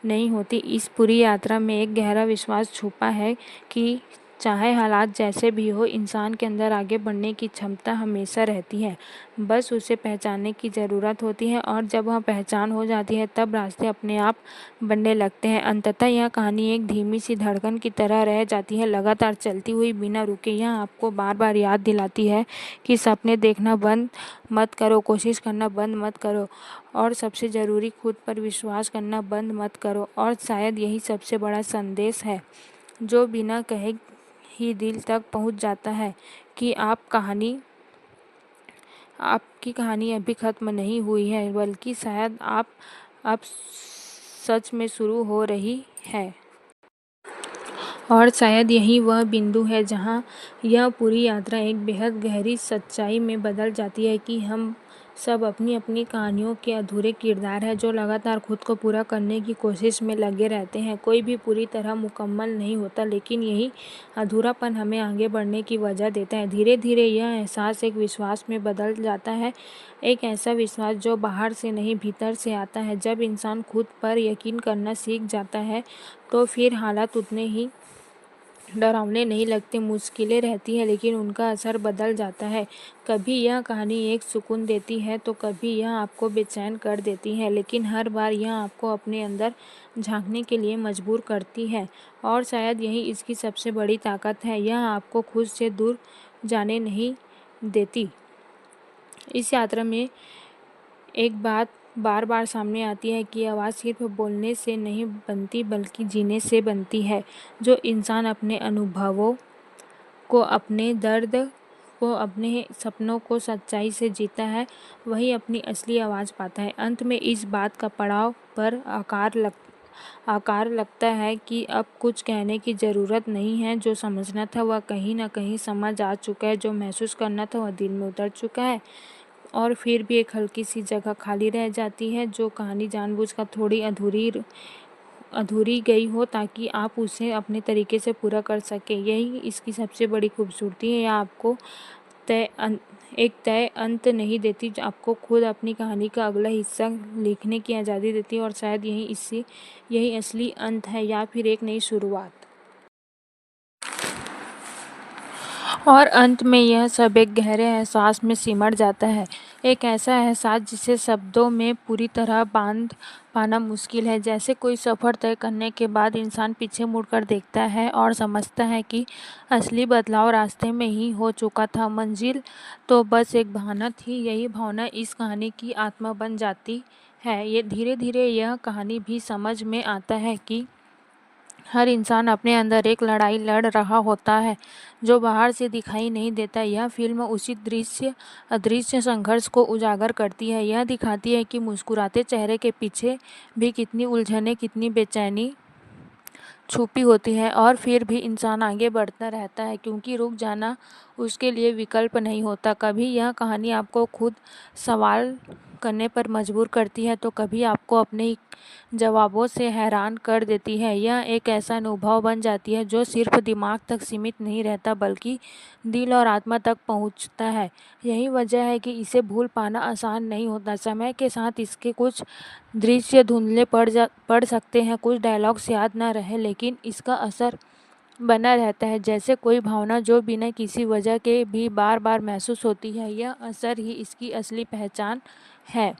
नहीं होती। इस पूरी यात्रा में एक गहरा विश्वास छुपा है कि चाहे हालात जैसे भी हो, इंसान के अंदर आगे बढ़ने की क्षमता हमेशा रहती है। बस उसे पहचानने की ज़रूरत होती है, और जब वह पहचान हो जाती है तब रास्ते अपने आप बनने लगते हैं। अंततः यह कहानी एक धीमी सी धड़कन की तरह रह जाती है, लगातार चलती हुई बिना रुके। यह आपको बार बार याद दिलाती है कि सपने देखना बंद मत करो, कोशिश करना बंद मत करो, और सबसे ज़रूरी खुद पर विश्वास करना बंद मत करो। और शायद यही सबसे बड़ा संदेश है जो बिना कहे ही दिल तक पहुंच जाता है कि आपकी कहानी अभी ख़त्म नहीं हुई है, बल्कि शायद अब सच में शुरू हो रही है। और शायद यही वह बिंदु है जहां यह पूरी यात्रा एक बेहद गहरी सच्चाई में बदल जाती है कि हम सब अपनी अपनी कहानियों के अधूरे किरदार हैं, जो लगातार खुद को पूरा करने की कोशिश में लगे रहते हैं। कोई भी पूरी तरह मुकम्मल नहीं होता, लेकिन यही अधूरापन हमें आगे बढ़ने की वजह देता है। धीरे धीरे यह एहसास एक विश्वास में बदल जाता है, एक ऐसा विश्वास जो बाहर से नहीं भीतर से आता है। जब इंसान खुद पर यकीन करना सीख जाता है तो फिर हालात उतने ही डरावने नहीं लगते। मुश्किलें रहती हैं, लेकिन उनका असर बदल जाता है। कभी यह कहानी एक सुकून देती है तो कभी यह आपको बेचैन कर देती है, लेकिन हर बार यह आपको अपने अंदर झांकने के लिए मजबूर करती है। और शायद यही इसकी सबसे बड़ी ताकत है, यह आपको खुद से दूर जाने नहीं देती। इस यात्रा में एक बात बार बार सामने आती है कि आवाज़ सिर्फ बोलने से नहीं बनती, बल्कि जीने से बनती है। जो इंसान अपने अनुभवों को, अपने दर्द को, अपने सपनों को सच्चाई से जीता है, वही अपनी असली आवाज़ पाता है। अंत में इस बात का पड़ाव पर आकार लगता है कि अब कुछ कहने की ज़रूरत नहीं है। जो समझना था वह कहीं ना कहीं समझ आ चुका है, जो महसूस करना था वह दिल में उतर चुका है। और फिर भी एक हल्की सी जगह खाली रह जाती है, जो कहानी जानबूझकर थोड़ी अधूरी गई हो, ताकि आप उसे अपने तरीके से पूरा कर सकें। यही इसकी सबसे बड़ी खूबसूरती है। यह आपको एक तय अंत नहीं देती, जो आपको खुद अपनी कहानी का अगला हिस्सा लिखने की आज़ादी देती है। और शायद यही असली अंत है, या फिर एक नई शुरुआत। और अंत में यह सब एक गहरे एहसास में सिमट जाता है, एक ऐसा एहसास जिसे शब्दों में पूरी तरह बांध पाना मुश्किल है। जैसे कोई सफ़र तय करने के बाद इंसान पीछे मुड़कर देखता है और समझता है कि असली बदलाव रास्ते में ही हो चुका था, मंजिल तो बस एक बहाना थी। यही भावना इस कहानी की आत्मा बन जाती है। ये धीरे धीरे यह कहानी भी समझ में आता है कि हर इंसान अपने अंदर एक लड़ाई लड़ रहा होता है जो बाहर से दिखाई नहीं देता। यह फिल्म उसी अदृश्य संघर्ष को उजागर करती है। यह दिखाती है कि मुस्कुराते चेहरे के पीछे भी कितनी उलझनें, कितनी बेचैनी छुपी होती है, और फिर भी इंसान आगे बढ़ता रहता है क्योंकि रुक जाना उसके लिए विकल्प नहीं होता। कभी यह कहानी आपको खुद सवाल करने पर मजबूर करती है तो कभी आपको अपने जवाबों से हैरान कर देती है। यह एक ऐसा अनुभव बन जाती है जो सिर्फ दिमाग तक सीमित नहीं रहता बल्कि दिल और आत्मा तक पहुंचता है। यही वजह है कि इसे भूल पाना आसान नहीं होता। समय के साथ इसके कुछ दृश्य धुंधले पड़ सकते हैं, कुछ डायलॉग्स याद ना रहे, लेकिन इसका असर बना रहता है जैसे कोई भावना जो बिना किसी वजह के भी बार बार महसूस होती है। यह असर ही इसकी असली पहचान है।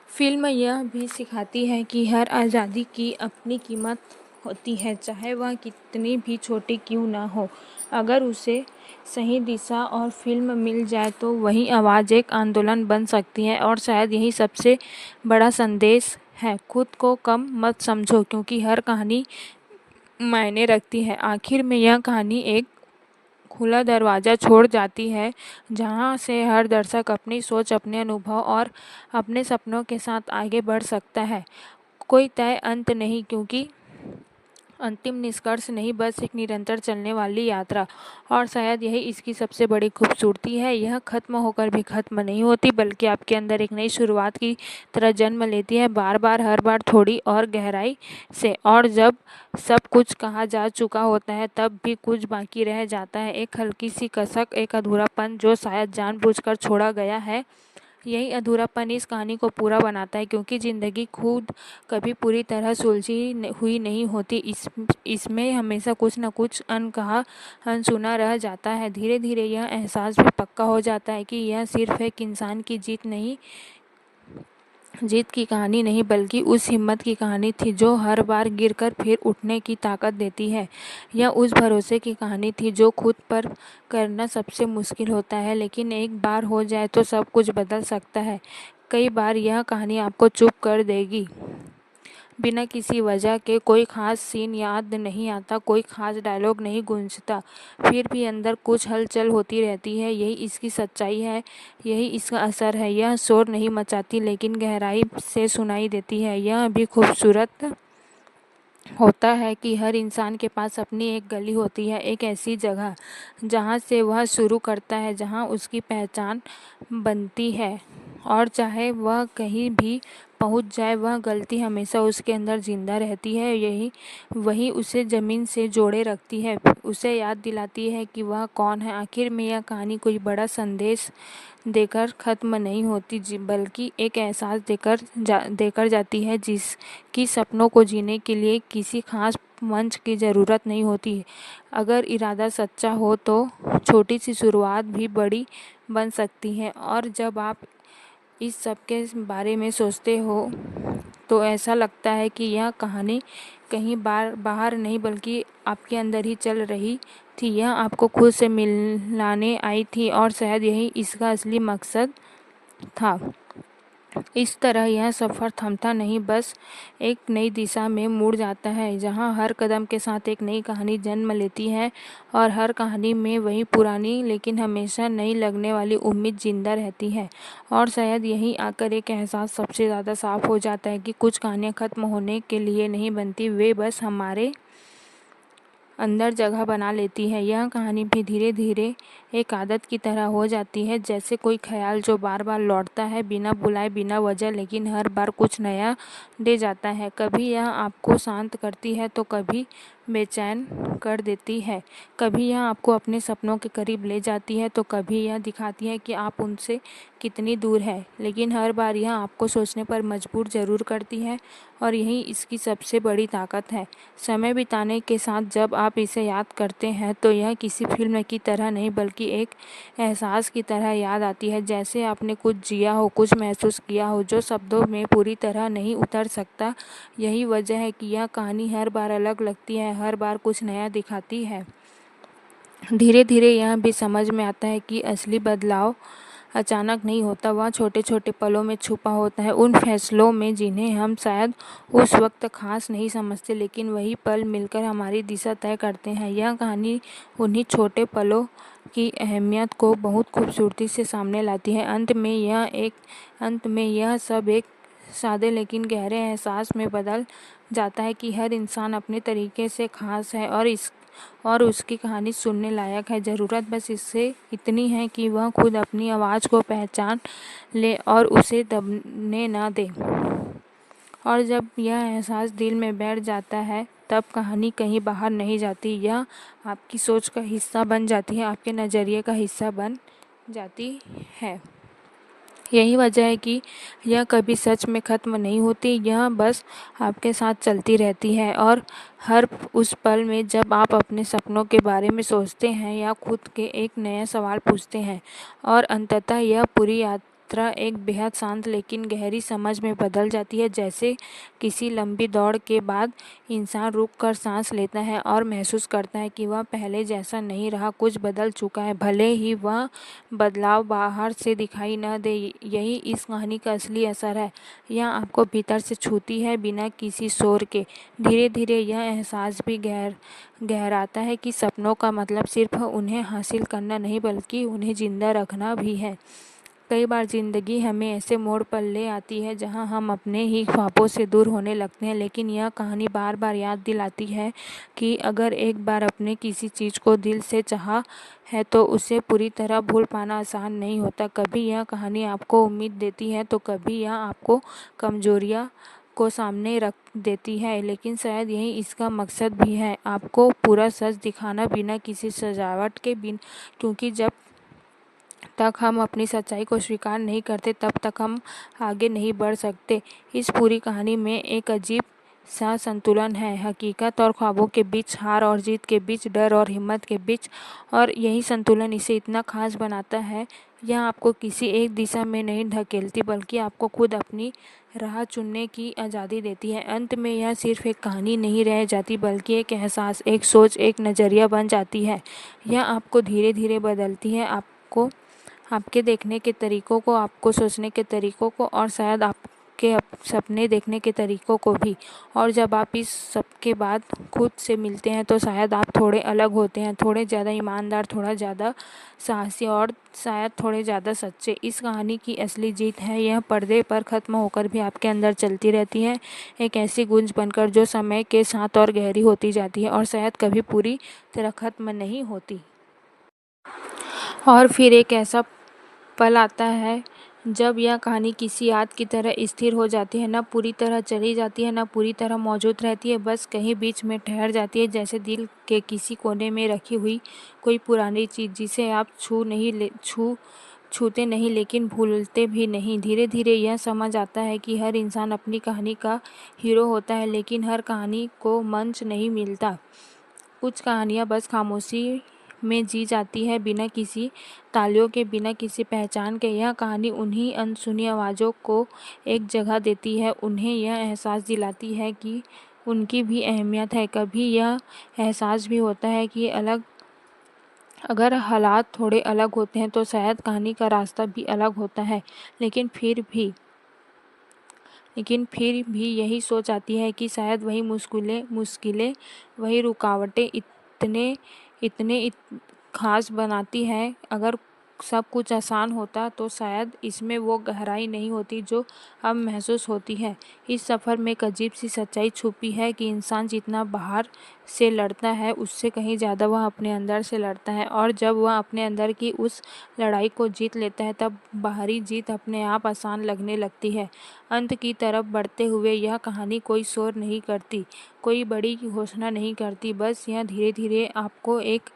फिल्म यह भी सिखाती है कि हर आज़ादी की अपनी कीमत होती है, चाहे वह कितनी भी छोटी क्यों ना हो। अगर उसे सही दिशा और फिल्म मिल जाए तो वही आवाज़ एक आंदोलन बन सकती है, और शायद यही सबसे बड़ा संदेश है। खुद को कम मत समझो क्योंकि हर कहानी मायने रखती है। आखिर में यह कहानी एक खुला दरवाज़ा छोड़ जाती है जहाँ से हर दर्शक अपनी सोच, अपने अनुभव और अपने सपनों के साथ आगे बढ़ सकता है। कोई तय अंत नहीं, क्योंकि अंतिम निष्कर्ष नहीं, बस एक निरंतर चलने वाली यात्रा। और शायद यही इसकी सबसे बड़ी खूबसूरती है। यह खत्म होकर भी खत्म नहीं होती बल्कि आपके अंदर एक नई शुरुआत की तरह जन्म लेती है, बार बार, हर बार थोड़ी और गहराई से। और जब सब कुछ कहा जा चुका होता है तब भी कुछ बाकी रह जाता है, एक हल्की सी कसक, एक अधूरापन जो शायद जानबूझकर छोड़ा गया है। यही अधूरापन इस कहानी को पूरा बनाता है, क्योंकि ज़िंदगी खुद कभी पूरी तरह सुलझी हुई नहीं होती। इसमें हमेशा कुछ न कुछ अनकहा, अनसुना रह जाता है। धीरे धीरे यह एहसास भी पक्का हो जाता है कि यह सिर्फ एक इंसान की जीत की कहानी नहीं बल्कि उस हिम्मत की कहानी थी जो हर बार गिरकर फिर उठने की ताकत देती है। यह उस भरोसे की कहानी थी जो खुद पर करना सबसे मुश्किल होता है, लेकिन एक बार हो जाए तो सब कुछ बदल सकता है। कई बार यह कहानी आपको चुप कर देगी, बिना किसी वजह के। कोई खास सीन याद नहीं आता, कोई खास डायलॉग नहीं गूंजता, फिर भी अंदर कुछ हलचल होती रहती है। यही इसकी सच्चाई है, यही इसका असर है। यह शोर नहीं मचाती लेकिन गहराई से सुनाई देती है। यह भी खूबसूरत होता है कि हर इंसान के पास अपनी एक गली होती है, एक ऐसी जगह जहाँ से वह शुरू करता है, जहाँ उसकी पहचान बनती है, और चाहे वह कहीं भी पहुँच जाए वह गलती हमेशा उसके अंदर जिंदा रहती है। वही उसे ज़मीन से जोड़े रखती है, उसे याद दिलाती है कि वह कौन है। आखिर में यह कहानी कोई बड़ा संदेश देकर ख़त्म नहीं होती बल्कि एक एहसास देकर जाती है जिसकी सपनों को जीने के लिए किसी खास मंच की ज़रूरत नहीं होती। अगर इरादा सच्चा हो तो छोटी सी शुरुआत भी बड़ी बन सकती है। और जब आप इस सब के बारे में सोचते हो तो ऐसा लगता है कि यह कहानी कहीं बाहर नहीं बल्कि आपके अंदर ही चल रही थी। यह आपको खुद से मिलाने आई थी, और शायद यही इसका असली मकसद था। इस तरह यह सफ़र थमता नहीं, बस एक नई दिशा में मुड़ जाता है जहां हर कदम के साथ एक नई कहानी जन्म लेती है, और हर कहानी में वही पुरानी लेकिन हमेशा नई लगने वाली उम्मीद जिंदा रहती है। और शायद यहीं आकर एक एहसास सबसे ज़्यादा साफ हो जाता है कि कुछ कहानियाँ ख़त्म होने के लिए नहीं बनती, वे बस हमारे अंदर जगह बना लेती है। यह कहानी भी धीरे धीरे एक आदत की तरह हो जाती है, जैसे कोई ख्याल जो बार बार लौटता है बिना बुलाए, बिना वजह, लेकिन हर बार कुछ नया दे जाता है। कभी यह आपको शांत करती है तो कभी बेचैन कर देती है, कभी यह आपको अपने सपनों के करीब ले जाती है तो कभी यह दिखाती है कि आप उनसे कितनी दूर है, लेकिन हर बार यह आपको सोचने पर मजबूर ज़रूर करती है। और यही इसकी सबसे बड़ी ताकत है। समय बिताने के साथ जब आप इसे याद करते हैं तो यह किसी फिल्म की तरह नहीं बल्कि एक एहसास की तरह याद आती है, जैसे आपने कुछ जिया हो, कुछ महसूस किया हो जो शब्दों में पूरी तरह नहीं उतर सकता। यही वजह है कि यह कहानी हर बार अलग लगती है, हर बार कुछ नया दिखाती है। धीरे धीरे यह भी समझ में आता है कि असली बदलाव अचानक नहीं होता, वह छोटे छोटे पलों में छुपा होता है, उन फैसलों में जिन्हें हम शायद उस वक्त खास नहीं समझते, लेकिन वही पल मिलकर हमारी दिशा तय करते हैं। यह कहानी उन्हीं छोटे पलों की अहमियत को बहुत खूबसूरती से सामने लाती है। अंत में यह सब एक सादे लेकिन गहरे एहसास में बदल जाता है कि हर इंसान अपने तरीके से खास है और उसकी कहानी सुनने लायक है। ज़रूरत बस इससे इतनी है कि वह खुद अपनी आवाज़ को पहचान ले और उसे दबने ना दे। और जब यह एहसास दिल में बैठ जाता है, तब कहानी कहीं बाहर नहीं जाती, यह आपकी सोच का हिस्सा बन जाती है, आपके नज़रिए का हिस्सा बन जाती है। यही वजह है कि यह कभी सच में ख़त्म नहीं होती, यह बस आपके साथ चलती रहती है। और हर उस पल में जब आप अपने सपनों के बारे में सोचते हैं या खुद के एक नया सवाल पूछते हैं, और अंततः यह पूरी यात्रा एक बेहद शांत लेकिन गहरी समझ में बदल जाती है। जैसे किसी लंबी दौड़ के बाद इंसान रुक कर सांस लेता है और महसूस करता है कि वह पहले जैसा नहीं रहा, कुछ बदल चुका है, भले ही वह बदलाव बाहर से दिखाई न दे। यही इस कहानी का असली असर है, यह आपको भीतर से छूती है बिना किसी शोर के। धीरे धीरे यह एहसास भी गहराता है कि सपनों का मतलब सिर्फ उन्हें हासिल करना नहीं, बल्कि उन्हें जिंदा रखना भी है। कई बार ज़िंदगी हमें ऐसे मोड़ पर ले आती है जहां हम अपने ही ख्वाबों से दूर होने लगते हैं, लेकिन यह कहानी बार बार याद दिलाती है कि अगर एक बार अपने किसी चीज़ को दिल से चाहा है तो उसे पूरी तरह भूल पाना आसान नहीं होता। कभी यह कहानी आपको उम्मीद देती है तो कभी यह आपको कमजोरियां को सामने रख देती है, लेकिन शायद यही इसका मकसद भी है, आपको पूरा सच दिखाना बिना किसी सजावट के क्योंकि जब तक हम अपनी सच्चाई को स्वीकार नहीं करते, तब तक हम आगे नहीं बढ़ सकते। इस पूरी कहानी में एक अजीब सा संतुलन है, हकीकत और ख्वाबों के बीच, हार और जीत के बीच, डर और हिम्मत के बीच, और यही संतुलन इसे इतना खास बनाता है। यह आपको किसी एक दिशा में नहीं ढकेलती, बल्कि आपको खुद अपनी राह चुनने की आज़ादी देती है। अंत में यह सिर्फ एक कहानी नहीं रह जाती, बल्कि एक एहसास, एक सोच, एक नज़रिया बन जाती है। यह आपको धीरे धीरे बदलती है, आपके देखने के तरीकों को, आपको सोचने के तरीकों को, और शायद आपके सपने देखने के तरीकों को भी। और जब आप इस सब के बाद खुद से मिलते हैं तो शायद आप थोड़े अलग होते हैं, थोड़े ज़्यादा ईमानदार, थोड़ा ज़्यादा साहसी और शायद थोड़े ज़्यादा सच्चे। इस कहानी की असली जीत है, यह पर्दे पर ख़त्म होकर भी आपके अंदर चलती रहती है, एक ऐसी गूंज बनकर जो समय के साथ और गहरी होती जाती है और शायद कभी पूरी तरह ख़त्म नहीं होती। और फिर एक ऐसा पल आता है जब यह कहानी किसी याद की तरह स्थिर हो जाती है, न पूरी तरह चली जाती है, न पूरी तरह मौजूद रहती है, बस कहीं बीच में ठहर जाती है, जैसे दिल के किसी कोने में रखी हुई कोई पुरानी चीज़ जिसे आप छूते नहीं लेकिन भूलते भी नहीं। धीरे धीरे यह समझ आता है कि हर इंसान अपनी कहानी का हीरो होता है, लेकिन हर कहानी को मंच नहीं मिलता। कुछ कहानियाँ बस खामोशी में जी जाती है, बिना किसी तालियों के, बिना किसी पहचान के। यह कहानी उन्हीं अनसुनी आवाज़ों को एक जगह देती है, उन्हें यह एहसास दिलाती है कि उनकी भी अहमियत है। कभी यह एहसास भी होता है कि अगर हालात थोड़े अलग होते हैं तो शायद कहानी का रास्ता भी अलग होता है, लेकिन फिर भी यही सोच आती है कि शायद वही मुश्किलें, वही रुकावटें इतने खास बनाती है। अगर सब कुछ आसान होता तो शायद इसमें वो गहराई नहीं होती जो अब महसूस होती है। इस सफ़र में एक अजीब सी सच्चाई छुपी है कि इंसान जितना बाहर से लड़ता है, उससे कहीं ज़्यादा वह अपने अंदर से लड़ता है, और जब वह अपने अंदर की उस लड़ाई को जीत लेता है, तब बाहरी जीत अपने आप आसान लगने लगती है। अंत की तरफ बढ़ते हुए यह कहानी कोई शोर नहीं करती, कोई बड़ी घोषणा नहीं करती, बस यह धीरे धीरे आपको एक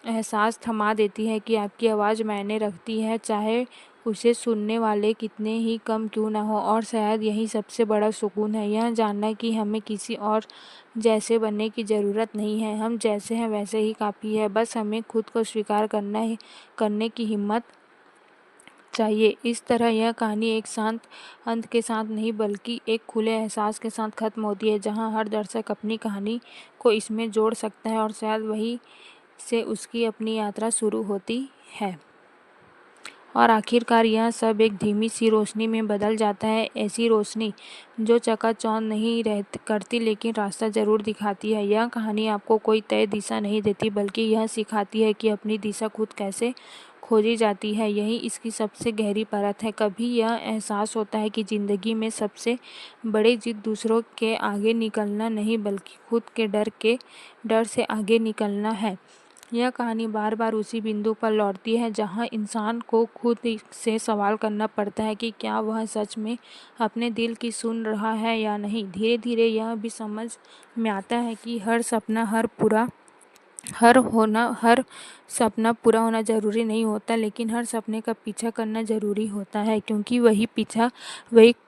एहसास थमा देती है कि आपकी आवाज़ मायने रखती है, चाहे उसे सुनने वाले कितने ही कम क्यों ना हो। और शायद यही सबसे बड़ा सुकून है, यह जानना कि हमें किसी और जैसे बनने की ज़रूरत नहीं है, हम जैसे हैं वैसे ही काफ़ी है, बस हमें खुद को स्वीकार करने की हिम्मत चाहिए। इस तरह यह कहानी एक शांत अंत के साथ नहीं, बल्कि एक खुले एहसास के साथ ख़त्म होती है, जहां हर दर्शक अपनी कहानी को इसमें जोड़ सकता है, और शायद वही से उसकी अपनी यात्रा शुरू होती है। और आखिरकार यह सब एक धीमी सी रोशनी में बदल जाता है, ऐसी रोशनी जो चकाचौंध नहीं करती लेकिन रास्ता ज़रूर दिखाती है। यह कहानी आपको कोई तय दिशा नहीं देती बल्कि यह सिखाती है कि अपनी दिशा खुद कैसे खोजी जाती है। यही इसकी सबसे गहरी परत है। कभी यह एहसास होता है कि ज़िंदगी में सबसे बड़ी जीत दूसरों के आगे निकलना नहीं बल्कि खुद के डर से आगे निकलना है। यह कहानी बार बार उसी बिंदु पर लौटती है जहां इंसान को खुद से सवाल करना पड़ता है कि क्या वह सच में अपने दिल की सुन रहा है या नहीं। धीरे धीरे यह भी समझ में आता है कि हर सपना पूरा होना ज़रूरी नहीं होता, लेकिन हर सपने का पीछा करना ज़रूरी होता है, क्योंकि वही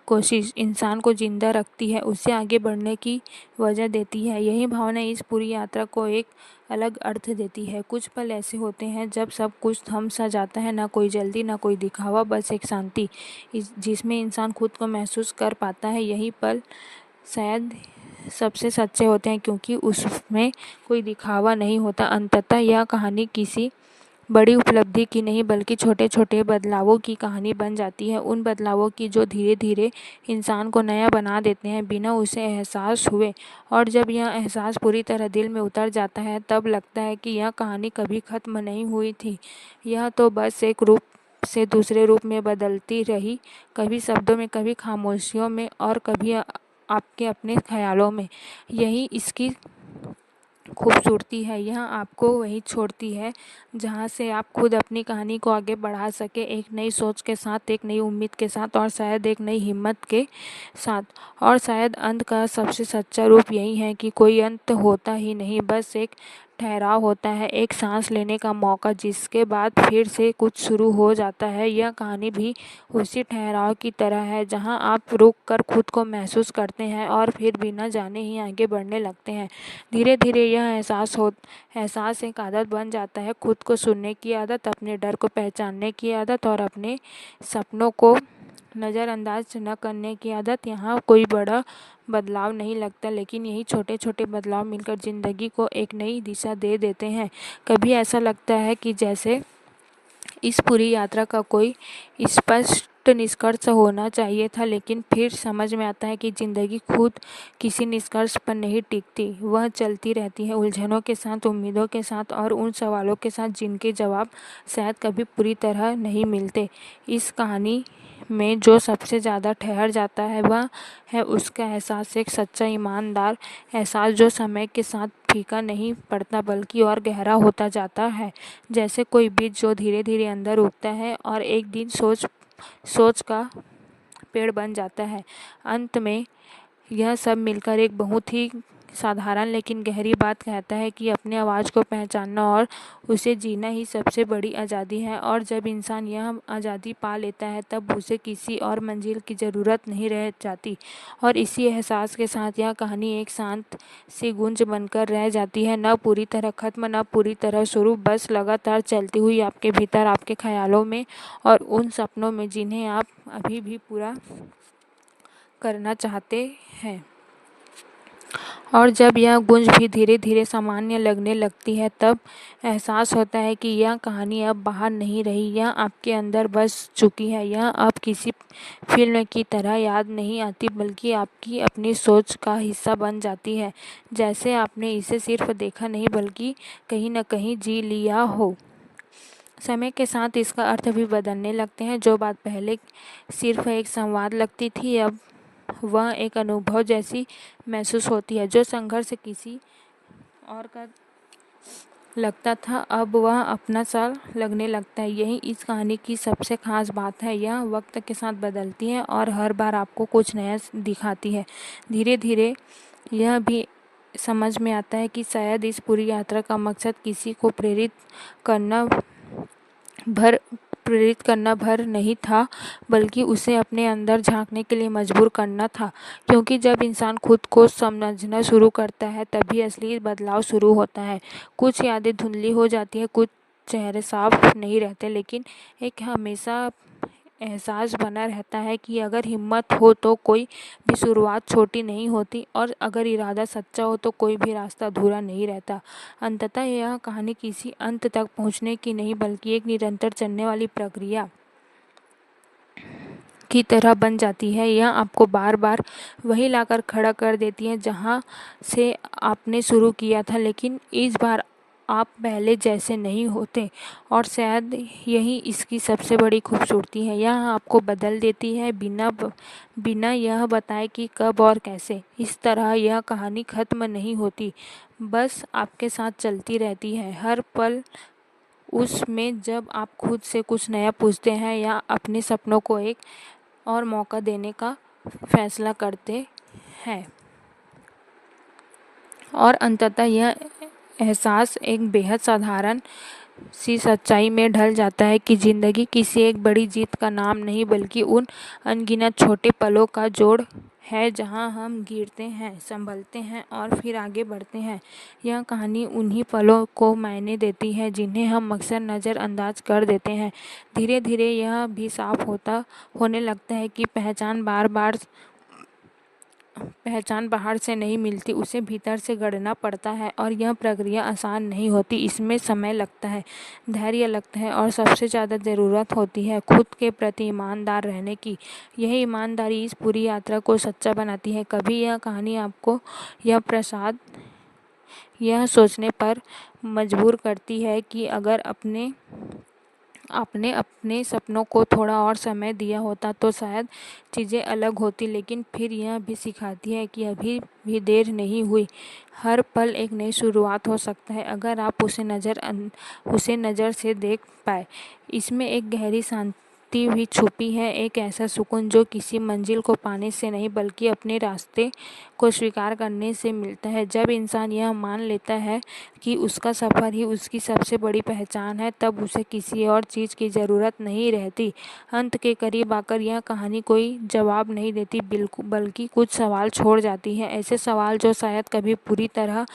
कोशिश इंसान को जिंदा रखती है, उसे आगे बढ़ने की वजह देती है। यही भावना इस पूरी यात्रा को एक अलग अर्थ देती है। कुछ पल ऐसे होते हैं जब सब कुछ थम सा जाता है, ना कोई जल्दी, ना कोई दिखावा, बस एक शांति जिसमें इंसान खुद को महसूस कर पाता है। यही पल शायद सबसे सच्चे होते हैं, क्योंकि उसमें कोई दिखावा नहीं होता। अंततः यह कहानी किसी बड़ी उपलब्धि की नहीं बल्कि छोटे छोटे बदलावों की कहानी बन जाती है। उन बदलावों की जो धीरे धीरे इंसान को नया बना देते हैं बिना उसे एहसास हुए। और जब यह एहसास पूरी तरह दिल में उतर जाता है तब लगता है कि यह कहानी कभी ख़त्म नहीं हुई थी। यह तो बस एक रूप से दूसरे रूप में बदलती रही, कभी शब्दों में, कभी खामोशियों में और कभी आपके अपने ख्यालों में। यही इसकी खूबसूरती है। यह आपको वहीं छोड़ती है जहाँ से आप खुद अपनी कहानी को आगे बढ़ा सके, एक नई सोच के साथ, एक नई उम्मीद के साथ और शायद एक नई हिम्मत के साथ। और शायद अंत का सबसे सच्चा रूप यही है कि कोई अंत होता ही नहीं, बस एक ठहराव होता है, एक सांस लेने का मौका, जिसके बाद फिर से कुछ शुरू हो जाता है। यह कहानी भी उसी ठहराव की तरह है जहां आप रुक कर खुद को महसूस करते हैं और फिर बिना जाने ही आगे बढ़ने लगते हैं। धीरे धीरे यह एहसास एक आदत बन जाता है, खुद को सुनने की आदत, अपने डर को पहचानने की आदत और अपने सपनों को नज़रअंदाज न करने की आदत। यहाँ कोई बड़ा बदलाव नहीं लगता, लेकिन यही छोटे छोटे बदलाव मिलकर ज़िंदगी को एक नई दिशा दे देते हैं। कभी ऐसा लगता है कि जैसे इस पूरी यात्रा का कोई स्पष्ट निष्कर्ष होना चाहिए था, लेकिन फिर समझ में आता है कि ज़िंदगी खुद किसी निष्कर्ष पर नहीं टिकती। वह चलती रहती है, उलझनों के साथ, उम्मीदों के साथ और उन सवालों के साथ जिनके जवाब शायद कभी पूरी तरह नहीं मिलते। इस कहानी में जो सबसे ज़्यादा ठहर जाता है वह है उसका एहसास, एक सच्चा ईमानदार एहसास जो समय के साथ फीका नहीं पड़ता बल्कि और गहरा होता जाता है। जैसे कोई बीज जो धीरे धीरे अंदर उगता है और एक दिन सोच का पेड़ बन जाता है। अंत में यह सब मिलकर एक बहुत ही साधारण लेकिन गहरी बात कहता है कि अपने आवाज़ को पहचानना और उसे जीना ही सबसे बड़ी आज़ादी है। और जब इंसान यह आज़ादी पा लेता है तब उसे किसी और मंजिल की ज़रूरत नहीं रह जाती। और इसी एहसास के साथ यह कहानी एक शांत सी गूंज बनकर रह जाती है, न पूरी तरह ख़त्म, न पूरी तरह शुरू, बस लगातार चलती हुई आपके भीतर, आपके ख्यालों में और उन सपनों में जिन्हें आप अभी भी पूरा करना चाहते हैं। और जब यह गूंज भी धीरे धीरे सामान्य लगने लगती है तब एहसास होता है कि यह कहानी अब बाहर नहीं रही, यह आपके अंदर बस चुकी है। यह अब किसी फिल्म की तरह याद नहीं आती बल्कि आपकी अपनी सोच का हिस्सा बन जाती है, जैसे आपने इसे सिर्फ देखा नहीं बल्कि कहीं न कहीं जी लिया हो। समय के साथ इसका अर्थ भी बदलने लगते हैं। जो बात पहले सिर्फ एक संवाद लगती थी अब वह एक अनुभव जैसी महसूस होती है। जो संघर्ष किसी और का लगता था अब वह अपना सा लगने लगता है। यही इस कहानी की सबसे खास बात है। यह वक्त के साथ बदलती है और हर बार आपको कुछ नया दिखाती है। धीरे धीरे यह भी समझ में आता है कि शायद इस पूरी यात्रा का मकसद किसी को प्रेरित करना भर नहीं था बल्कि उसे अपने अंदर झांकने के लिए मजबूर करना था, क्योंकि जब इंसान खुद को समझना शुरू करता है तभी असली बदलाव शुरू होता है। कुछ यादें धुंधली हो जाती हैं, कुछ चेहरे साफ नहीं रहते, लेकिन एक हमेशा एहसास बना रहता है कि अगर हिम्मत हो तो कोई भी शुरुआत छोटी नहीं होती और अगर इरादा सच्चा हो तो कोई भी रास्ता अधूरा नहीं रहता। अंततः यह कहानी किसी अंत तक पहुंचने की नहीं बल्कि एक निरंतर चलने वाली प्रक्रिया की तरह बन जाती है। यह आपको बार बार वही लाकर खड़ा कर देती है जहाँ से आपने शुरू किया था, लेकिन इस बार आप पहले जैसे नहीं होते और शायद यही इसकी सबसे बड़ी खूबसूरती है। यह आपको बदल देती है बिना यह बताए कि कब और कैसे। इस तरह यह कहानी ख़त्म नहीं होती, बस आपके साथ चलती रहती है हर पल उसमें, जब आप खुद से कुछ नया पूछते हैं या अपने सपनों को एक और मौका देने का फैसला करते हैं। और अंततः यह एहसास एक बेहद साधारण सी सच्चाई में ढल जाता है कि ज़िंदगी किसी एक बड़ी जीत का नाम नहीं, बल्कि उन अनगिनत छोटे पलों का जोड़ है जहां हम गिरते हैं, संभलते हैं और फिर आगे बढ़ते हैं। यह कहानी उन्हीं पलों को मायने देती है जिन्हें हम अक्सर नज़रअंदाज कर देते हैं। धीरे धीरे यह भी साफ होने लगता है कि पहचान बाहर से नहीं मिलती, उसे भीतर से गढ़ना पड़ता है। और यह प्रक्रिया आसान नहीं होती, इसमें समय लगता है, धैर्य लगता है और सबसे ज़्यादा ज़रूरत होती है खुद के प्रति ईमानदार रहने की। यही ईमानदारी इस पूरी यात्रा को सच्चा बनाती है। कभी यह कहानी आपको यह सोचने पर मजबूर करती है कि अगर आपने अपने सपनों को थोड़ा और समय दिया होता तो शायद चीज़ें अलग होती, लेकिन फिर यह भी सिखाती है कि अभी भी देर नहीं हुई। हर पल एक नई शुरुआत हो सकता है अगर आप उसे नज़र से देख पाए। इसमें एक गहरी शांति भी छुपी है, एक ऐसा सुकून जो किसी मंजिल को पाने से नहीं बल्कि अपने रास्ते को स्वीकार करने से मिलता है। जब इंसान यह मान लेता है कि उसका सफ़र ही उसकी सबसे बड़ी पहचान है, तब उसे किसी और चीज़ की ज़रूरत नहीं रहती। अंत के करीब आकर यह कहानी कोई जवाब नहीं देती, बल्कि कुछ सवाल छोड़ जाती है। ऐसे सवाल जो शायद कभी पूरी तरह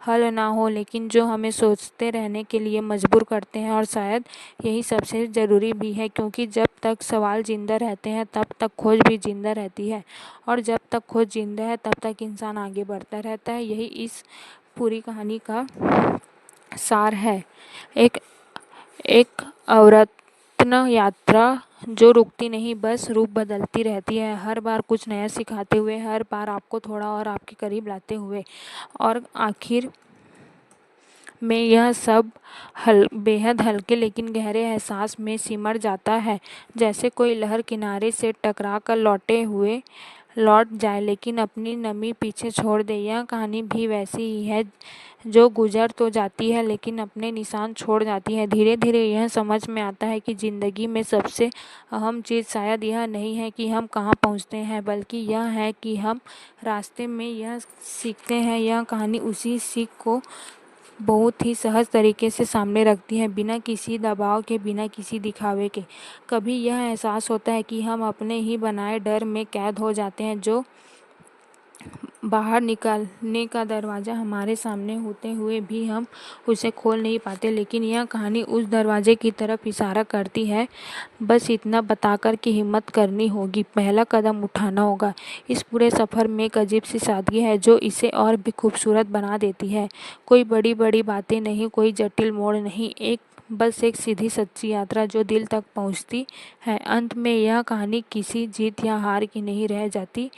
हल ना हो, लेकिन जो हमें सोचते रहने के लिए मजबूर करते हैं। और शायद यही सबसे ज़रूरी भी है, क्योंकि जब तक सवाल जिंदा रहते हैं तब तक खोज भी जिंदा रहती है, और जब तक खोज जिंदा है तब तक इंसान आगे बढ़ता रहता है। यही इस पूरी कहानी का सार है, एक अवरत्न यात्रा जो रुकती नहीं, बस रूप बदलती रहती है, हर बार कुछ नया सिखाते हुए, हर बार आपको थोड़ा और आपके करीब लाते हुए। और आखिर में यह सब बेहद हल्के लेकिन गहरे एहसास में सिमर जाता है, जैसे कोई लहर किनारे से टकरा कर लौट जाए लेकिन अपनी नमी पीछे छोड़ दे। यह कहानी भी वैसी ही है, जो गुजर तो जाती है लेकिन अपने निशान छोड़ जाती है। धीरे धीरे यह समझ में आता है कि ज़िंदगी में सबसे अहम चीज़ शायद यह नहीं है कि हम कहाँ पहुँचते हैं, बल्कि यह है कि हम रास्ते में यह सीखते हैं। यह कहानी उसी सीख को बहुत ही सहज तरीके से सामने रखती है, बिना किसी दबाव के, बिना किसी दिखावे के। कभी यह एहसास होता है कि हम अपने ही बनाए डर में कैद हो जाते हैं, जो बाहर निकालने का दरवाज़ा हमारे सामने होते हुए भी हम उसे खोल नहीं पाते। लेकिन यह कहानी उस दरवाजे की तरफ इशारा करती है, बस इतना बताकर कि हिम्मत करनी होगी, पहला कदम उठाना होगा। इस पूरे सफ़र में एक अजीब सी सादगी है जो इसे और भी खूबसूरत बना देती है। कोई बड़ी बड़ी बातें नहीं, कोई जटिल मोड़ नहीं, बस एक सीधी सच्ची यात्रा जो दिल तक पहुंचती है। अंत में यह कहानी किसी जीत या हार की नहीं रह जाती,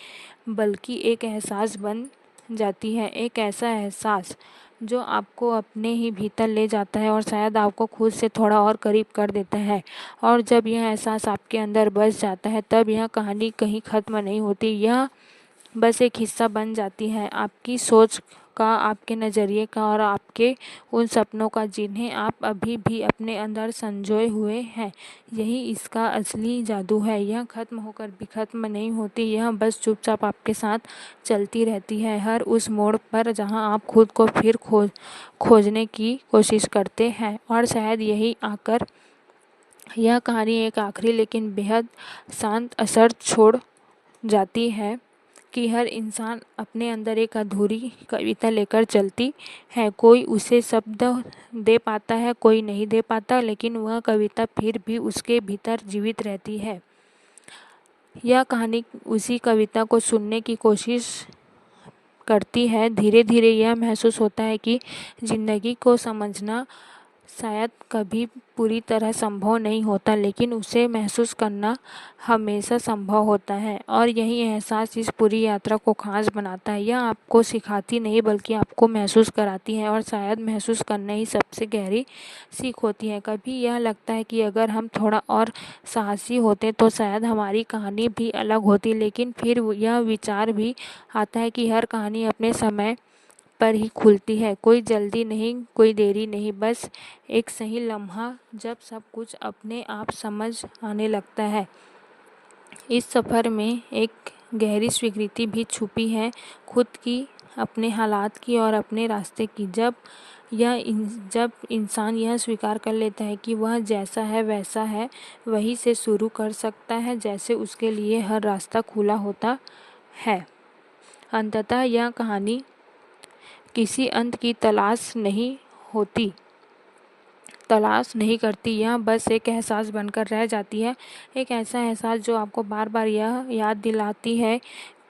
बल्कि एक एहसास बन जाती है, एक ऐसा एहसास जो आपको अपने ही भीतर ले जाता है और शायद आपको खुद से थोड़ा और करीब कर देता है। और जब यह एहसास आपके अंदर बस जाता है, तब यह कहानी कहीं ख़त्म नहीं होती, यह बस एक हिस्सा बन जाती है आपकी सोच का, आपके नज़रिए का और आपके उन सपनों का जिन्हें आप अभी भी अपने अंदर संजोए हुए हैं। यही इसका असली जादू है। यह ख़त्म होकर भी ख़त्म नहीं होती, यह बस चुपचाप आपके साथ चलती रहती है, हर उस मोड़ पर जहां आप खुद को फिर खोजने की कोशिश करते हैं। और शायद यही आकर यह कहानी एक आखिरी लेकिन बेहद शांत असर छोड़ जाती है कि हर इंसान अपने अंदर एक अधूरी कविता लेकर चलती है। कोई उसे शब्द दे पाता है, कोई नहीं दे पाता, लेकिन वह कविता फिर भी उसके भीतर जीवित रहती है। यह कहानी उसी कविता को सुनने की कोशिश करती है। धीरे धीरे यह महसूस होता है कि ज़िंदगी को समझना शायद कभी पूरी तरह संभव नहीं होता, लेकिन उसे महसूस करना हमेशा संभव होता है और यही एहसास इस पूरी यात्रा को खास बनाता है। यह आपको सिखाती नहीं बल्कि आपको महसूस कराती है और शायद महसूस करना ही सबसे गहरी सीख होती है। कभी यह लगता है कि अगर हम थोड़ा और साहसी होते तो शायद हमारी कहानी भी अलग होती, लेकिन फिर यह विचार भी आता है कि हर कहानी अपने समय पर ही खुलती है। कोई जल्दी नहीं, कोई देरी नहीं, बस एक सही लम्हा जब सब कुछ अपने आप समझ आने लगता है। इस सफ़र में एक गहरी स्वीकृति भी छुपी है, खुद की, अपने हालात की और अपने रास्ते की। जब इंसान यह स्वीकार कर लेता है कि वह जैसा है वैसा है, वहीं से शुरू कर सकता है जैसे उसके लिए हर रास्ता खुला होता है। अंततः यह कहानी किसी अंत की तलाश नहीं करती, यह बस एक एहसास बनकर रह जाती है। एक ऐसा एहसास जो आपको बार बार यह याद दिलाती है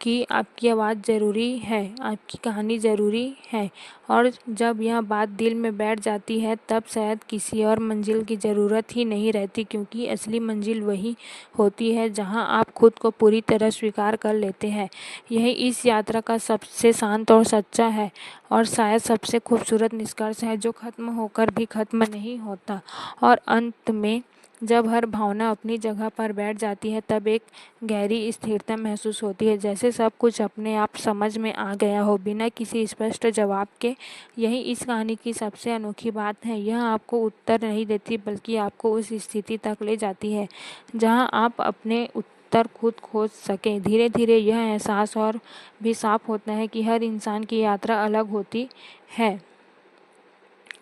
कि आपकी आवाज़ ज़रूरी है, आपकी कहानी ज़रूरी है। और जब यह बात दिल में बैठ जाती है तब शायद किसी और मंजिल की ज़रूरत ही नहीं रहती, क्योंकि असली मंजिल वही होती है जहां आप खुद को पूरी तरह स्वीकार कर लेते हैं। यही इस यात्रा का सबसे शांत और सच्चा है और शायद सबसे खूबसूरत निष्कर्ष है, जो ख़त्म होकर भी ख़त्म नहीं होता। और अंत में जब हर भावना अपनी जगह पर बैठ जाती है तब एक गहरी स्थिरता महसूस होती है, जैसे सब कुछ अपने आप समझ में आ गया हो बिना किसी स्पष्ट जवाब के। यही इस कहानी की सबसे अनोखी बात है। यह आपको उत्तर नहीं देती बल्कि आपको उस स्थिति तक ले जाती है जहां आप अपने उत्तर खुद खोज सकें। धीरे धीरे यह एहसास और भी साफ होता है कि हर इंसान की यात्रा अलग होती है,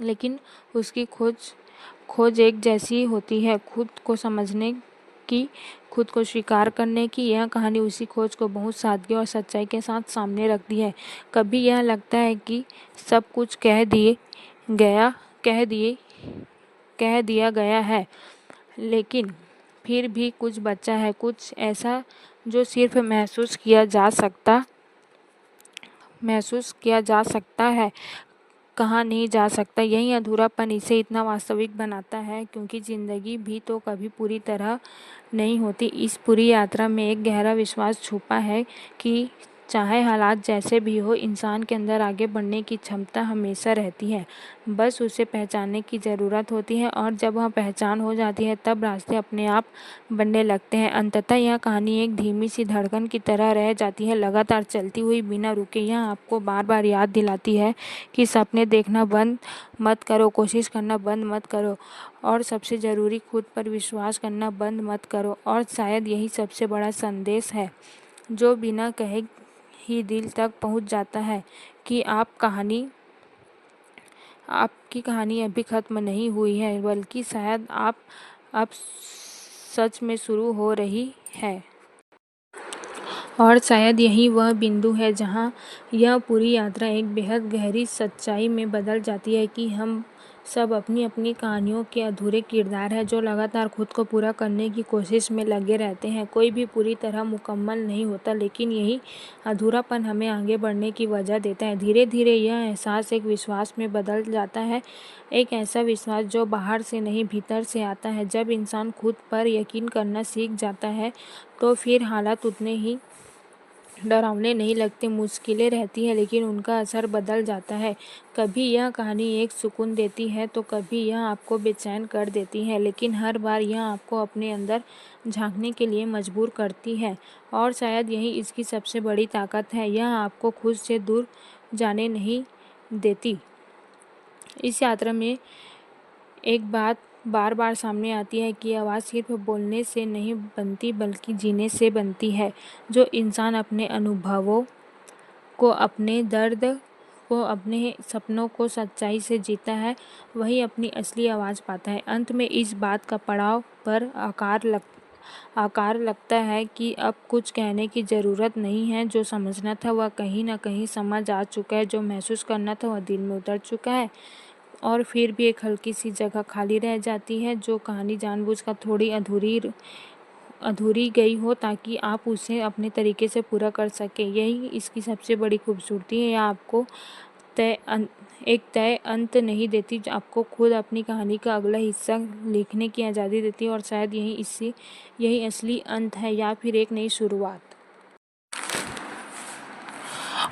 लेकिन उसकी खोज एक जैसी होती है, खुद को समझने की, खुद को स्वीकार करने की। यह कहानी उसी खोज को बहुत सादगी और सच्चाई के साथ सामने रखती है। कभी यह लगता है कि सब कुछ कह दिया गया है, लेकिन फिर भी कुछ बचा है, कुछ ऐसा जो सिर्फ महसूस किया जा सकता है, कहा नहीं जा सकता। यही अधूरापन इसे इतना वास्तविक बनाता है, क्योंकि ज़िंदगी भी तो कभी पूरी तरह नहीं होती। इस पूरी यात्रा में एक गहरा विश्वास छुपा है कि चाहे हालात जैसे भी हो, इंसान के अंदर आगे बढ़ने की क्षमता हमेशा रहती है। बस उसे पहचानने की ज़रूरत होती है और जब वह पहचान हो जाती है तब रास्ते अपने आप बनने लगते हैं। अंततः यह कहानी एक धीमी सी धड़कन की तरह रह जाती है, लगातार चलती हुई बिना रुके। यह आपको बार बार याद दिलाती है कि सपने देखना बंद मत करो, कोशिश करना बंद मत करो और सबसे ज़रूरी खुद पर विश्वास करना बंद मत करो। और शायद यही सबसे बड़ा संदेश है जो बिना कहे ही दिल तक पहुंच जाता है कि आपकी कहानी अभी ख़त्म नहीं हुई है, बल्कि शायद अब सच में शुरू हो रही है। और शायद यही वह बिंदु है जहां यह पूरी यात्रा एक बेहद गहरी सच्चाई में बदल जाती है कि हम सब अपनी अपनी कहानियों के अधूरे किरदार हैं जो लगातार खुद को पूरा करने की कोशिश में लगे रहते हैं। कोई भी पूरी तरह मुकम्मल नहीं होता, लेकिन यही अधूरापन हमें आगे बढ़ने की वजह देता है। धीरे धीरे यह एहसास एक विश्वास में बदल जाता है, एक ऐसा विश्वास जो बाहर से नहीं भीतर से आता है। जब इंसान खुद पर यकीन करना सीख जाता है तो फिर हालात उतने ही डरावने नहीं लगते। मुश्किलें रहती हैं, लेकिन उनका असर बदल जाता है। कभी यह कहानी एक सुकून देती है तो कभी यह आपको बेचैन कर देती है, लेकिन हर बार यह आपको अपने अंदर झांकने के लिए मजबूर करती है। और शायद यही इसकी सबसे बड़ी ताकत है, यह आपको खुद से दूर जाने नहीं देती। इस यात्रा में एक बात बार बार सामने आती है कि आवाज़ सिर्फ बोलने से नहीं बनती बल्कि जीने से बनती है। जो इंसान अपने अनुभवों को, अपने दर्द को, अपने सपनों को सच्चाई से जीता है, वही अपनी असली आवाज़ पाता है। अंत में इस बात का पड़ाव पर आकार लगता है कि अब कुछ कहने की ज़रूरत नहीं है। जो समझना था वह कहीं ना कहीं समझ आ चुका है, जो महसूस करना था वह दिल में उतर चुका है। और फिर भी एक हल्की सी जगह खाली रह जाती है, जो कहानी जानबूझकर थोड़ी अधूरी गई हो ताकि आप उसे अपने तरीके से पूरा कर सकें। यही इसकी सबसे बड़ी खूबसूरती है। यह आपको एक तय अंत नहीं देती, आपको खुद अपनी कहानी का अगला हिस्सा लिखने की आज़ादी देती है और शायद यही असली अंत है या फिर एक नई शुरुआत।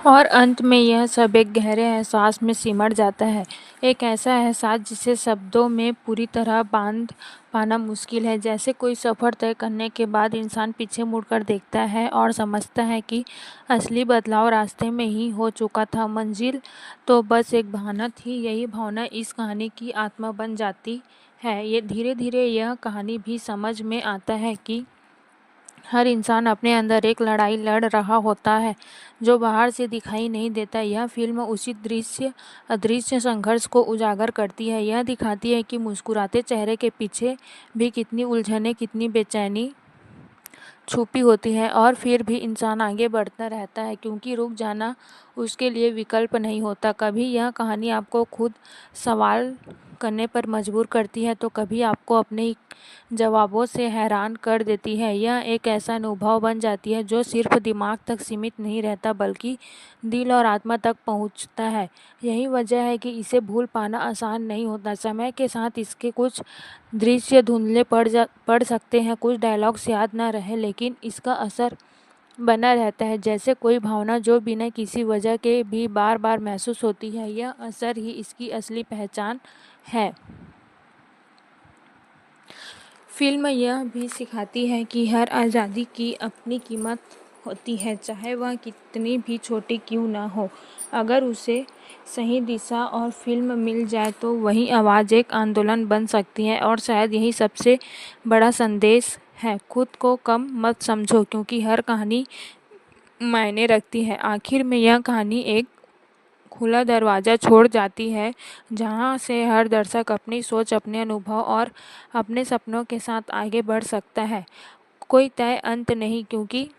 और अंत में यह सब एक गहरे एहसास में सिमट जाता है, एक ऐसा एहसास जिसे शब्दों में पूरी तरह बांध पाना मुश्किल है। जैसे कोई सफ़र तय करने के बाद इंसान पीछे मुड़कर देखता है और समझता है कि असली बदलाव रास्ते में ही हो चुका था, मंजिल तो बस एक बहाना थी। यही भावना इस कहानी की आत्मा बन जाती है। ये धीरे धीरे यह कहानी भी समझ में आता है कि हर इंसान अपने अंदर एक लड़ाई लड़ रहा होता है जो बाहर से दिखाई नहीं देता। यह फिल्म उसी अदृश्य संघर्ष को उजागर करती है। यह दिखाती है कि मुस्कुराते चेहरे के पीछे भी कितनी उलझनें, कितनी बेचैनी छुपी होती है और फिर भी इंसान आगे बढ़ता रहता है क्योंकि रुक जाना उसके लिए विकल्प नहीं होता। कभी यह कहानी आपको खुद सवाल करने पर मजबूर करती है तो कभी आपको अपने जवाबों से हैरान कर देती है। यह एक ऐसा अनुभव बन जाती है जो सिर्फ दिमाग तक सीमित नहीं रहता बल्कि दिल और आत्मा तक पहुंचता है। यही वजह है कि इसे भूल पाना आसान नहीं होता। समय के साथ इसके कुछ दृश्य धुंधले पड़ सकते हैं, कुछ डायलॉग्स याद ना रहे, लेकिन इसका असर बना रहता है। जैसे कोई भावना जो बिना किसी वजह के भी बार बार महसूस होती है, यह असर ही इसकी असली पहचान है। फिल्म यह भी सिखाती है कि हर आज़ादी की अपनी कीमत होती है, चाहे वह कितनी भी छोटी क्यों ना हो। अगर उसे सही दिशा और फिल्म मिल जाए तो वही आवाज़ एक आंदोलन बन सकती है और शायद यही सबसे बड़ा संदेश है। खुद को कम मत समझो क्योंकि हर कहानी मायने रखती है। आखिर में यह कहानी एक खुला दरवाज़ा छोड़ जाती है जहाँ से हर दर्शक अपनी सोच, अपने अनुभव और अपने सपनों के साथ आगे बढ़ सकता है। कोई तय अंत नहीं, क्योंकि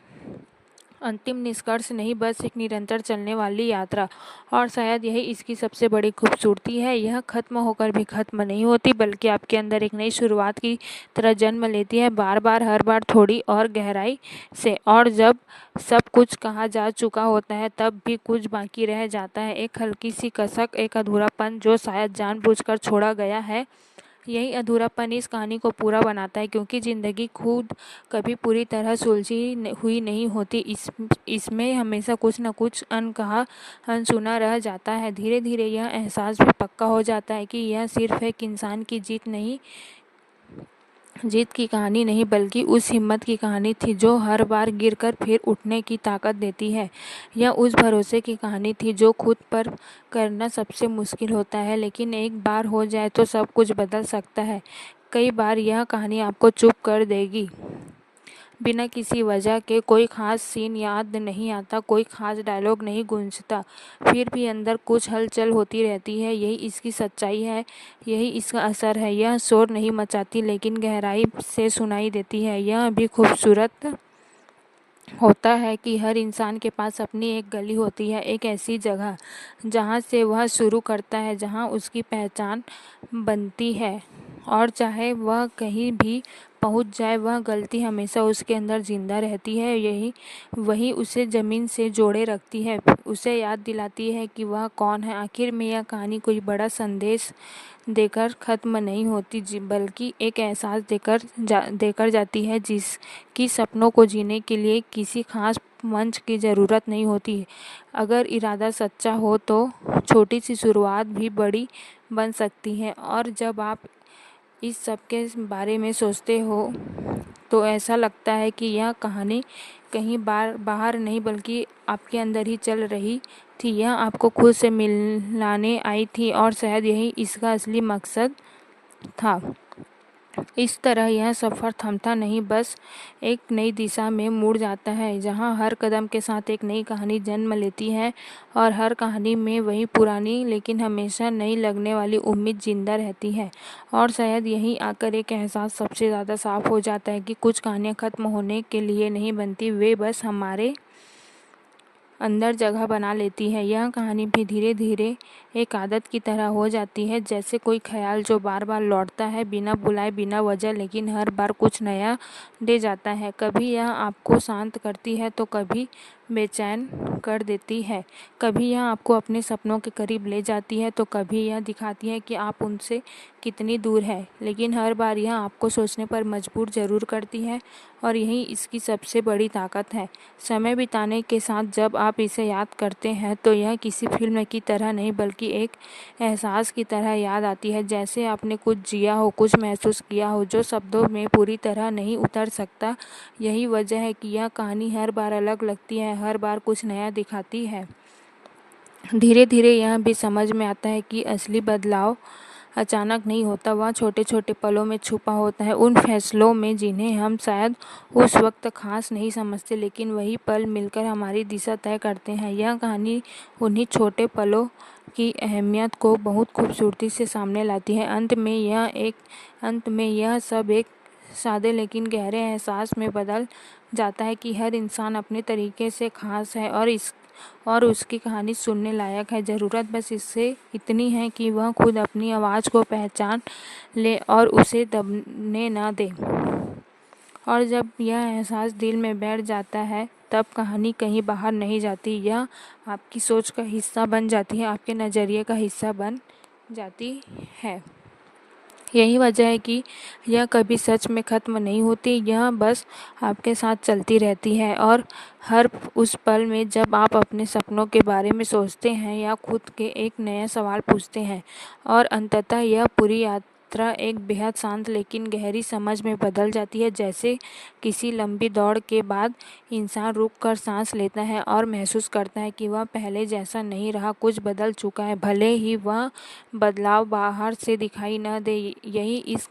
अंतिम निष्कर्ष नहीं, बस एक निरंतर चलने वाली यात्रा। और शायद यही इसकी सबसे बड़ी खूबसूरती है। यह खत्म होकर भी खत्म नहीं होती बल्कि आपके अंदर एक नई शुरुआत की तरह जन्म लेती है, बार बार, हर बार थोड़ी और गहराई से। और जब सब कुछ कहा जा चुका होता है तब भी कुछ बाकी रह जाता है, एक हल्की सी कसक, एक अधूरापन जो शायद जानबूझकर छोड़ा गया है। यही अधूरापन इस कहानी को पूरा बनाता है क्योंकि ज़िंदगी खुद कभी पूरी तरह सुलझी हुई नहीं होती। इसमें हमेशा कुछ न कुछ अनकहा, अनसुना रह जाता है। धीरे धीरे यह एहसास भी पक्का हो जाता है कि यह सिर्फ एक इंसान की जीत की कहानी नहीं बल्कि उस हिम्मत की कहानी थी जो हर बार गिरकर फिर उठने की ताकत देती है। यह उस भरोसे की कहानी थी जो खुद पर करना सबसे मुश्किल होता है, लेकिन एक बार हो जाए तो सब कुछ बदल सकता है। कई बार यह कहानी आपको चुप कर देगी, बिना किसी वजह के। कोई खास सीन याद नहीं आता, कोई खास डायलॉग नहीं गूंजता, फिर भी अंदर कुछ हलचल होती रहती है। यही इसकी सच्चाई है, यही इसका असर है। यह शोर नहीं मचाती लेकिन गहराई से सुनाई देती है। यह भी खूबसूरत होता है कि हर इंसान के पास अपनी एक गली होती है, एक ऐसी जगह जहाँ से वह शुरू करता है, जहाँ उसकी पहचान बनती है। और चाहे वह कहीं भी पहुँच जाए, वह गलती हमेशा उसके अंदर जिंदा रहती है। वही उसे ज़मीन से जोड़े रखती है, उसे याद दिलाती है कि वह कौन है। आखिर में यह कहानी कोई बड़ा संदेश देकर ख़त्म नहीं होती बल्कि एक एहसास देकर जाती है जिसकी सपनों को जीने के लिए किसी खास मंच की ज़रूरत नहीं होती। अगर इरादा सच्चा हो तो छोटी सी शुरुआत भी बड़ी बन सकती है। और जब आप इस सब के बारे में सोचते हो तो ऐसा लगता है कि यह कहानी कहीं बाहर नहीं बल्कि आपके अंदर ही चल रही थी। यह आपको खुद से मिलाने आई थी और शायद यही इसका असली मकसद था। इस तरह यह सफ़र थमता नहीं, बस एक नई दिशा में मुड़ जाता है जहां हर कदम के साथ एक नई कहानी जन्म लेती है और हर कहानी में वही पुरानी लेकिन हमेशा नई लगने वाली उम्मीद जिंदा रहती है। और शायद यहीं आकर एक एहसास सबसे ज़्यादा साफ हो जाता है कि कुछ कहानियाँ ख़त्म होने के लिए नहीं बनती, वे बस हमारे अंदर जगह बना लेती है। यह कहानी भी धीरे धीरे एक आदत की तरह हो जाती है, जैसे कोई ख्याल जो बार बार लौटता है बिना बुलाए, बिना वजह, लेकिन हर बार कुछ नया दे जाता है। कभी यह आपको शांत करती है तो कभी बेचैन कर देती है। कभी यह आपको अपने सपनों के करीब ले जाती है तो कभी यह दिखाती है कि आप उनसे कितनी दूर है, लेकिन हर बार यह आपको सोचने पर मजबूर ज़रूर करती है और यही इसकी सबसे बड़ी ताकत है। समय बिताने के साथ जब आप इसे याद करते हैं तो यह किसी फिल्म की तरह नहीं बल्कि एक एहसास की तरह याद आती है, जैसे आपने कुछ जिया हो, कुछ महसूस किया हो जो शब्दों में पूरी तरह नहीं उतर सकता। यही वजह है कि यह कहानी हर बार अलग लगती है, हर बार कुछ नया दिखाती है। धीरे धीरे यह भी समझ में आता है कि असली बदलाव अचानक नहीं होता, वह छोटे छोटे पलों में छुपा होता है, उन फैसलों में जिन्हें हम शायद उस वक्त खास नहीं समझते, लेकिन वही पल मिलकर हमारी दिशा तय करते हैं। यह कहानी उन्हीं छोटे पलों की अहमियत को बहुत खूबसूरती से सामने लाती है। अंत में यह सब एक सादे लेकिन गहरे एहसास में बदल जाता है कि हर इंसान अपने तरीके से खास है और उसकी कहानी सुनने लायक है। ज़रूरत बस इससे इतनी है कि वह खुद अपनी आवाज़ को पहचान ले और उसे दबने ना दे। और जब यह एहसास दिल में बैठ जाता है तब कहानी कहीं बाहर नहीं जाती, यह आपकी सोच का हिस्सा बन जाती है, आपके नज़रिए का हिस्सा बन जाती है। यही वजह है कि यह कभी सच में ख़त्म नहीं होती, यह बस आपके साथ चलती रहती है और हर उस पल में जब आप अपने सपनों के बारे में सोचते हैं या खुद के एक नया सवाल पूछते हैं और अंततः यह पूरी यात्रा एक बेहद शांत लेकिन गहरी समझ में बदल जाती है। जैसे किसी लंबी दौड़ के बाद इंसान रुक कर सांस लेता है और महसूस करता है कि वह पहले जैसा नहीं रहा, कुछ बदल चुका है, भले ही वह बदलाव बाहर से दिखाई न दे। यही इस